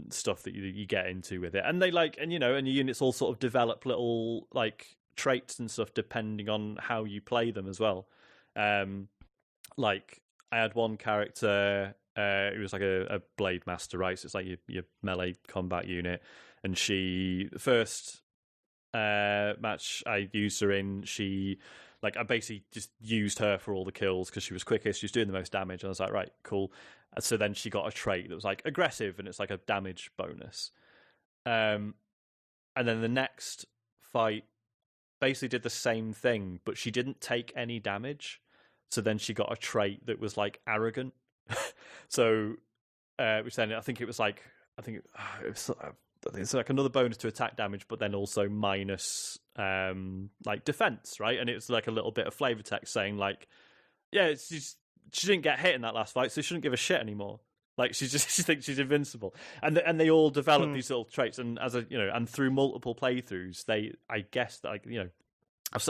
Speaker 3: stuff that you get into with it, and they and your units all sort of develop little traits and stuff depending on how you play them as well. I had one character who was a blade master, right? So it's your melee combat unit, and the first match I used her in, she I basically just used her for all the kills because she was quickest, she was doing the most damage, and I was like, right, cool. So then she got a trait that was aggressive, and it's a damage bonus. And then the next fight basically did the same thing, but she didn't take any damage. So then she got a trait that was arrogant. So, which then I think it was it's another bonus to attack damage, but then also minus defense, right? And it's a little bit of flavor text saying yeah, she didn't get hit in that last fight, so she shouldn't give a shit anymore. She thinks she's invincible, and they all develop these little traits. And and through multiple playthroughs, I guess that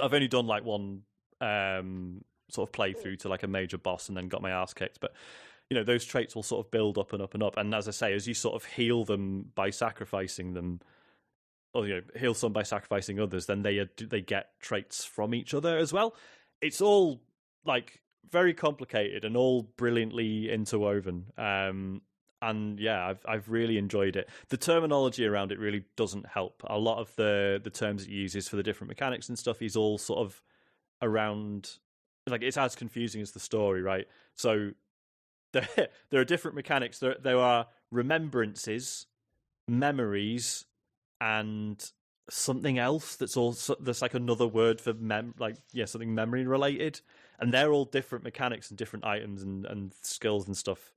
Speaker 3: I've only done one sort of playthrough to a major boss, and then got my ass kicked. But those traits will sort of build up and up and up. And as I say, as you sort of heal them by sacrificing them, or heal some by sacrificing others, then they get traits from each other as well. It's all very complicated and all brilliantly interwoven. And yeah, I've really enjoyed it. The terminology around it really doesn't help. A lot of the terms it uses for the different mechanics and stuff is all sort of around it's as confusing as the story, right? So there are different mechanics. There are remembrances, memories, and something else that's another word for something memory related, and they're all different mechanics and different items and skills and stuff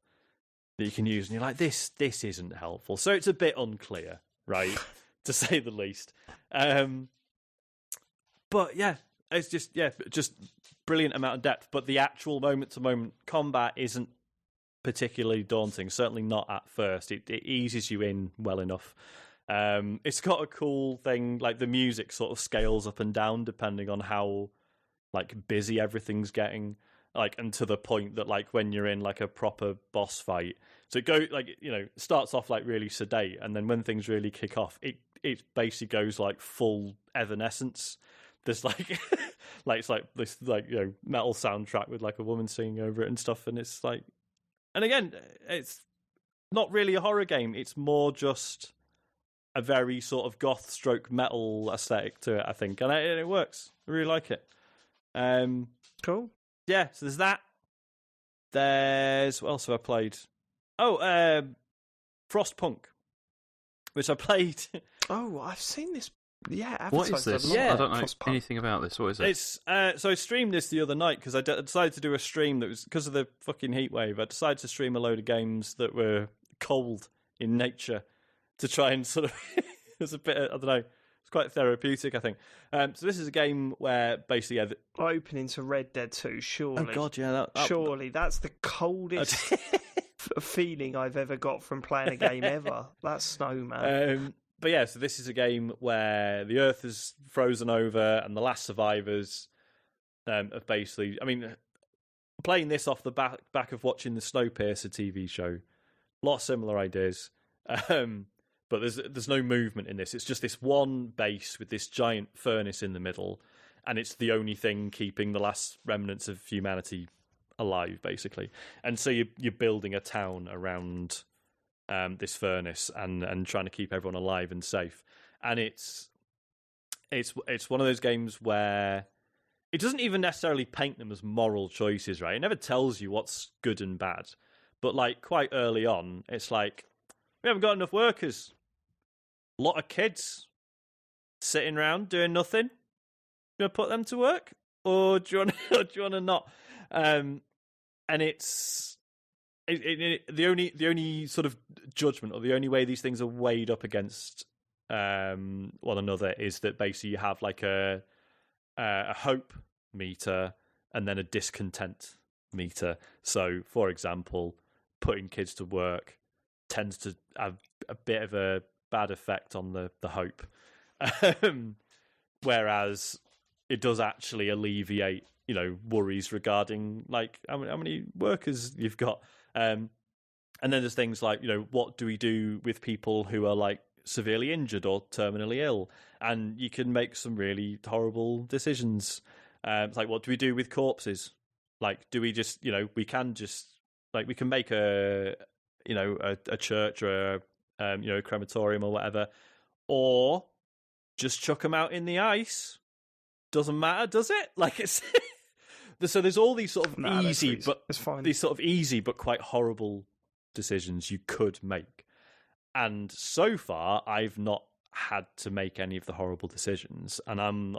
Speaker 3: that you can use, and you're like, this isn't helpful. So it's a bit unclear, right? To say the least. But yeah, it's just brilliant amount of depth, but the actual moment to moment combat isn't particularly daunting, certainly not at first. It eases you in well enough. It's got a cool thing, the music sort of scales up and down depending on how busy everything's getting, and to the point that when you're in a proper boss fight, so it goes starts off really sedate, and then when things really kick off, it basically goes full Evanescence. There's it's this metal soundtrack with a woman singing over it and stuff, and it's and again, it's not really a horror game, it's more just a very sort of goth stroke metal aesthetic to it, I think, and it works. I really like it.
Speaker 1: Cool.
Speaker 3: Yeah, so there's that. There's what else have I played? Frostpunk, which I played.
Speaker 1: Oh, I've seen this. Yeah,
Speaker 2: what is this?
Speaker 3: Yeah,
Speaker 2: I don't know anything about this. What is it?
Speaker 3: It's so I streamed this the other night because I decided to do a stream that was because of the fucking heat wave. I decided to stream a load of games that were cold in nature to try and sort of it was a bit, I don't know, it's quite therapeutic, I think. So this is a game where basically
Speaker 1: opening to Red Dead 2, surely.
Speaker 3: Oh god, yeah,
Speaker 1: surely that's the coldest feeling I've ever got from playing a game ever. That's snow, man.
Speaker 3: But yeah, so this is a game where the Earth is frozen over, and the last survivors have basically. I mean, playing this off the back of watching the Snowpiercer TV show, a lot of similar ideas. But there's no movement in this. It's just this one base with this giant furnace in the middle, and it's the only thing keeping the last remnants of humanity alive, basically. And so you're building a town around this furnace and trying to keep everyone alive and safe. And it's one of those games where it doesn't even necessarily paint them as moral choices, right? It never tells you what's good and bad. But like quite early on, it's like, we haven't got enough workers. A lot of kids sitting around doing nothing. You want to put them to work, or do you want to not? And it's the only sort of judgment, or the only way these things are weighed up against one another, is that basically you have like a hope meter and then a discontent meter. So, for example, putting kids to work tends to have a bit of a bad effect on the hope, whereas it does actually alleviate, worries regarding like how many workers you've got. And then there's things like, what do we do with people who are like severely injured or terminally ill? And you can make some really horrible decisions. It's like, what do we do with corpses? Like, do we just, we can make a church or a crematorium or whatever, or just chuck them out in the ice. Doesn't matter, does it? Like, it's so there's all these sort of easy but quite horrible decisions you could make. And so far, I've not had to make any of the horrible decisions, and I'm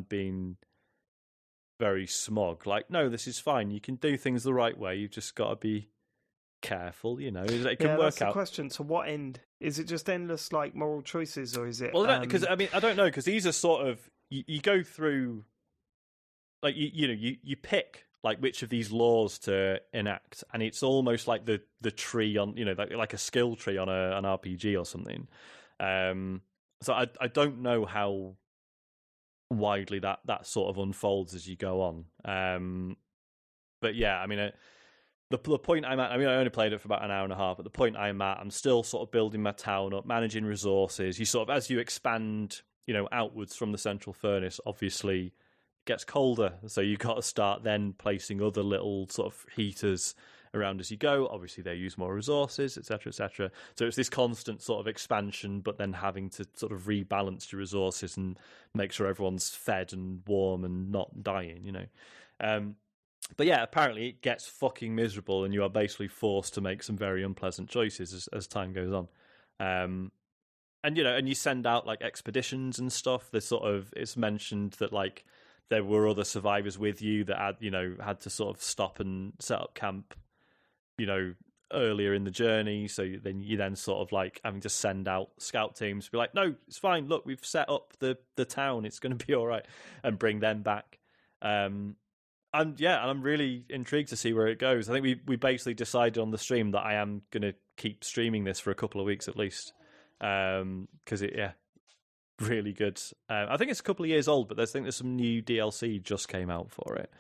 Speaker 3: being very smug. Like, no, this is fine. You can do things the right way. You've just got to be careful, it can work
Speaker 1: that's
Speaker 3: out.
Speaker 1: The question. To what end? Is it just endless like moral choices, or is it?
Speaker 3: Well, because I don't know, because these are sort of you go through, like you pick like which of these laws to enact, and it's almost like the tree on like a skill tree on an RPG or something. So I don't know how widely that sort of unfolds as you go on. But yeah, I mean. The point I'm at, I only played it for about an hour and a half, but the point I'm at, I'm still sort of building my town up, managing resources. You sort of, as you expand, outwards from the central furnace, obviously it gets colder. So you've got to start then placing other little sort of heaters around as you go. Obviously they use more resources, etc., etc. So it's this constant sort of expansion, but then having to sort of rebalance your resources and make sure everyone's fed and warm and not dying, But yeah, apparently it gets fucking miserable, and you are basically forced to make some very unpleasant choices as time goes on. And you send out like expeditions and stuff. There's it's mentioned that like there were other survivors with you that had to sort of stop and set up camp, earlier in the journey. So you then sort of like having to send out scout teams to be like, no, it's fine. Look, we've set up the town. It's going to be all right, and bring them back. And I'm really intrigued to see where it goes. I think we basically decided on the stream that I am going to keep streaming this for a couple of weeks at least, because really good. I think it's a couple of years old, but I think there's some new DLC just came out for it.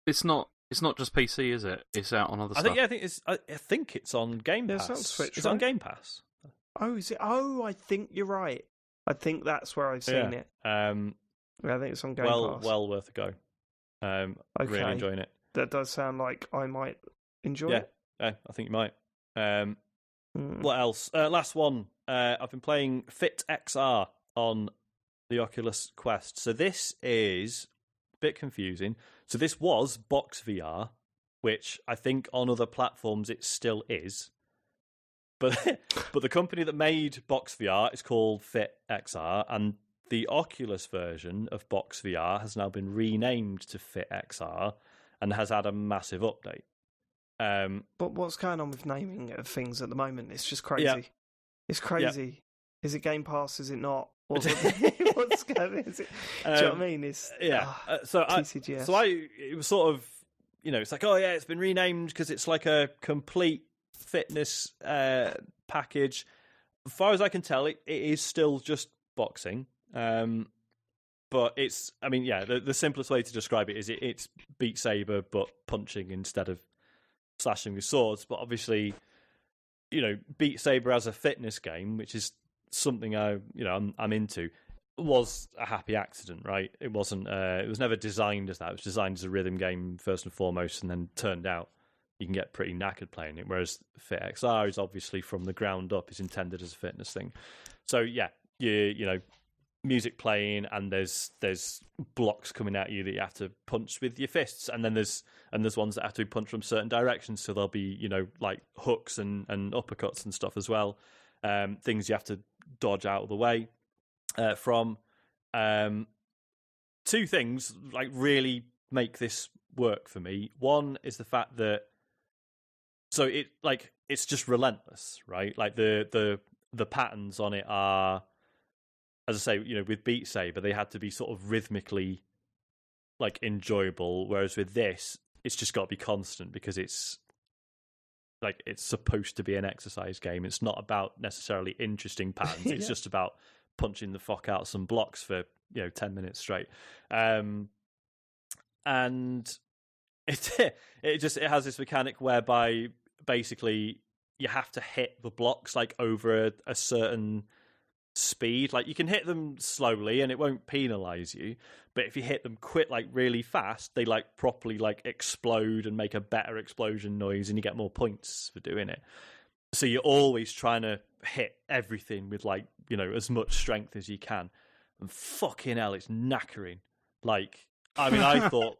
Speaker 2: It's not just PC, is it? It's out on other stuff.
Speaker 3: I think it's on Game Pass.
Speaker 1: It's on Switch.
Speaker 3: It's on Game Pass.
Speaker 1: Oh, is it? Oh, I think you're right. I think that's where I've seen it. I think it's on Game Pass.
Speaker 3: Well worth a go.
Speaker 1: Okay.
Speaker 3: Really enjoying it.
Speaker 1: That does sound like I might enjoy it.
Speaker 3: Yeah, I think you might. What else? Last one. I've been playing FitXR on the Oculus Quest. So this is a bit confusing. So this was Box VR, which I think on other platforms it still is. But the company that made Box VR is called FitXR, and the Oculus version of Box VR has now been renamed to FitXR and has had a massive update.
Speaker 1: But what's going on with naming of things at the moment? It's just crazy.
Speaker 3: Yeah.
Speaker 1: It's crazy. Yeah. Is it Game Pass? Is it not? What's going on? Is it, do you know what I mean? It's
Speaker 3: TCGS. It was sort of it's like, oh yeah, it's been renamed because it's like a complete fitness package. As far as I can tell, it is still just boxing. But it's, the simplest way to describe it is it's Beat Saber, but punching instead of slashing with swords. But obviously, Beat Saber as a fitness game, which is something I'm into, was a happy accident, right? It wasn't. It was never designed as that. It was designed as a rhythm game first and foremost, and then turned out you can get pretty knackered playing it. Whereas FitXR is obviously from the ground up is intended as a fitness thing. So yeah, music playing, and there's blocks coming at you that you have to punch with your fists, and then there's ones that have to be punched from certain directions. So there'll be like hooks and uppercuts and stuff as well. Things you have to dodge out of the way from. Two things like really make this work for me. One is the fact that it's just relentless, right? Like the patterns on it are, as I say, with Beat Saber, they had to be sort of rhythmically like enjoyable, whereas with this, it's just got to be constant because it's supposed to be an exercise game. It's not about necessarily interesting patterns. It's just about punching the fuck out some blocks for 10 minutes straight. And it has this mechanic whereby basically you have to hit the blocks like over a certain speed. Like you can hit them slowly and it won't penalize you, but if you hit them quick, like really fast, they like properly like explode and make a better explosion noise, and you get more points for doing it. So you're always trying to hit everything with like as much strength as you can, and fucking hell, it's knackering. Like I thought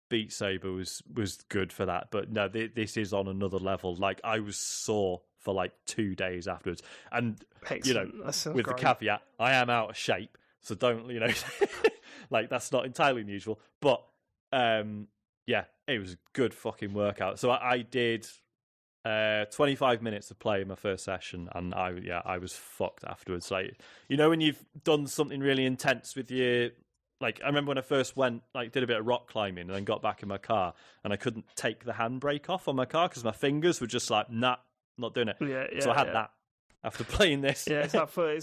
Speaker 3: Beat Saber was good for that, but no, this is on another level. Like I was sore for like 2 days afterwards, and with great. The caveat, I am out of shape, so don't like that's not entirely unusual. But yeah, it was a good fucking workout. So I did 25 minutes of play in my first session, and I was fucked afterwards. Like when you've done something really intense with your. Like, I remember when I first went, like, did a bit of rock climbing and then got back in my car and I couldn't take the handbrake off on my car because my fingers were just like, nah, not doing it.
Speaker 1: Yeah,
Speaker 3: so I had that after playing this.
Speaker 1: Yeah, it's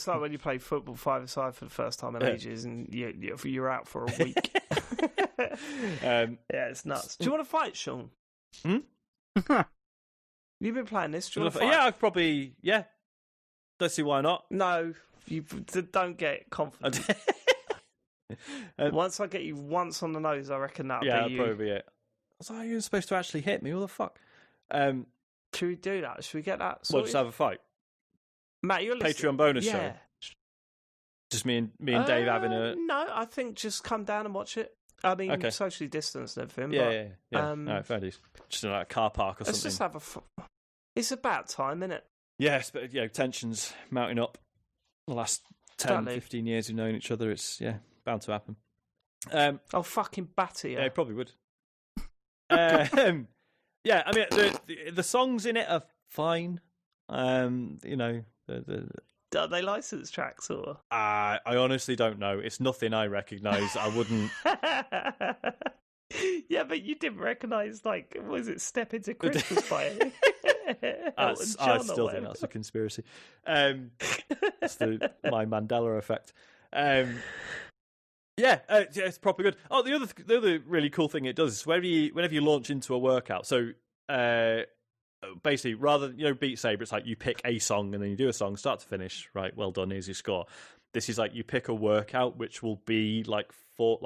Speaker 1: like when you play football 5-a-side for the first time in ages and you're out for a week. Yeah, it's nuts. Do you want to fight, Sean?
Speaker 3: Hmm?
Speaker 1: You've been playing this. Do you want to fight?
Speaker 3: Yeah, I'd probably, yeah. Don't see why not.
Speaker 1: No, you don't get confident. Once I get you once on the nose, I reckon that'll be you.
Speaker 3: Yeah, probably it. I was like, you're supposed to actually hit me. What the fuck?
Speaker 1: Should we do that? Should we get that?
Speaker 3: Well, just have a fight.
Speaker 1: Matt, you're listening.
Speaker 3: Patreon bonus show. Just me and Dave having a.
Speaker 1: No, I think just come down and watch it. I mean,
Speaker 3: okay.
Speaker 1: Socially distanced and everything.
Speaker 3: Yeah. All right, fair dues. Just in like a car park or
Speaker 1: let's
Speaker 3: something.
Speaker 1: Just have a. It's about time, isn't it?
Speaker 3: Yes, but tensions mounting up. The last 10, 15 years we've known each other. It's bound to happen.
Speaker 1: I'll fucking batter you.
Speaker 3: Yeah, it probably would. Yeah, I mean, the songs in it are fine. Are
Speaker 1: they licensed tracks or?
Speaker 3: I honestly don't know. It's nothing I recognise. I wouldn't.
Speaker 1: Yeah, but you didn't recognise, like, was it Step Into Christmas by it?
Speaker 3: I still think that's a conspiracy. It's my Mandela effect. Yeah, it's proper good. Oh, the other really cool thing it does is whenever you launch into a workout. So basically, rather than Beat Saber, it's like you pick a song and then you do a song start to finish. Right, well done. Here's your score. This is like you pick a workout, which will be like 4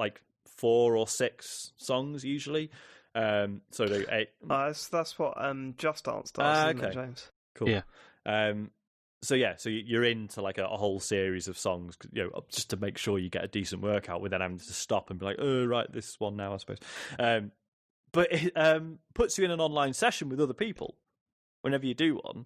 Speaker 3: or 6 songs usually. So they 8.
Speaker 1: That's what Just Dance does, isn't it, James?
Speaker 3: Cool. Yeah. So you're into like a whole series of songs, just to make sure you get a decent workout without having to stop and be like, oh, right, this one now, I suppose. But it puts you in an online session with other people whenever you do one.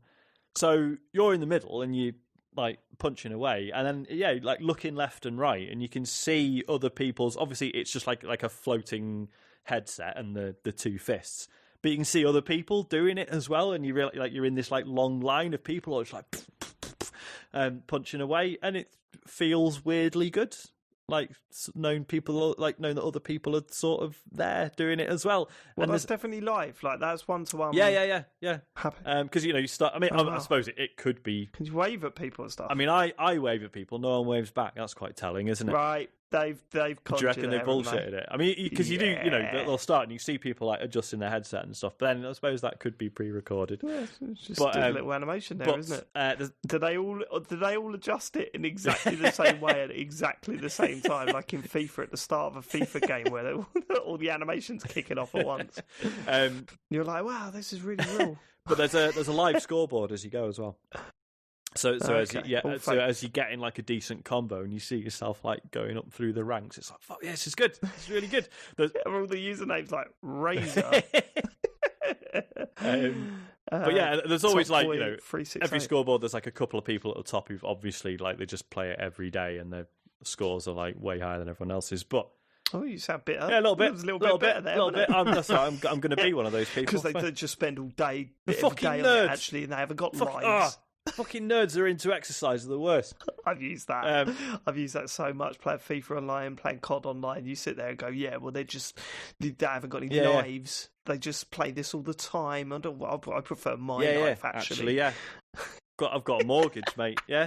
Speaker 3: So you're in the middle and you like punching away, and then like looking left and right, and you can see other people's. Obviously, it's just like a floating headset and the 2 fists. But you can see other people doing it as well, and you realize like you're in this like long line of people, just like punching away, and it feels weirdly good. like known that other people are sort of there doing it as well.
Speaker 1: Well,
Speaker 3: and
Speaker 1: that's definitely live. Like that's 1-to-1.
Speaker 3: Yeah.
Speaker 1: Happen.
Speaker 3: Because you start. I mean, I suppose it could be.
Speaker 1: Can you wave at people and stuff?
Speaker 3: I mean, I wave at people. No one waves back. That's quite telling, isn't it?
Speaker 1: Right. They've
Speaker 3: Do you reckon they bullshitted it? I mean, because you do, they'll start and you see people like adjusting their headset and stuff. But then I suppose that could be pre-recorded.
Speaker 1: Yeah, it's just a little animation there, isn't it? Do they all adjust it in exactly the same way at exactly the same time, like in FIFA at the start of a FIFA game where all the animations kicking off at once? You're like, wow, this is really real.
Speaker 3: But there's a live scoreboard as you go as well. So as you get in like a decent combo and you see yourself like going up through the ranks, it's like, fuck yeah, this is good. It's really good.
Speaker 1: All the usernames like Razor.
Speaker 3: But yeah, there's always like, every
Speaker 1: 368.
Speaker 3: scoreboard there's like a couple of people at the top who've obviously like they just play it every day and their scores are like way higher than everyone else's. But
Speaker 1: oh, you sound bitter.
Speaker 3: yeah, a little bit.
Speaker 1: It was a little bit better there.
Speaker 3: I'm going to be one of those people
Speaker 1: because they just spend all day,
Speaker 3: fucking
Speaker 1: every day
Speaker 3: nerds.
Speaker 1: on it, actually, and they haven't got lives.
Speaker 3: Fucking nerds are into exercise are the worst.
Speaker 1: I've used that. I've used that so much. Playing FIFA online, playing COD online. You sit there and go, yeah, well, they haven't got any lives. They just play this all the time. I prefer my life, actually.
Speaker 3: Yeah. I've got a mortgage, mate. Yeah.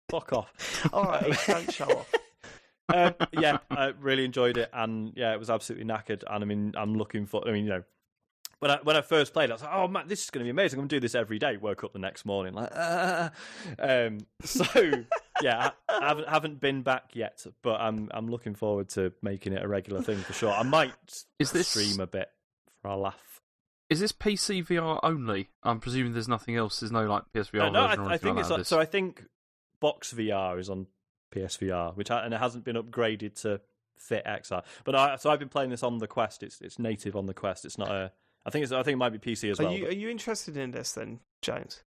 Speaker 3: Fuck off.
Speaker 1: All right, don't show off.
Speaker 3: I really enjoyed it, and yeah, it was absolutely knackered. And I mean, I'm looking for. I mean, when I first played, I was like, "Oh man, this is going to be amazing! I'm going to do this every day." Woke up the next morning like, So yeah, I haven't been back yet, but I'm looking forward to making it a regular thing for sure. I might stream a bit for a laugh.
Speaker 2: Is this PC VR only? I'm presuming there's nothing else. There's no like PSVR
Speaker 3: No,
Speaker 2: version or
Speaker 3: I think
Speaker 2: like
Speaker 3: it's
Speaker 2: that,
Speaker 3: so. I think Box VR is on PSVR, and it hasn't been upgraded to FitXR. But I've been playing this on the Quest. It's native on the Quest. It's not a. I think it might be PC as well.
Speaker 1: Are you interested in this then, James?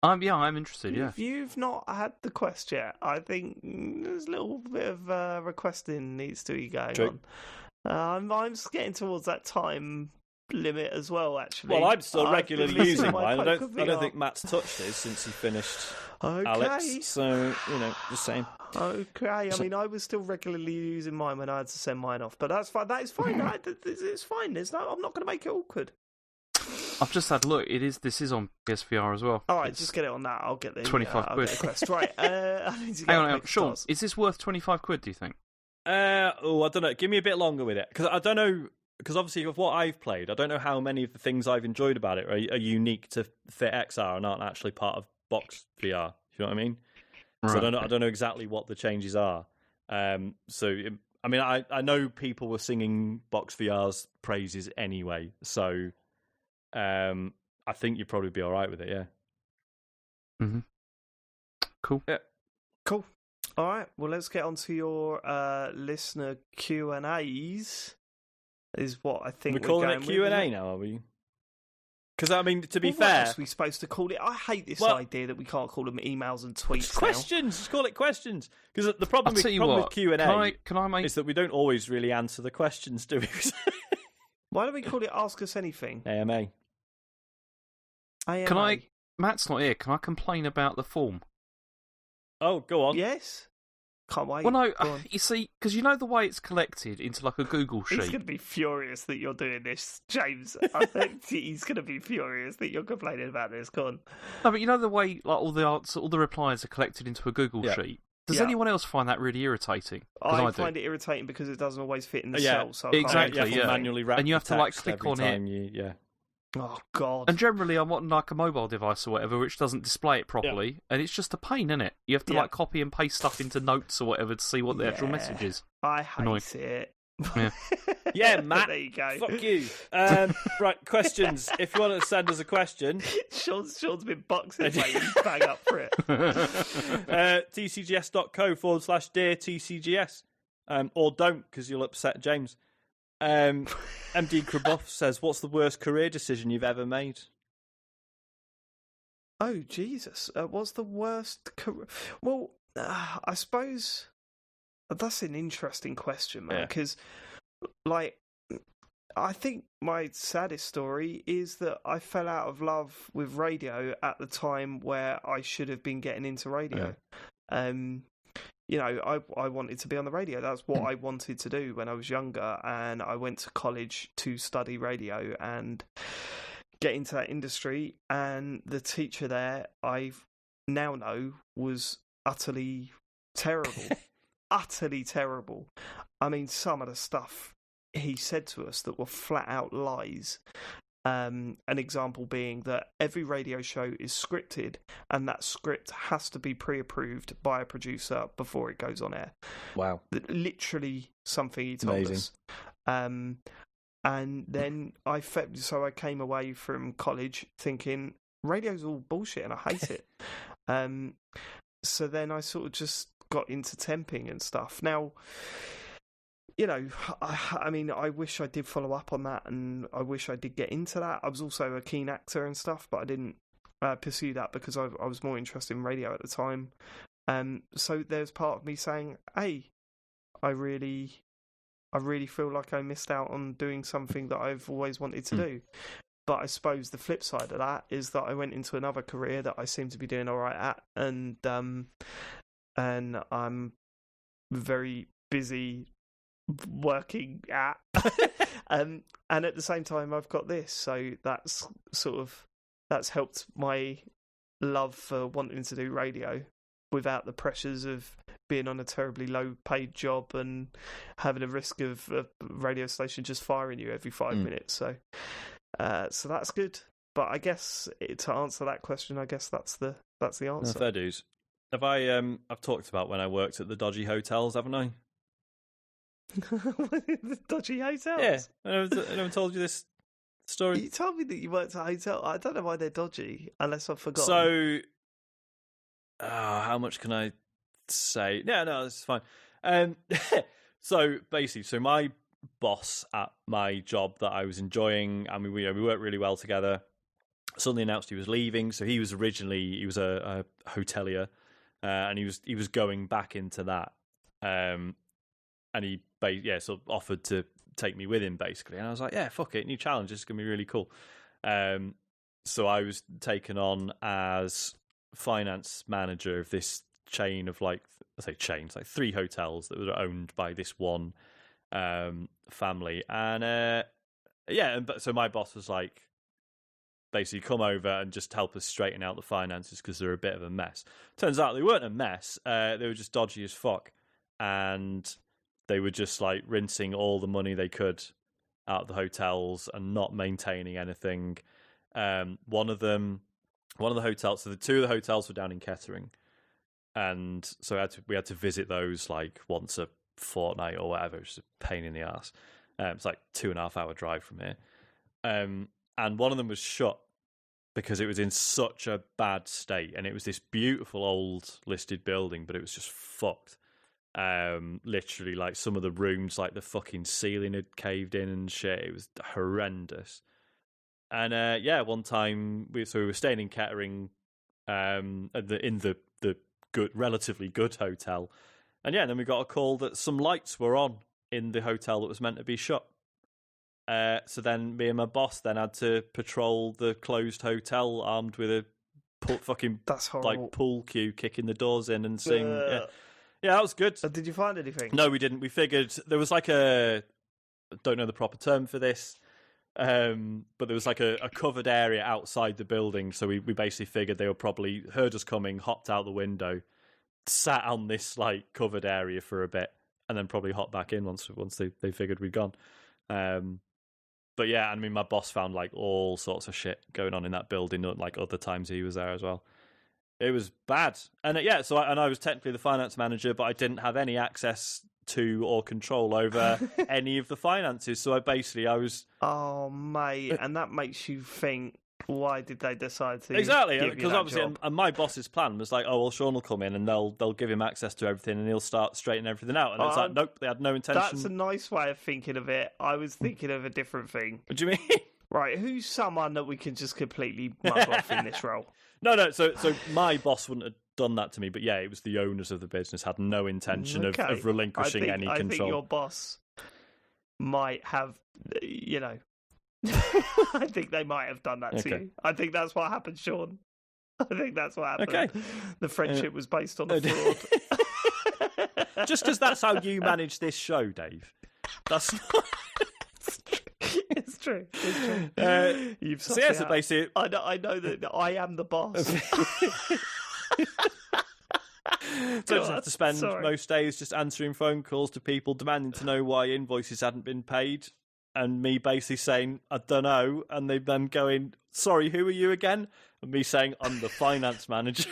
Speaker 2: I'm interested. Yeah.
Speaker 1: If you've not had the Quest yet, I think there's a little bit of requesting needs to be going on. I'm just getting towards that time limit as well. Actually,
Speaker 3: well, I'm still regularly using mine. I don't think Matt's touched his since he finished Alex. So just saying.
Speaker 1: Okay, I mean, I was still regularly using mine when I had to send mine off, but that's fine. That is fine. It's fine. I'm not going to make it awkward.
Speaker 2: I've just had a look. This is on PSVR as well.
Speaker 1: All right, just get it on that. I'll get the
Speaker 2: 25 quid.
Speaker 1: Quest. Right. I need to
Speaker 2: hang on, Sean. Is this worth 25 quid? Do you think?
Speaker 3: I don't know. Give me a bit longer with it because I don't know. Because obviously, of what I've played, I don't know how many of the things I've enjoyed about it are unique to FitXR and aren't actually part of Box VR. You know what I mean? Right. So I don't know exactly what the changes are. I mean, I know people were singing Box VR's praises anyway, so I think you'd probably be all right with it. Yeah.
Speaker 2: Mm-hmm. Cool.
Speaker 3: Yeah.
Speaker 1: Cool. All right. Well, let's get on to your listener Q&As. Is what I think
Speaker 3: we're calling it Q&A now, are we? Because I mean, to be fair,
Speaker 1: what else are we supposed to call it? I hate this idea that we can't call them emails and tweets.
Speaker 3: Questions. Just call it questions. Because the problem with Q&A is that we don't always really answer the questions, do we?
Speaker 1: Why don't we call it Ask Us Anything?
Speaker 3: AMA.
Speaker 2: Can I? Matt's not here. Can I complain about the form?
Speaker 3: Oh, go on.
Speaker 1: Yes. Can't wait.
Speaker 2: Well, no, you see, because the way it's collected into like a Google sheet.
Speaker 1: He's going to be furious that you're doing this, James. I think he's going to be furious that you're complaining about this. Go on.
Speaker 2: No, but the way like all the replies are collected into a Google sheet. Does anyone else find that really irritating?
Speaker 1: I find it irritating because it doesn't always fit in the cell. So
Speaker 2: exactly.
Speaker 3: You have to manually wrap
Speaker 2: and you have to like click on
Speaker 3: it.
Speaker 1: Oh God!
Speaker 2: And generally, I'm on like a mobile device or whatever, which doesn't display it properly, and it's just a pain, isn't it? You have to like copy and paste stuff into notes or whatever to see what the actual message is.
Speaker 1: I hate it.
Speaker 3: Yeah, Matt.
Speaker 1: There you go.
Speaker 3: Fuck you. Right, questions. If you want to send us a question,
Speaker 1: Sean's been boxing, mate. Bang up for it.
Speaker 3: tcgs.co/dear TCGS, or don't because you'll upset James. MD Kraboff says, "What's the worst career decision you've ever made?"
Speaker 1: Oh Jesus! What's the worst career? Well, I suppose that's an interesting question, man. Because, I think my saddest story is that I fell out of love with radio at the time where I should have been getting into radio. I wanted to be on the radio. That's what I wanted to do when I was younger, and I went to college to study radio and get into that industry. And the teacher there, I now know, was utterly terrible. Utterly terrible. I mean, some of the stuff he said to us that were flat out lies. An example being that every radio show is scripted, and that script has to be pre-approved by a producer before it goes on air.
Speaker 3: Wow.
Speaker 1: Literally something he told
Speaker 3: Amazing.
Speaker 1: us. And then I came away from college thinking radio's all bullshit and I hate it. So then I sort of just got into temping and stuff. Now, I mean, I wish I did follow up on that, and I wish I did get into that. I was also a keen actor and stuff, but I didn't pursue that because I was more interested in radio at the time. So there's part of me saying, hey, I really feel like I missed out on doing something that I've always wanted to do. But I suppose the flip side of that is that I went into another career that I seem to be doing all right at, and I'm very busy working at, and at the same time I've got this, so that's helped my love for wanting to do radio without the pressures of being on a terribly low paid job and having a risk of a radio station just firing you every 5 minutes. So that's good. But I guess to answer that question, I guess that's the answer.
Speaker 3: No, fair dues. Have I've talked about when I worked at the dodgy hotels, haven't I?
Speaker 1: The dodgy hotels?
Speaker 3: Yeah, I never told you this story.
Speaker 1: You told me that you worked at a hotel. I don't know why they're dodgy, unless I've forgotten.
Speaker 3: So, how much can I say? No, this is fine. So basically, my boss at my job that I was enjoying, and we worked really well together, suddenly announced he was leaving. So he was a hotelier, and he was going back into that. And he sort of offered to take me with him, basically. And I was like, yeah, fuck it, new challenge, this is going to be really cool. So I was taken on as finance manager of this chain of like 3 hotels that were owned by this one family. And so my boss was like, basically come over and just help us straighten out the finances because they're a bit of a mess. Turns out they weren't a mess, they were just dodgy as fuck. And they were just like rinsing all the money they could out of the hotels and not maintaining anything. One of the hotels, so the 2 of the hotels were down in Kettering, and so we had to visit those like once a fortnight or whatever. It's a pain in the ass. It's like 2.5 hour drive from here, and one of them was shut because it was in such a bad state, and it was this beautiful old listed building, but it was just fucked. Literally, like some of the rooms, like the fucking ceiling had caved in and shit. It was horrendous. And one time we were staying in Kettering, in the good, relatively good hotel, and then we got a call that some lights were on in the hotel that was meant to be shut. So then me and my boss then had to patrol the closed hotel armed with a fucking like pool cue, kicking the doors in and sing. Yeah, that was good.
Speaker 1: Did you find anything?
Speaker 3: No, we didn't. We figured there was like I don't know the proper term for this, but there was like a covered area outside the building. So we basically figured they were probably heard us coming, hopped out the window, sat on this like covered area for a bit, and then probably hopped back in once they figured we'd gone. But yeah, I mean, my boss found like all sorts of shit going on in that building, like other times he was there as well. It was bad. And so I was technically the finance manager, but I didn't have any access to or control over any of the finances. So I was...
Speaker 1: Oh, mate. And that makes you think, why did they decide to
Speaker 3: Exactly,
Speaker 1: give
Speaker 3: because obviously, and my boss's plan was like, oh, well, Sean will come in and they'll give him access to everything and he'll start straightening everything out. And it's like, nope, they had no intention.
Speaker 1: That's a nice way of thinking of it. I was thinking of a different thing.
Speaker 3: What do you mean?
Speaker 1: Right, who's someone that we can just completely mug off in this role?
Speaker 3: No. So my boss wouldn't have done that to me, but yeah, it was the owners of the business had no intention of relinquishing any control. I think
Speaker 1: your boss might have, I think they might have done that to you. I think that's what happened, Sean. I think that's what happened.
Speaker 3: Okay.
Speaker 1: The friendship was based on a fraud.
Speaker 3: Just because that's how you manage this show, Dave. That's not...
Speaker 1: It's true. You've
Speaker 3: so yeah, so basically,
Speaker 1: I know that I am the boss.
Speaker 3: So I just have to spend most days just answering phone calls to people demanding to know why invoices hadn't been paid, and me basically saying, I don't know, and they then going, sorry, who are you again? And me saying, I'm the finance manager.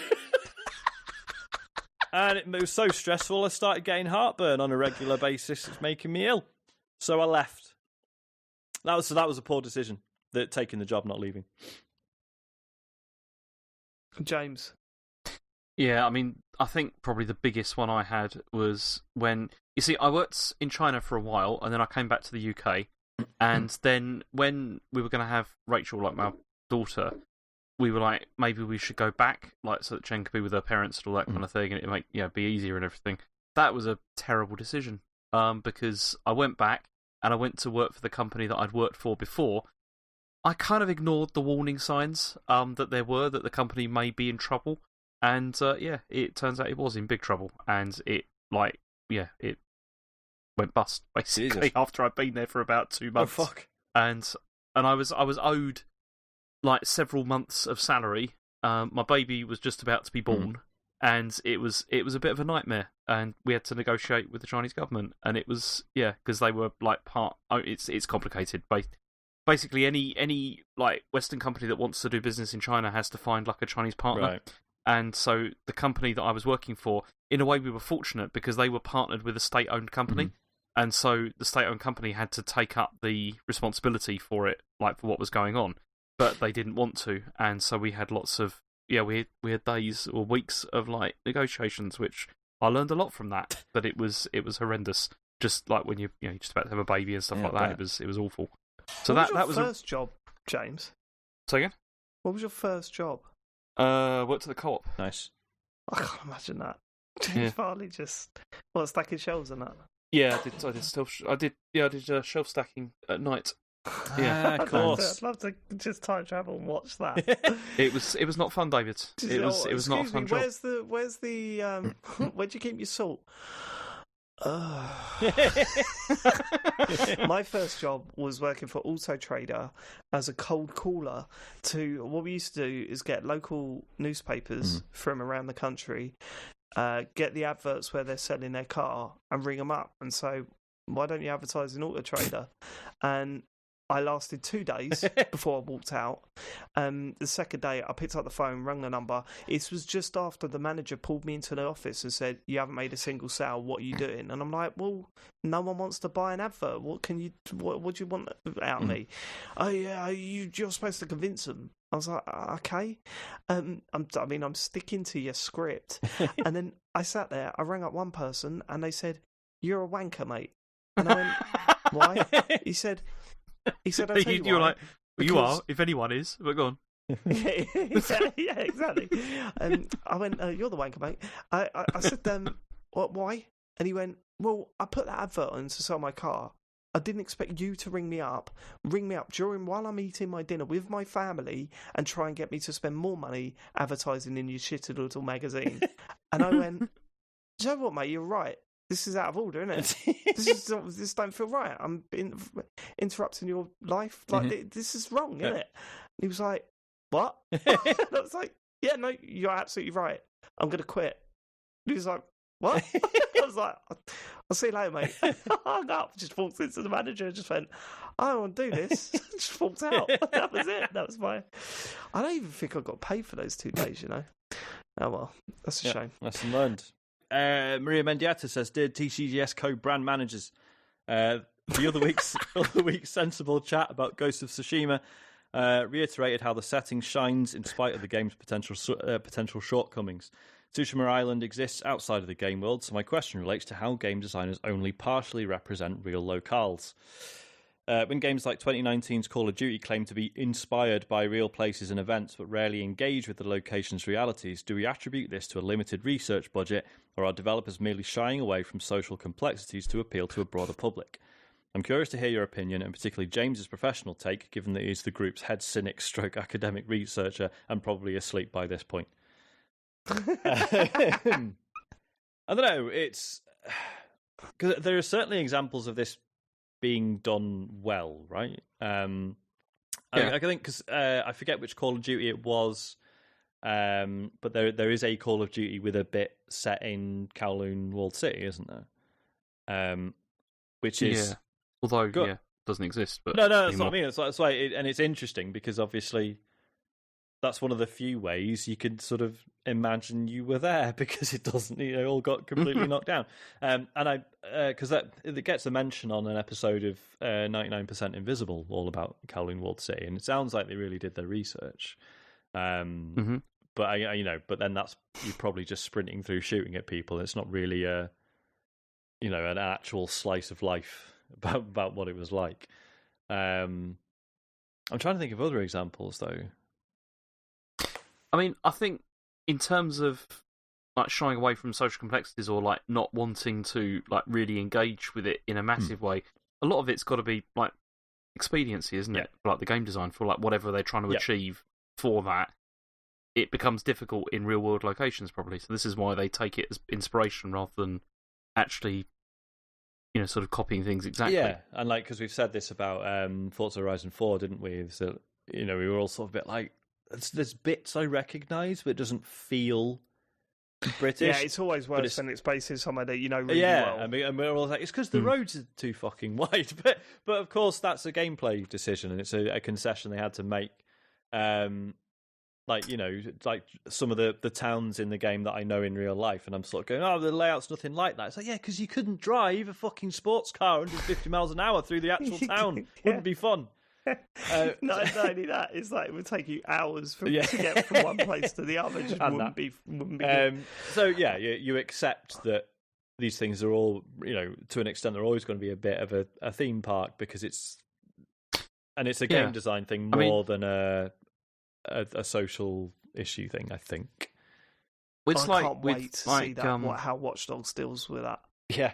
Speaker 3: And it was so stressful, I started getting heartburn on a regular basis. It's making me ill. So I left. That was a poor decision, taking the job, not leaving.
Speaker 1: James.
Speaker 2: Yeah, I mean, I think probably the biggest one I had was when... You see, I worked in China for a while, and then I came back to the UK, and then when we were going to have Rachel, like my daughter, we were like, maybe we should go back, like, so that Jen could be with her parents and all that kind of thing, and it might be easier and everything. That was a terrible decision, because I went back, and I went to work for the company that I'd worked for before. I kind of ignored the warning signs that there were, that the company may be in trouble. And, it turns out it was in big trouble. And it went bust, basically, Jesus. After I'd been there for about 2 months.
Speaker 3: Oh, fuck.
Speaker 2: And I was owed, like, several months of salary. My baby was just about to be born. And it was a bit of a nightmare. And we had to negotiate with the Chinese government. And it was, because they were, like, it's complicated. Basically, any like Western company that wants to do business in China has to find, like, a Chinese partner.
Speaker 3: Right.
Speaker 2: And so the company that I was working for, in a way, we were fortunate because they were partnered with a state-owned company. And so the state-owned company had to take up the responsibility for it, like, for what was going on. But they didn't want to. And so we had lots of, we had days or weeks of, like, negotiations, which I learned a lot from that. But it was horrendous. Just like when you're just about to have a baby and stuff like that. It was awful. So
Speaker 1: what was your first job, James?
Speaker 2: Say again?
Speaker 1: What was your first job?
Speaker 2: Worked at the co-op.
Speaker 3: Nice.
Speaker 1: I can't imagine that. James Farley just stacking shelves and that.
Speaker 2: Yeah, I did shelf stacking at night. Yeah,
Speaker 3: of course.
Speaker 1: I'd love to just time travel and watch that.
Speaker 2: It was not fun, David. It was not a fun job.
Speaker 1: Where's the where'd you keep your salt? My first job was working for Auto Trader as a cold caller to what we used to do is get local newspapers from around the country, get the adverts where they're selling their car and ring them up and say, why don't you advertise in Auto Trader? And I lasted 2 days before I walked out. The second day, I picked up the phone, rang the number. It was just after the manager pulled me into the office and said, you haven't made a single sale, what are you doing? And I'm like, well, no one wants to buy an advert. What do you want out of me? Oh, yeah, you're supposed to convince them. I was like, okay. I'm sticking to your script. And then I sat there, I rang up one person, and they said, you're a wanker, mate. And I went, why? He said, I'll tell you why.
Speaker 2: Were like, well, you are, if anyone is. But go on.
Speaker 1: yeah, exactly. I went, you're the wanker, mate. I said, what, why? And he went, well, I put that advert on to sell my car. I didn't expect you to ring me up while I'm eating my dinner with my family and try and get me to spend more money advertising in your shitty little magazine. And I went, do you know what, mate? You're right. This is out of order, isn't it? This don't feel right. I'm interrupting your life. Like this is wrong, isn't it? And he was like, "What?" And I was like, "Yeah, no, you're absolutely right. I'm going to quit." And he was like, "What?" I was like, "I'll see you later, mate." I hung up, just walked into the manager, and just went, "I don't want to do this." Just walked out. That was it. That was my. I don't even think I got paid for those 2 days. You know. Oh well, that's a shame.
Speaker 3: Lesson learned. Maria Mendieta says, "Dear TCGS co-brand managers, the other week's sensible chat about Ghost of Tsushima reiterated how the setting shines in spite of the game's potential shortcomings. Tsushima Island exists outside of the game world, so my question relates to how game designers only partially represent real locales. When games like 2019's Call of Duty claim to be inspired by real places and events but rarely engage with the location's realities, do we attribute this to a limited research budget, or are developers merely shying away from social complexities to appeal to a broader public? I'm curious to hear your opinion, and particularly James's professional take, given that he's the group's head cynic stroke academic researcher and probably asleep by this point." I don't know, it's... because there are certainly examples of this being done well, right? I think because I forget which Call of Duty it was, but there is a Call of Duty with a bit set in Kowloon Walled City, isn't there? Which is
Speaker 2: although
Speaker 3: good.
Speaker 2: Doesn't exist. But
Speaker 3: no, that's what I mean. That's why, and it's interesting because obviously that's one of the few ways you could sort of imagine you were there because it doesn't, all got completely knocked down. And I, because it gets a mention on an episode of 99% Invisible, all about Kowloon Walled City, and it sounds like they really did their research. But but then that's you're probably just sprinting through shooting at people. It's not really an actual slice of life about what it was like. I'm trying to think of other examples though.
Speaker 2: I mean, I think in terms of like shying away from social complexities or like not wanting to like really engage with it in a massive way, a lot of it's got to be like expediency, isn't it? Like the game design for like whatever they're trying to achieve for that. It becomes difficult in real world locations probably. So this is why they take it as inspiration rather than actually, sort of copying things exactly.
Speaker 3: Yeah, and like because we've said this about Forza Horizon 4, didn't we? So we were all sort of a bit like. There's bits I recognise, but it doesn't feel British.
Speaker 1: Yeah, it's always worse when it's based in somewhere that really well.
Speaker 3: I mean, and we're all like, it's because the roads are too fucking wide. But of course, that's a gameplay decision, and it's a concession they had to make. Like some of the towns in the game that I know in real life, and I'm sort of going, oh, the layout's nothing like that. It's like, yeah, because you couldn't drive a fucking sports car 150 miles an hour through the actual town. Wouldn't be fun.
Speaker 1: Not only that, it's like it would take you hours to get from one place to the other. Just wouldn't be good.
Speaker 3: So yeah, you accept that these things are all, to an extent, they're always going to be a bit of a theme park because it's a game design thing more than a social issue thing, I think.
Speaker 2: It's
Speaker 1: I can't wait to see that how Watch Dogs deals with that.
Speaker 3: Yeah.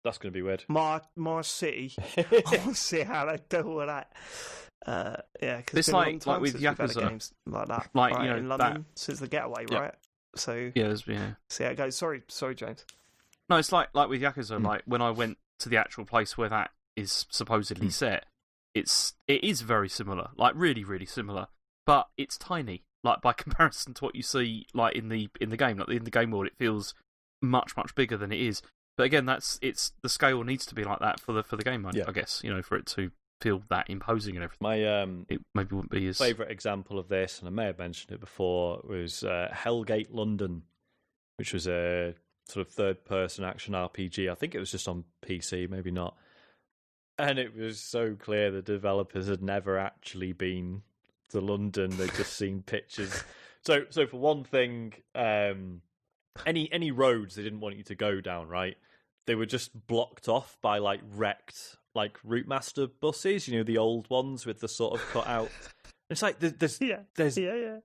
Speaker 3: That's going to be weird.
Speaker 1: My city. I want to see how they deal with that. Because
Speaker 2: it's like with Yakuza
Speaker 1: games like that,
Speaker 2: like
Speaker 1: in London since the Getaway, right? So see how it goes. Sorry, James.
Speaker 2: No, it's like with Yakuza. Like when I went to the actual place where that is supposedly set, it is very similar, like really, really similar, but it's tiny. Like by comparison to what you see, like in the game, like in the game world, it feels much, much bigger than it is. But again, the scale needs to be like that for the game mode, I guess. For it to feel that imposing and everything. It maybe wouldn't be as
Speaker 3: favourite example of this, and I may have mentioned it before, was Hellgate London, which was a sort of third-person action RPG. I think it was just on PC, maybe not. And it was so clear the developers had never actually been to London; they'd just seen pictures. So for one thing, any roads they didn't want you to go down, right? They were just blocked off by like wrecked like Route Master buses, the old ones with the sort of cut out. It's like there's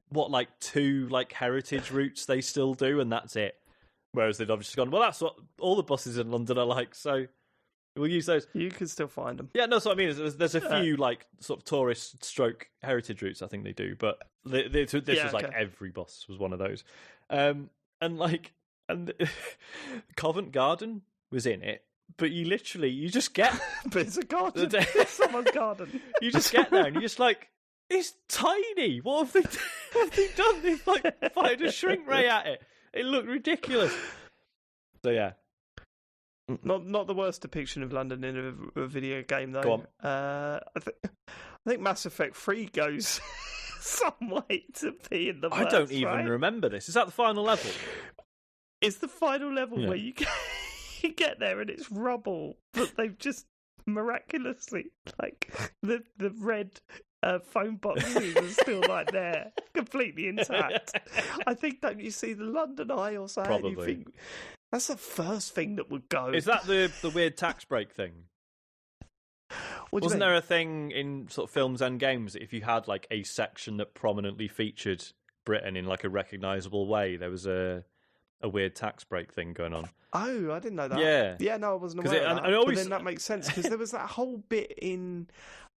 Speaker 3: what, like 2 like heritage routes they still do, and that's it. Whereas they'd obviously gone, well, that's what all the buses in London are like, so we'll use those.
Speaker 1: You can still find them.
Speaker 3: Yeah, no, so I mean, there's a few like sort of tourist stroke heritage routes I think they do, but this was like every bus was one of those, and Covent Garden was in it, but you just get
Speaker 1: but it's a garden. It's someone's garden.
Speaker 3: You just get there and you're just like, it's tiny. What have they done? They've like fired a shrink ray at it. It looked ridiculous. So yeah.
Speaker 1: Not the worst depiction of London in a video game though.
Speaker 3: Go on.
Speaker 1: I think Mass Effect 3 goes some way to be in the worst,
Speaker 3: I don't even remember this. Is that the final level?
Speaker 1: It's the final level where you get there and it's rubble, but they've just miraculously, like, the red phone boxes are still like there, completely intact. I think, don't you see the London Eye or something?
Speaker 3: Probably.
Speaker 1: You think, that's the first thing that would go.
Speaker 3: Is that the weird tax break thing? Wasn't there a thing in sort of films and games that if you had like a section that prominently featured Britain in like a recognisable way, there was a weird tax break thing going on?
Speaker 1: Oh, I didn't know that.
Speaker 3: Yeah,
Speaker 1: no, I wasn't aware of that. But then that makes sense because there was that whole bit in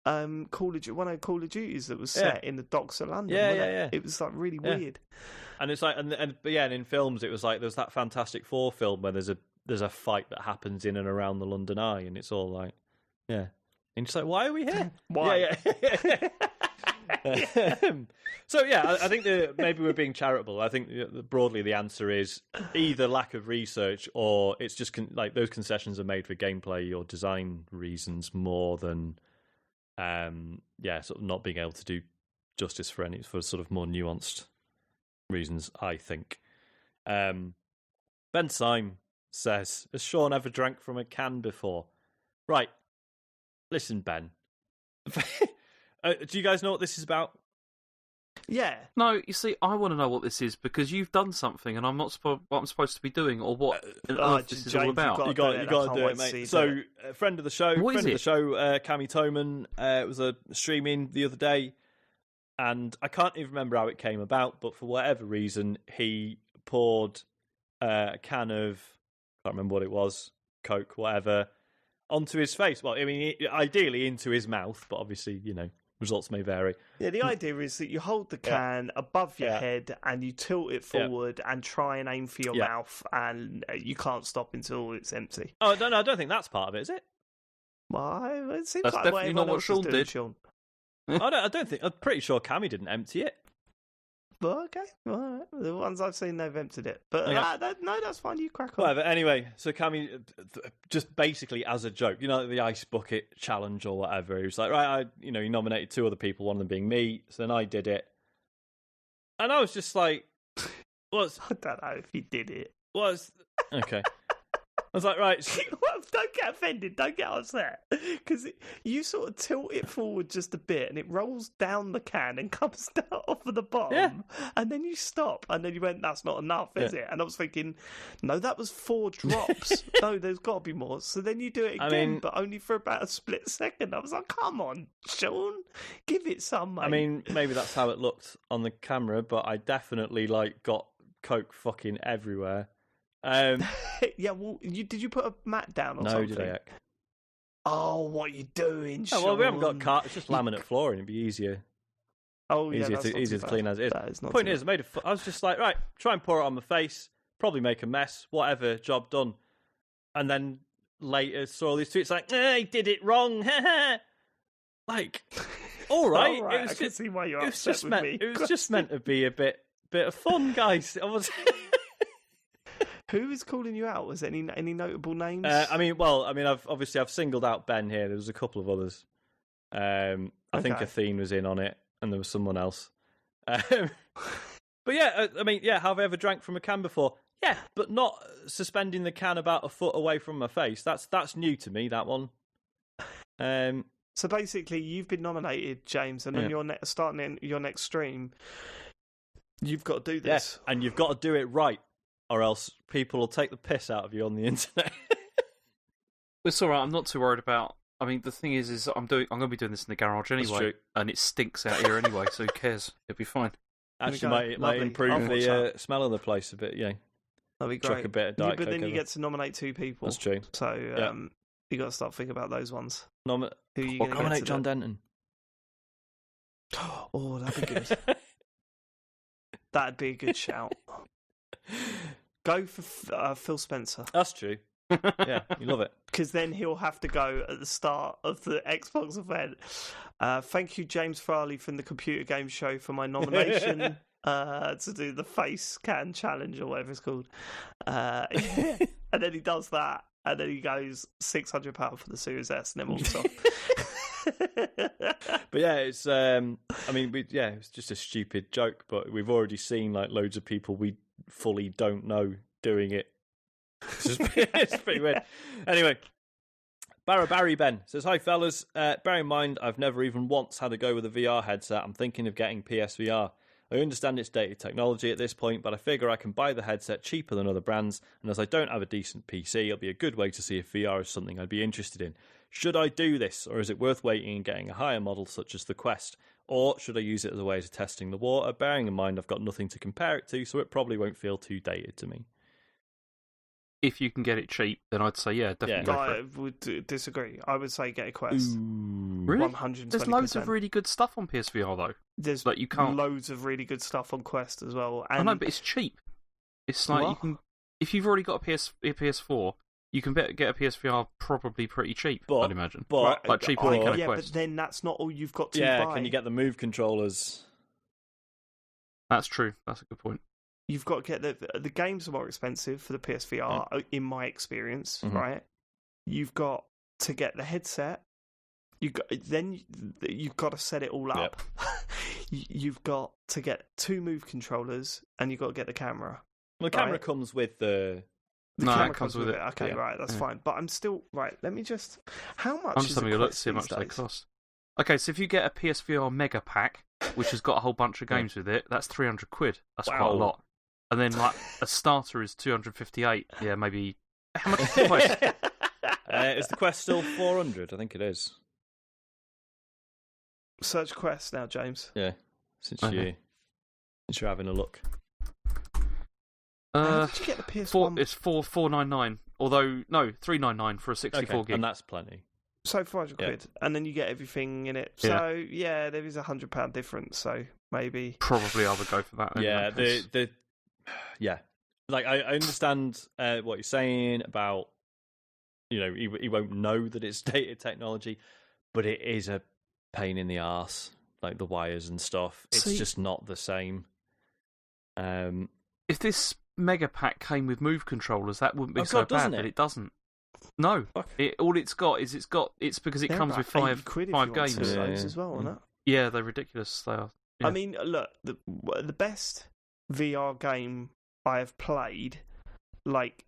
Speaker 1: one of Call of Duties that was set in the docks of London.
Speaker 3: Yeah.
Speaker 1: It was like really weird.
Speaker 3: And it's like, and in films it was like there's that Fantastic Four film where there's there's a fight that happens in and around the London Eye, and it's all like, yeah. And it's like, why are we here?
Speaker 1: Why?
Speaker 3: Yeah. So yeah, I think maybe we're being charitable. I think broadly the answer is either lack of research or it's just like those concessions are made for gameplay or design reasons more than, sort of not being able to do justice for sort of more nuanced reasons, I think. Ben Syme says, has Sean ever drank from a can before? Right. Listen, Ben. Do you guys know what this is about?
Speaker 1: Yeah.
Speaker 2: No, you see, I want to know what this is because you've done something and I'm not what I'm supposed to be doing or what this is all about.
Speaker 3: You got to do it, mate. So, a friend of the show, Cammy Toman, was streaming the other day, and I can't even remember how it came about, but for whatever reason, he poured a can of, I can't remember what it was, Coke, whatever, onto his face. Well, I mean, ideally into his mouth, but obviously, results may vary.
Speaker 1: Yeah, the idea is that you hold the can above your head and you tilt it forward and try and aim for your mouth, and you can't stop until it's empty.
Speaker 3: Oh, no, I don't think that's part of it, is it?
Speaker 1: Well, it seems
Speaker 2: that's
Speaker 1: like
Speaker 2: definitely not what Sean did.
Speaker 1: Sean.
Speaker 3: I don't think. I'm pretty sure Cammy didn't empty it.
Speaker 1: But okay, all right. The ones I've seen, they've emptied it. But no, that's fine. You crack on.
Speaker 3: Whatever. Anyway, so Cammy, just basically as a joke, the ice bucket challenge or whatever. He was like, right, he nominated 2 other people, one of them being me. So then I did it, and I was just like, "What's?"
Speaker 1: I don't know if he did it.
Speaker 3: What's okay? I was like, right.
Speaker 1: Don't get offended. Don't get upset. Because you sort of tilt it forward just a bit and it rolls down the can and comes down off of the bottom.
Speaker 3: Yeah.
Speaker 1: And then you stop. And then you went, that's not enough, is it? And I was thinking, no, that was 4 drops. No, there's got to be more. So then you do it again, but only for about a split second. I was like, come on, Sean. Give it some, mate.
Speaker 3: I mean, maybe that's how it looked on the camera, but I definitely, got Coke fucking everywhere.
Speaker 1: Yeah, well, did you put a mat down or something?
Speaker 3: No, did I?
Speaker 1: Oh, what are you doing, Sean?
Speaker 3: Oh, well, we haven't got cart. It's just laminate flooring. It'd be easier.
Speaker 1: Oh, yeah,
Speaker 3: easier to clean as it is.
Speaker 1: That is not
Speaker 3: Point is, I was just like, right, try and pour it on my face. Probably make a mess. Whatever, job done. And then later saw all these tweets like, I did it wrong. Like, all right.
Speaker 1: All right. I can see why you're upset with me.
Speaker 3: It was just meant to be a bit of fun, guys.
Speaker 1: Who is calling you out? Was any notable names?
Speaker 3: I've singled out Ben here. There was a couple of others. I think Athene was in on it, and there was someone else. But yeah, have I ever drank from a can before? Yeah, but not suspending the can about a foot away from my face. That's new to me, that one.
Speaker 1: So basically, you've been nominated, James, and on your starting your next stream, you've got to do this. Yeah,
Speaker 3: and you've got to do it right. Or else people will take the piss out of you on the internet.
Speaker 2: It's all right. I'm not too worried about. I mean, the thing is I'm going to be doing this in the garage anyway, and it stinks out here anyway. So who cares? It'll be fine.
Speaker 3: Actually, it might improve the smell of the place a bit. Yeah,
Speaker 1: that'd be great.
Speaker 3: Chuck a bit of Diet
Speaker 1: but
Speaker 3: Coke
Speaker 1: then you
Speaker 3: over.
Speaker 1: get to nominate 2 people.
Speaker 3: That's true.
Speaker 1: So you got to start thinking about those ones.
Speaker 3: Who are you going to nominate? John Denton.
Speaker 1: Oh, that'd be good. That'd be a good shout. Go for Phil Spencer.
Speaker 3: That's true. Yeah, you love it.
Speaker 1: Because then he'll have to go at the start of the Xbox event. Thank you, James Farley from the Computer Game Show, for my nomination to do the face can challenge or whatever it's called. And then he does that, and then he goes £600 for the Series S, and then walks off.
Speaker 3: But yeah, it's it's just a stupid joke, but we've already seen loads of people we fully don't know doing it. It's pretty weird. Anyway, Barry Ben says, hi fellas, bear in mind I've never even once had a go with a VR headset. I'm thinking of getting PSVR. I understand it's dated technology at this point, but I figure I can buy the headset cheaper than other brands, and as I don't have a decent PC, it'll be a good way to see if VR is something I'd be interested in. Should I do this, or is it worth waiting and getting a higher model such as the Quest? Or should I use it as a way of testing the water, bearing in mind I've got nothing to compare it to, so it probably won't feel too dated to me?
Speaker 2: If you can get it cheap, then I'd say, definitely go for it.
Speaker 1: I would disagree. I would say get a Quest.
Speaker 2: Really?
Speaker 1: 120%.
Speaker 2: There's loads of really good stuff on PSVR, though.
Speaker 1: There's loads of really good stuff on Quest as well. And
Speaker 2: I know, but it's cheap. It's like you can if you've already got a PS4, you can get a PSVR probably pretty cheap, I'd imagine.
Speaker 3: But
Speaker 2: like cheaper than Quest.
Speaker 1: But then that's not all you've got to buy.
Speaker 3: Yeah, can you get the Move controllers?
Speaker 2: That's true. That's a good point.
Speaker 1: You've got to get the games are more expensive for the PSVR, in my experience, right? You've got to get the headset. You've got to set it all up. You've got to get 2 Move controllers, and you've got to get the camera.
Speaker 3: Well, the camera comes with the.
Speaker 1: The camera comes with it. Okay, right, that's fine. But I'm still right. Let me just. How much?
Speaker 2: I'm just having a look to see how much they cost. Okay, so if you get a PSVR Mega Pack, which has got a whole bunch of games with it, that's £300. That's quite a lot. And then like a starter is 258. Yeah, maybe. How much is the Quest?
Speaker 3: Is the Quest still 400? I think it is.
Speaker 1: Search Quest now, James.
Speaker 3: Yeah, since you're having a look.
Speaker 1: How did you get the PS1?
Speaker 2: It's 499. Although no, 399 for a 64 gig,
Speaker 3: and that's plenty.
Speaker 1: So £400, and then you get everything in it. So yeah, there is £100 difference. So maybe
Speaker 2: probably I would go for that. Then,
Speaker 3: yeah, like I understand what you're saying about he won't know that it's dated technology, but it is a pain in the arse, like the wires and stuff. It's just not the same.
Speaker 2: If this Mega Pack came with Move controllers, that wouldn't be so bad, but it doesn't. No, it's because it comes with five games
Speaker 1: as well, isn't it?
Speaker 2: Yeah, they're ridiculous. They are. Yeah.
Speaker 1: I mean, look, the best VR game I have played, like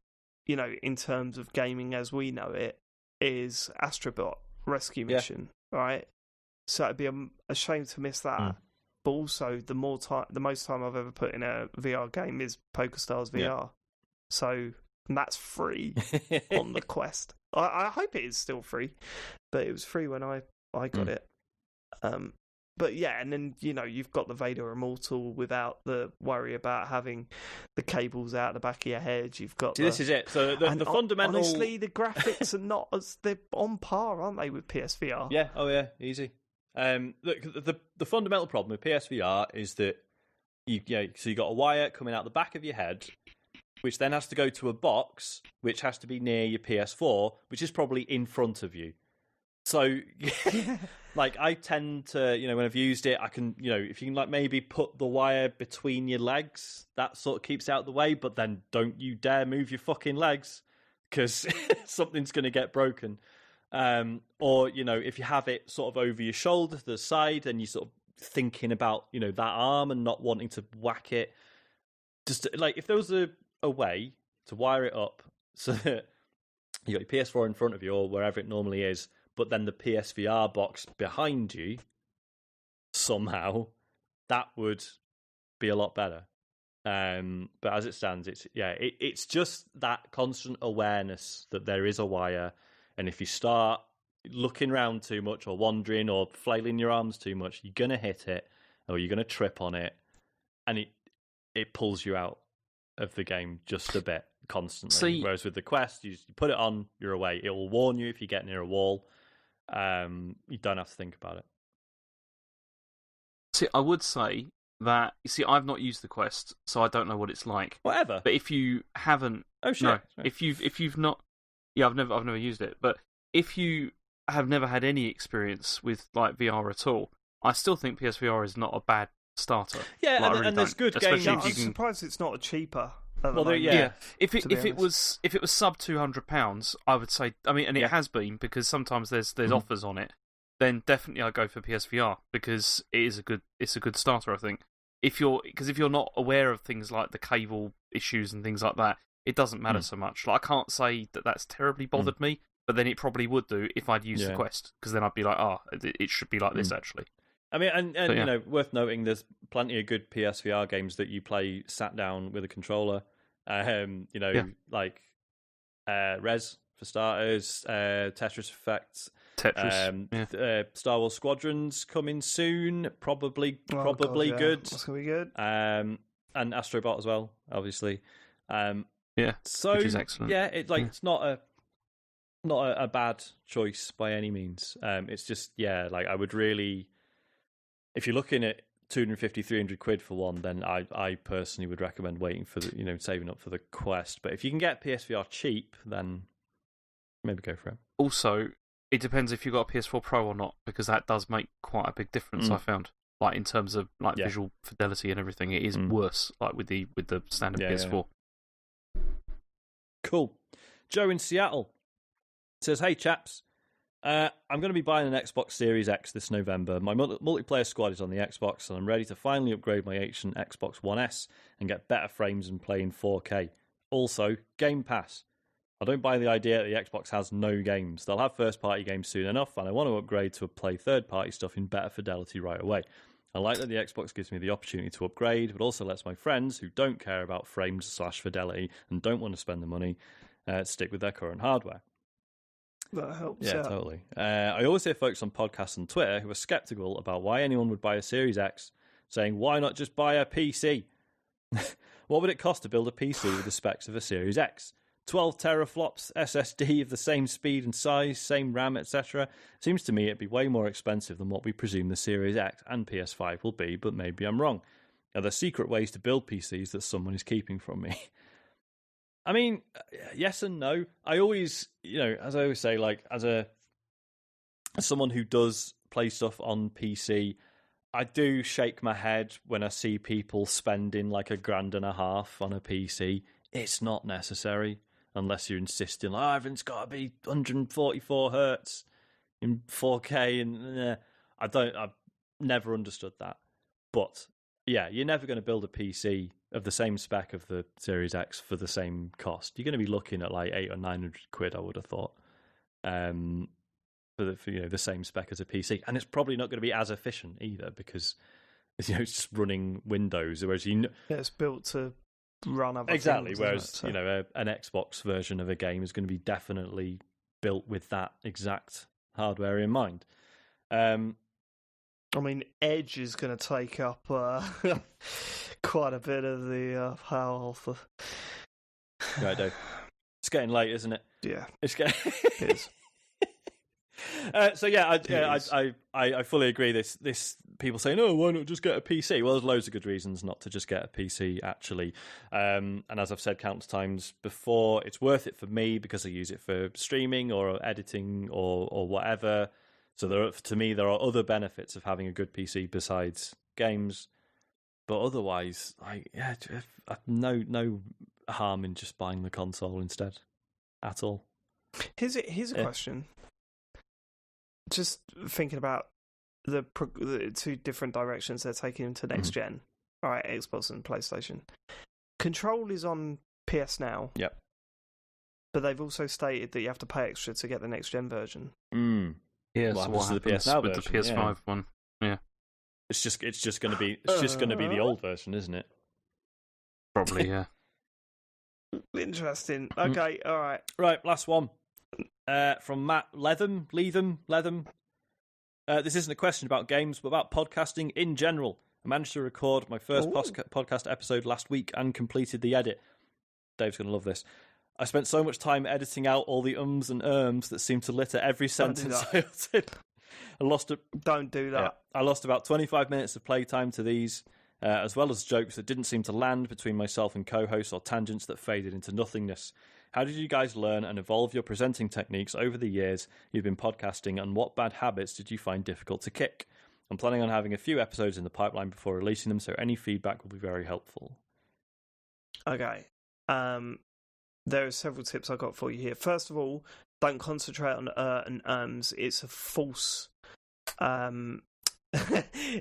Speaker 1: in terms of gaming as we know it, is Astrobot Rescue Mission, right? So it'd be a shame to miss that. But also, the most time I've ever put in a VR game is PokerStars VR. Yeah. So that's free on the Quest. I hope it is still free, but it was free when I got it. But yeah, and then you've got the Vader Immortal without the worry about having the cables out the back of your head. You've got
Speaker 3: this is it. So the fundamental.
Speaker 1: Honestly, the graphics are not they're on par, aren't they, with PSVR?
Speaker 3: Yeah. Oh yeah, easy. The fundamental problem with PSVR is that so you got a wire coming out the back of your head, which then has to go to a box, which has to be near your PS4, which is probably in front of you. So, like, I tend to, when I've used it, I can, if you can, like, maybe put the wire between your legs, that sort of keeps it out of the way, but then don't you dare move your fucking legs, because something's going to get broken. Or, if you have it sort of over your shoulder to the side, and you're sort of thinking about, that arm and not wanting to whack it, just, like, if there was a way to wire it up so that you got your PS4 in front of you, or wherever it normally is, but then the PSVR box behind you, somehow, that would be a lot better. But as it stands, it's just that constant awareness that there is a wire, and if you start looking around too much, or wandering, or flailing your arms too much, you're gonna hit it, or you're gonna trip on it, and it pulls you out of the game just a bit constantly. Whereas with the Quest, you put it on, you're away. It will warn you if you get near a wall. You don't have to think about it.
Speaker 2: See, I would say that, I've not used the Quest, so I don't know what it's like.
Speaker 3: Whatever.
Speaker 2: But if you haven't, if you've not, I've never used it. But if you have never had any experience with like VR at all, I still think PSVR is not a bad starter.
Speaker 3: Yeah, like, and there's good games.
Speaker 1: I'm surprised it's not cheaper.
Speaker 2: If it was sub £200, I would say. I mean, and it has been, because sometimes there's offers on it. Then definitely I'd go for PSVR, because it's a good starter. I think if you're not aware of things like the cable issues and things like that, it doesn't matter so much. Like, I can't say that that's terribly bothered me, but then it probably would do if I'd used the Quest, because then I'd be like, it should be like this actually.
Speaker 3: I mean, and worth noting, there's plenty of good PSVR games that you play sat down with a controller. Like Res for starters, Tetris Effect, Star Wars Squadrons coming soon, probably good.
Speaker 1: That's gonna be good.
Speaker 3: And Astrobot as well, obviously. So
Speaker 2: which is excellent.
Speaker 3: Yeah, it's not a bad choice by any means. It's just like, I would really. If you're looking at 250, 300 quid for one, then I personally would recommend waiting for the, saving up for the Quest. But if you can get PSVR cheap, then maybe go for it.
Speaker 2: Also, it depends if you've got a PS4 Pro or not, because that does make quite a big difference, I found. Like, in terms of visual fidelity and everything, it is worse, like with the standard PS4.
Speaker 3: Yeah. Cool. Joe in Seattle says, "Hey chaps, I'm going to be buying an Xbox Series X this November. My multiplayer squad is on the Xbox, and I'm ready to finally upgrade my ancient Xbox One S and get better frames and play in 4K. Also, Game Pass. I don't buy the idea that the Xbox has no games. They'll have first-party games soon enough, and I want to upgrade to play third-party stuff in better fidelity right away. I like that the Xbox gives me the opportunity to upgrade, but also lets my friends who don't care about frames/fidelity and don't want to spend the money stick with their current hardware."
Speaker 1: That helps.
Speaker 3: Yeah, totally. I always hear folks on podcasts and Twitter who are skeptical about why anyone would buy a Series X, saying, "Why not just buy a PC?" What would it cost to build a PC with the specs of a Series X? 12 teraflops, SSD of the same speed and size, same RAM, etc. Seems to me it'd be way more expensive than what we presume the Series X and PS5 will be, but maybe I'm wrong. Are there secret ways to build PCs that someone is keeping from me? I mean, yes and no. I always, as I always say, like, as someone who does play stuff on PC, I do shake my head when I see people spending like $1,500 on a PC. It's not necessary. Unless you're insisting, everything's got to be 144 hertz in 4K, and I've never understood that. But yeah, you're never going to build a PC of the same spec of the Series X for the same cost. You're going to be looking at like 800 or 900 quid, I would have thought, for the same spec as a PC, and it's probably not going to be as efficient either because it's just running Windows, whereas
Speaker 1: it's built to run other
Speaker 3: exactly.
Speaker 1: things,
Speaker 3: whereas an Xbox version of a game is going to be definitely built with that exact hardware in mind.
Speaker 1: I mean, Edge is going to take up quite a bit of the power.
Speaker 3: Right, Dave. It's getting late, isn't it?
Speaker 1: Yeah,
Speaker 3: it's getting.
Speaker 1: It is.
Speaker 3: So I fully agree. This people saying, "Oh, why not just get a PC?" Well, there's loads of good reasons not to just get a PC, actually. And as I've said countless times before, it's worth it for me because I use it for streaming or editing or whatever. So to me, there are other benefits of having a good PC besides games. But otherwise, no harm in just buying the console instead, at all.
Speaker 1: Here's a question. Just thinking about the two different directions they're taking into next gen. All right, Xbox and PlayStation. Control is on PS Now.
Speaker 3: Yep.
Speaker 1: But they've also stated that you have to pay extra to get the next gen version.
Speaker 2: Yeah,
Speaker 3: what
Speaker 2: so
Speaker 3: happens to the PS Now
Speaker 2: with
Speaker 3: version?
Speaker 2: the PS5 one? Yeah,
Speaker 3: it's just going to be the old version, isn't it?
Speaker 2: Probably, yeah.
Speaker 1: Interesting. Okay, all right.
Speaker 3: Right, last one. From Matt Leatham. This isn't a question about games, but about podcasting in general. I managed to record my first podcast episode last week and completed the edit. Dave's going to love this. I spent so much time editing out all the ums and erms that seemed to litter every sentence I uttered.
Speaker 1: Don't do that.
Speaker 3: Yeah, I lost about 25 minutes of playtime to these, as well as jokes that didn't seem to land between myself and co-hosts or tangents that faded into nothingness. How did you guys learn and evolve your presenting techniques over the years you've been podcasting, and what bad habits did you find difficult to kick? I'm planning on having a few episodes in the pipeline before releasing them, so any feedback will be very helpful.
Speaker 1: Okay. There are several tips I got for you here. First of all, don't concentrate on and ums. It's a false. There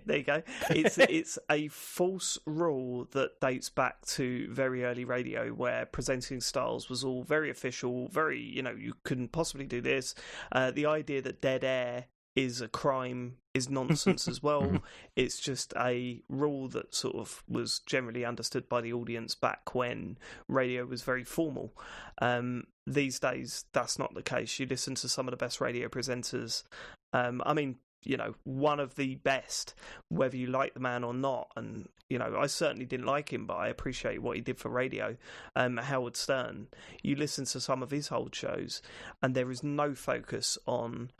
Speaker 1: you go. It's a false rule that dates back to very early radio, where presenting styles was all very official, very you couldn't possibly do this. The idea that dead air is a crime is nonsense as well. It's just a rule that sort of was generally understood by the audience back when radio was very formal. These days, that's not the case. You listen to some of the best radio presenters. I mean, one of the best, whether you like the man or not. And, I certainly didn't like him, but I appreciate what he did for radio. Howard Stern. You listen to some of his old shows, and there is no focus on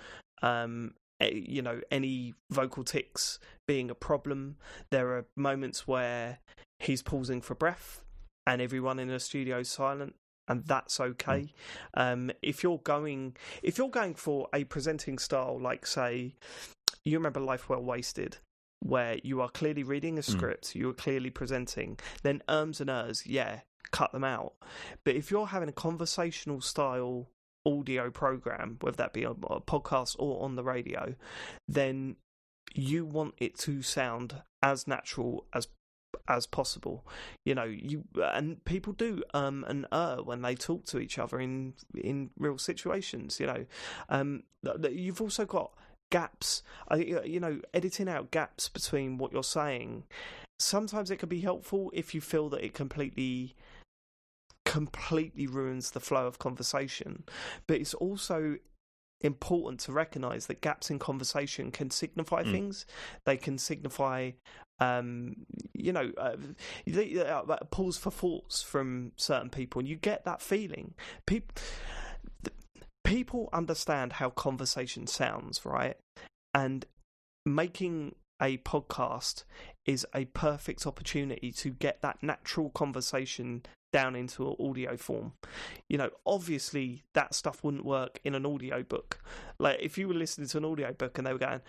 Speaker 1: any vocal tics being a problem. There are moments where he's pausing for breath and everyone in the studio is silent, and that's okay. If you're going for a presenting style, like, say, you remember Life Well Wasted, where you are clearly reading a script, you are clearly presenting, then ums and ers, cut them out. But if you're having a conversational style audio program, whether that be a podcast or on the radio, then you want it to sound as natural as possible. And people do and when they talk to each other in real situations. You've also got gaps. Editing out gaps between what you're saying. Sometimes it can be helpful if you feel that it completely ruins the flow of conversation, but it's also important to recognize that gaps in conversation can signify things. They can signify pause for thoughts from certain people, and you get that feeling. People understand how conversation sounds, right? And making a podcast is a perfect opportunity to get that natural conversation down into an audio form. Obviously that stuff wouldn't work in an audio book. Like, if you were listening to an audio book and they were going,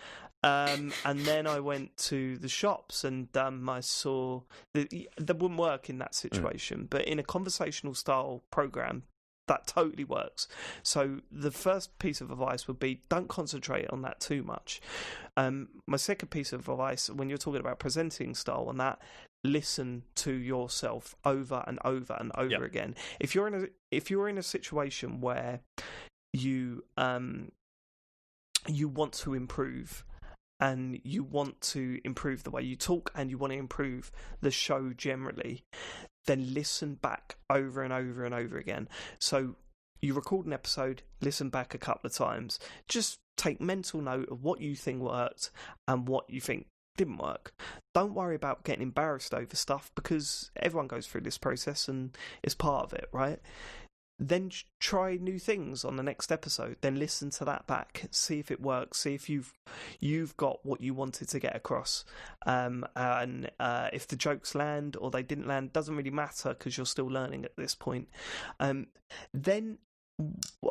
Speaker 1: and then I went to the shops and I saw that wouldn't work in that situation. But in a conversational style program, that totally works. So the first piece of advice would be, don't concentrate on that too much. My second piece of advice, when you're talking about presenting style and that, listen to yourself over and over and over again. If you're in a situation where you want to improve, and you want to improve the way you talk, and you want to improve the show generally, then listen back over and over and over again. So you record an episode, listen back a couple of times, just take mental note of what you think worked and what you think didn't work. Don't worry about getting embarrassed over stuff, because everyone goes through this process and it's part of it, right? Then try new things on the next episode. Then listen to that back, see if it works, see if you've got what you wanted to get across. And if the jokes land or they didn't land, doesn't really matter, because you're still learning at this point. Then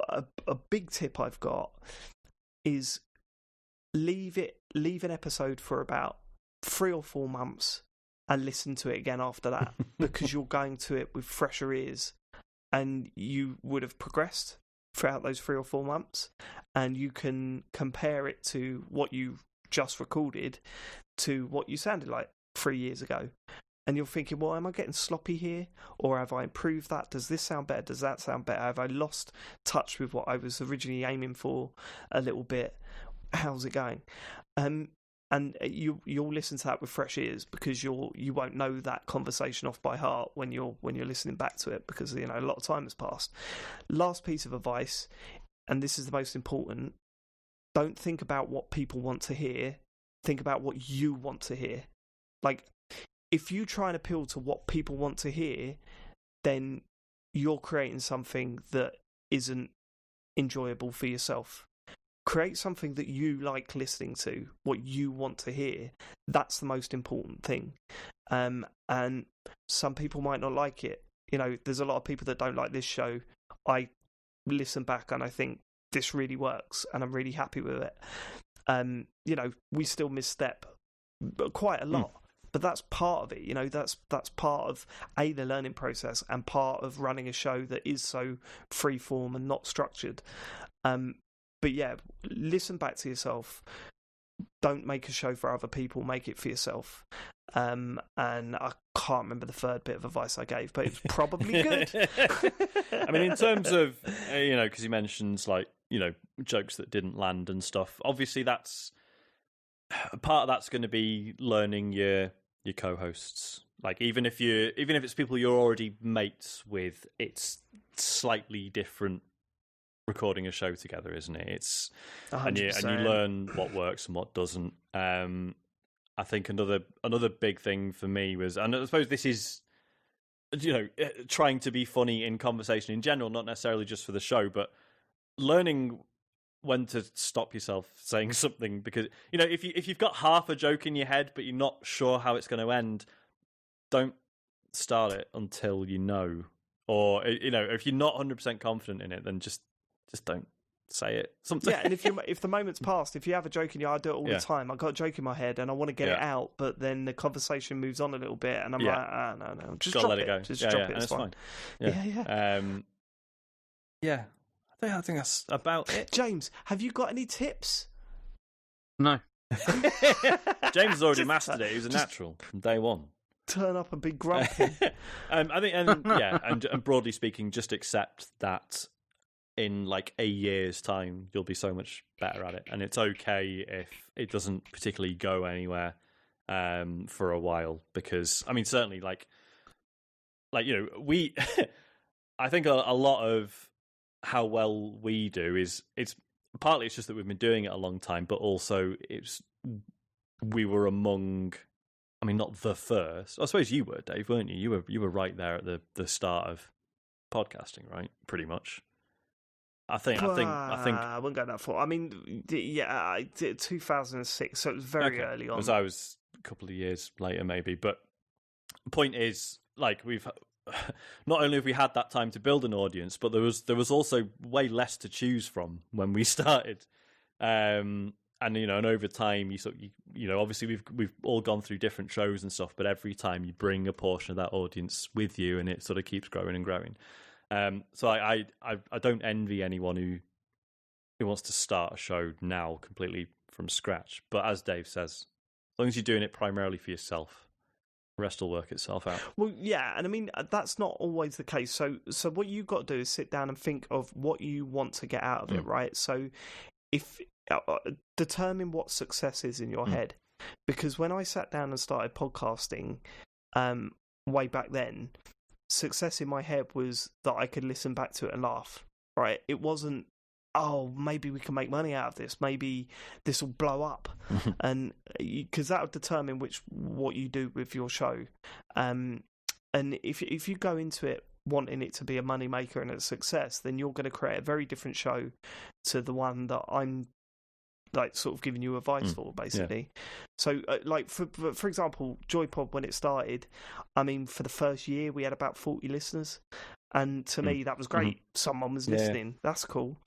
Speaker 1: a big tip I've got is leave an episode for about 3 or 4 months and listen to it again after that, because you're going to it with fresher ears. And you would have progressed throughout those 3 or 4 months, and you can compare it to what you just recorded to what you sounded like 3 years ago. And you're thinking, well, am I getting sloppy here? Or have I improved that? Does this sound better? Does that sound better? Have I lost touch with what I was originally aiming for a little bit? How's it going? And you'll listen to that with fresh ears, because you won't know that conversation off by heart when you're listening back to it, because a lot of time has passed. Last piece of advice, and this is the most important: don't think about what people want to hear. Think about what you want to hear. Like, if you try and appeal to what people want to hear, then you're creating something that isn't enjoyable for yourself. Create something that you like listening to, what you want to hear. That's the most important thing. And some people might not like it. There's a lot of people that don't like this show. I listen back and I think this really works, and I'm really happy with it. We still misstep quite a lot. But that's part of it, that's part of the learning process, and part of running a show that is so freeform and not structured. But yeah, listen back to yourself. Don't make a show for other people, make it for yourself. And I can't remember the third bit of advice I gave, but it's probably good.
Speaker 3: I mean, in terms of, because you mentioned, jokes that didn't land and stuff, obviously that's part of that's going to be learning your co-hosts. Like, even if it's people you're already mates with, it's slightly different recording a show together, isn't it? It's
Speaker 1: 100%.
Speaker 3: and you learn what works and what doesn't. I think another big thing for me was, and I suppose this is, trying to be funny in conversation in general, not necessarily just for the show, but learning when to stop yourself saying something, because if you've got half a joke in your head but you're not sure how it's going to end, don't start it until you know. Or if you're not 100% confident in it, then just don't say it. Something.
Speaker 1: Yeah, and if the moment's passed, if you have a joke in your, I do it all the time. I've got a joke in my head and I want to get it out, but then the conversation moves on a little bit, and I'm like, no, just drop
Speaker 3: let it go.
Speaker 1: Just drop it. It's fine.
Speaker 3: Yeah. I think that's about it.
Speaker 1: James, have you got any tips?
Speaker 2: No.
Speaker 3: James has already mastered it. He was a natural from day one.
Speaker 1: Turn up and be grumpy.
Speaker 3: I think, and broadly speaking, just accept that in like a year's time, you'll be so much better at it, and it's okay if it doesn't particularly go anywhere for a while. Because I mean, certainly, like we, I think a lot of how well we do is it's just that we've been doing it a long time, but also we were among. I mean, not the first. I suppose you were, Dave, weren't you? You were right there at the start of podcasting, right? Pretty much. I think.
Speaker 1: I wouldn't go that far. I mean, 2006, so it was very early on.
Speaker 3: Because I was a couple of years later, maybe. But the point is, like, we've not only have we had that time to build an audience, but there was also way less to choose from when we started. And over time, obviously we've all gone through different shows and stuff, but every time you bring a portion of that audience with you, and it sort of keeps growing and growing. So I don't envy anyone who wants to start a show now completely from scratch. But as Dave says, as long as you're doing it primarily for yourself, the rest will work itself out.
Speaker 1: Well, yeah, and I mean that's not always the case. So what you've got to do is sit down and think of what you want to get out of it, right? So if determine what success is in your head, because when I sat down and started podcasting way back then, success in my head was that I could listen back to it and laugh, right? It wasn't, oh, maybe we can make money out of this, maybe this will blow up, and because that would determine what you do with your show. And if you go into it wanting it to be a money maker and a success, then you're going to create a very different show to the one that I'm like sort of giving you advice for, basically. So like for example, JoyPod, when it started, I mean, for the first year we had about 40 listeners, and to me that was great. Someone was listening. That's cool.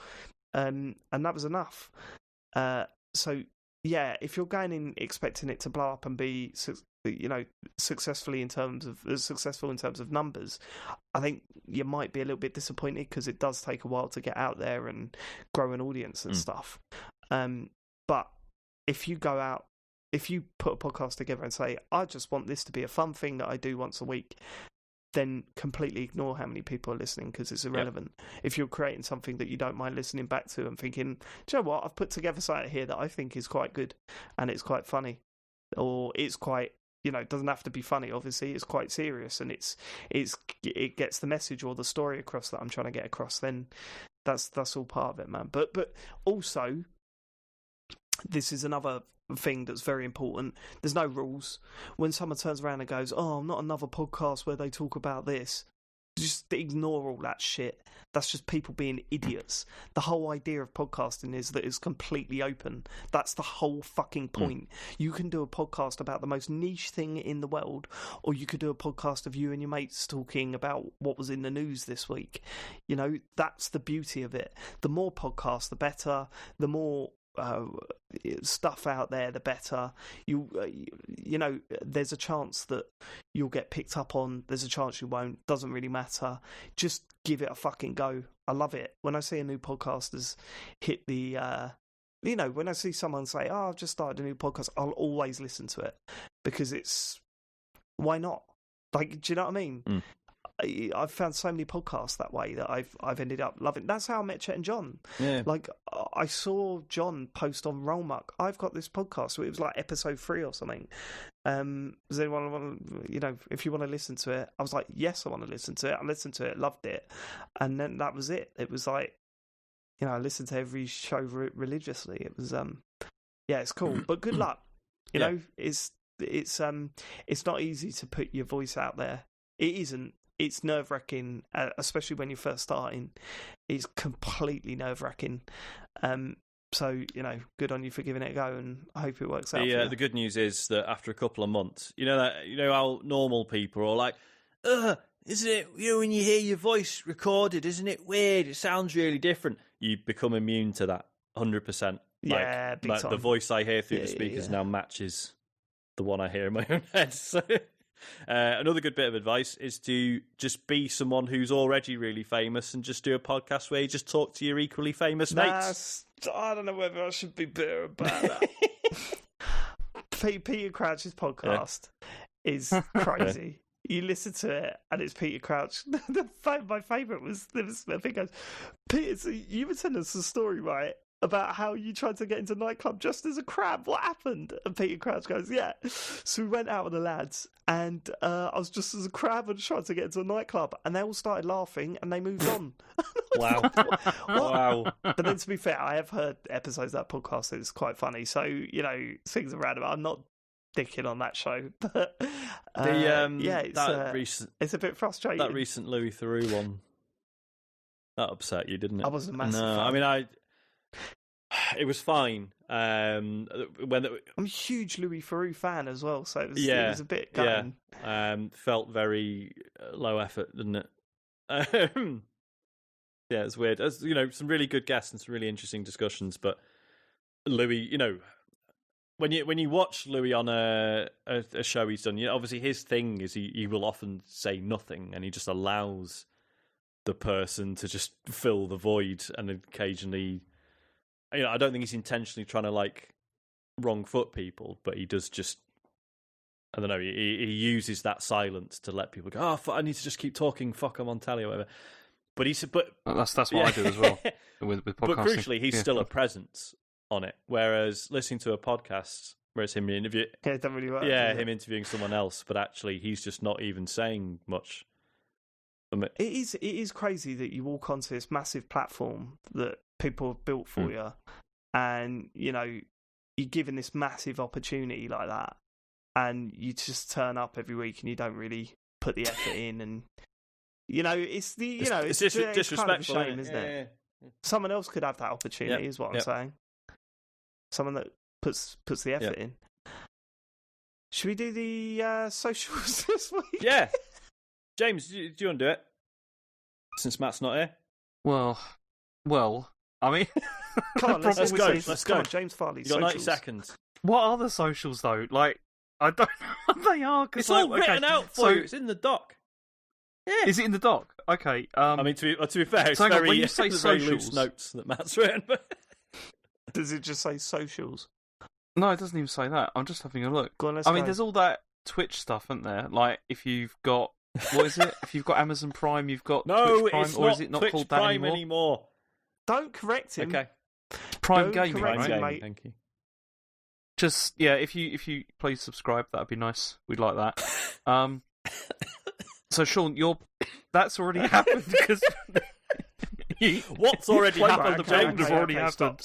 Speaker 1: And that was enough. So yeah, if you're going in expecting it to blow up and be successful in terms of numbers, I think you might be a little bit disappointed, because it does take a while to get out there and grow an audience and stuff. But if you go out, if you put a podcast together and say, I just want this to be a fun thing that I do once a week, then completely ignore how many people are listening, because it's irrelevant. If you're creating something that you don't mind listening back to and thinking, do you know what, I've put together something here that I think is quite good and it's quite funny, or it's quite, it doesn't have to be funny, obviously, it's quite serious, and it gets the message or the story across that I'm trying to get across, then that's all part of it, man. But also, this is another thing that's very important. There's no rules. When someone turns around and goes, oh, not another podcast where they talk about this, just ignore all that shit. That's just people being idiots. The whole idea of podcasting is that it's completely open. That's the whole fucking point. You can do a podcast about the most niche thing in the world, or you could do a podcast of you and your mates talking about what was in the news this week. That's the beauty of it. The more podcasts, the better. The more stuff out there, the better. There's a chance that you'll get picked up on, there's a chance you won't, doesn't really matter. Just give it a fucking go. I love it when I see a new podcaster's hit the when I see someone say, oh, I've just started a new podcast, I'll always listen to it, because it's, why not? Like, do you know what I mean? I've found so many podcasts that way that I've ended up loving. That's how I met Chet and John. Yeah. Like, I saw John post on Rollmuck, I've got this podcast. So it was like episode 3 or something. Does anyone want to, if you want to listen to it? I was like, yes, I want to listen to it. I listened to it, loved it, and then that was it. It was like, I listened to every show religiously. It was it's cool. But good luck. It's not easy to put your voice out there. It isn't. It's nerve-wracking, especially when you're first starting. It's completely nerve-wracking. So, good on you for giving it a go, and I hope it works out for you.
Speaker 3: The good news is that after a couple of months, you know how normal people are like, isn't it, when you hear your voice recorded, isn't it weird? It sounds really different. You become immune to that, 100%.
Speaker 1: Yeah, big time.
Speaker 3: The voice I hear through the speakers now matches the one I hear in my own head. So another good bit of advice is to just be someone who's already really famous and just do a podcast where you just talk to your equally famous mates.
Speaker 1: I don't know whether I should be bitter about that. Peter Crouch's podcast is crazy. You listen to it, and it's Peter Crouch. My favourite was, I think, Peter, so you were telling us a story, right, about how you tried to get into a nightclub just as a crab. What happened? And Peter Crouch goes, yeah. So we went out with the lads, and I was just as a crab and tried to get into a nightclub, and they all started laughing, and they moved on.
Speaker 3: Wow. Wow.
Speaker 1: But then, to be fair, I have heard episodes of that podcast. It's quite funny. So, things around about. I'm not dicking on that show, but it's a bit frustrating.
Speaker 3: That recent Louis Theroux one, that upset you, didn't it?
Speaker 1: I wasn't massive.
Speaker 3: No,
Speaker 1: fan.
Speaker 3: I mean, it was fine.
Speaker 1: I'm a huge Louis Theroux fan as well, so it was a bit gutting.
Speaker 3: Felt very low effort, didn't it? Yeah, it's weird. As some really good guests and some really interesting discussions, but Louis, when you watch Louis on a show he's done, obviously his thing is he will often say nothing, and he just allows the person to just fill the void, and occasionally, I don't think he's intentionally trying to wrong foot people, but he does just, I don't know, he uses that silence to let people go, I need to just keep talking, fuck, I'm on telly or whatever. But
Speaker 2: that's what I do as well with podcasting.
Speaker 3: But crucially, he's still a presence on it. Whereas listening to a podcast where it's him interviewing,
Speaker 1: it doesn't really work.
Speaker 3: Him interviewing someone else, but actually he's just not even saying much.
Speaker 1: It is crazy that you walk onto this massive platform that people have built for you, and you're given this massive opportunity like that, and you just turn up every week and you don't really put the effort in, and it's disrespectful, kind of a shame, isn't it? Yeah. Someone else could have that opportunity, is what I'm saying. Someone that puts the effort in. Should we do the socials this week?
Speaker 3: Yeah. James, do you want to do it? Since Matt's not here.
Speaker 2: Well, I mean,
Speaker 1: come on, let's go.
Speaker 3: Come
Speaker 1: on, James Farley.
Speaker 3: You got 90 seconds.
Speaker 2: What are the socials though? I don't know what they are.
Speaker 3: It's all written out for you. It's in the doc.
Speaker 2: Yeah. Is it in the doc? Okay.
Speaker 3: I mean, to be fair, it's
Speaker 2: when you say
Speaker 3: very loose notes that Matt's written.
Speaker 1: Does it just say socials?
Speaker 2: No, it doesn't even say that. I'm just having a look.
Speaker 1: Go on,
Speaker 2: I mean, there's all that Twitch stuff, isn't there? Like, if you've got, what is it? If you've got Amazon Prime, you've got Twitch Prime,
Speaker 3: it's
Speaker 2: or
Speaker 3: not
Speaker 2: is it not
Speaker 3: Twitch
Speaker 2: called
Speaker 3: Prime
Speaker 2: that anymore?
Speaker 1: Don't correct him.
Speaker 3: Okay.
Speaker 2: Prime Gaming, right?
Speaker 1: Mate.
Speaker 3: Thank you.
Speaker 2: Just if you please subscribe, that'd be nice. We'd like that. So Sean, that's already happened because
Speaker 3: what's already happened?
Speaker 2: James have already happened.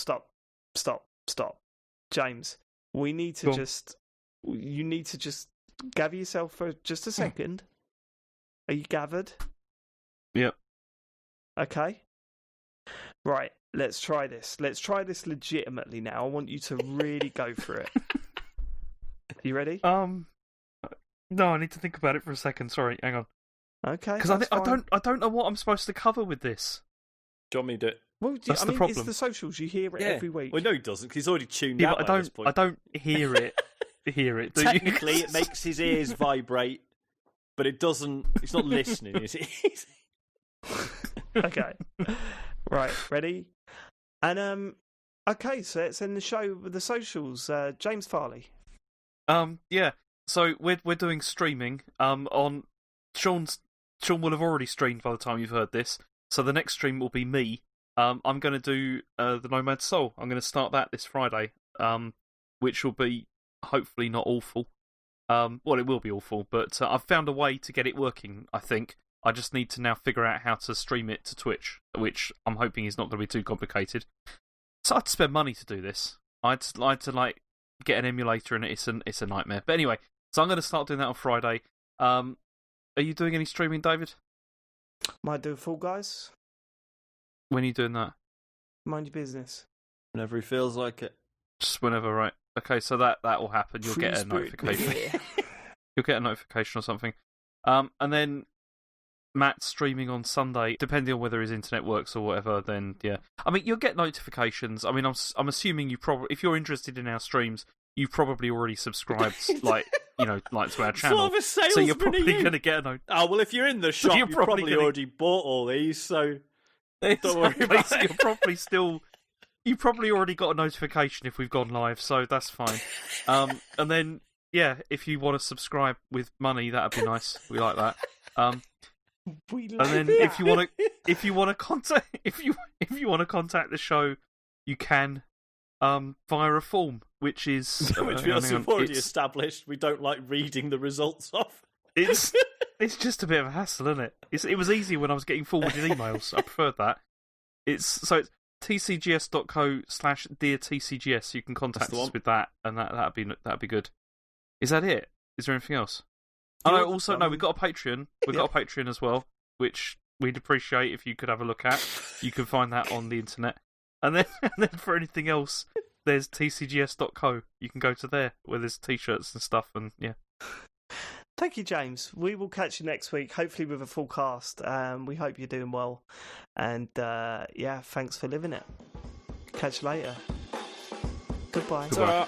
Speaker 1: Stop, James. We need to you need to just gather yourself for just a second. Are you gathered?
Speaker 2: Yep.
Speaker 1: Okay. Right. Let's try this. Let's try this legitimately now. I want you to really go for it. You ready?
Speaker 2: No, I need to think about it for a second. Sorry, hang on.
Speaker 1: Okay.
Speaker 2: Because I don't know what I'm supposed to cover with this.
Speaker 3: Do you want me to do it?
Speaker 1: Well,
Speaker 2: that's the problem.
Speaker 1: It's the socials. You hear it every week.
Speaker 3: Well, no, he doesn't, because he's already tuned out
Speaker 2: but
Speaker 3: at this point.
Speaker 2: I don't hear it.
Speaker 3: Technically, it makes his ears vibrate, but it doesn't. It's not listening, is it?
Speaker 1: Okay. Right. Ready? And okay. So let's end the show with the socials. James Farley.
Speaker 2: Yeah. So we're doing streaming. On Sean will have already streamed by the time you've heard this. So the next stream will be me. I'm going to do the Nomad Soul. I'm going to start that this Friday, which will be hopefully not awful. Well, it will be awful, but I've found a way to get it working, I think. I just need to now figure out how to stream it to Twitch, which I'm hoping is not going to be too complicated. So I had to spend money to do this. I had to get an emulator, and it's a nightmare. But anyway, so I'm going to start doing that on Friday. Are you doing any streaming, David?
Speaker 1: Might do Fall Guys.
Speaker 2: When are you doing that?
Speaker 1: Mind your business.
Speaker 3: Whenever he feels like it.
Speaker 2: Just whenever, right? Okay, so that will happen. You'll get a notification. You'll get a notification or something. And then Matt's streaming on Sunday, depending on whether his internet works or whatever. Then yeah, I mean you'll get notifications. I mean I'm assuming you probably, if you're interested in our streams, you've probably already subscribed, like to our channel.
Speaker 3: Sort of a salesman,
Speaker 2: so you're probably going to get a note.
Speaker 3: Oh well, if you're in the shop, you've probably already bought all these, so don't worry about it.
Speaker 2: You've probably already got a notification if we've gone live, so that's fine. And then yeah, if you want to subscribe with money, that'd be nice. We like that. And then if you want to contact the show, you can via a form, which is
Speaker 3: which we also have already established we don't like reading the results of.
Speaker 2: It's just a bit of a hassle, isn't it? It was easy when I was getting forwarded emails. I preferred that. It's tcgs.co/deartcgs. You can contact us with that, and that'd be good. Is that it? Is there anything else? Oh no, also no, we've got a Patreon. We've got a Patreon as well, which we'd appreciate if you could have a look at. You can find that on the internet. And then for anything else, there's tcgs.co. You can go to there where there's t-shirts and stuff, and yeah.
Speaker 1: Thank you, James. We will catch you next week, hopefully with a full cast. We hope you're doing well. And yeah, thanks for living it. Catch you later. Goodbye.
Speaker 2: Goodbye.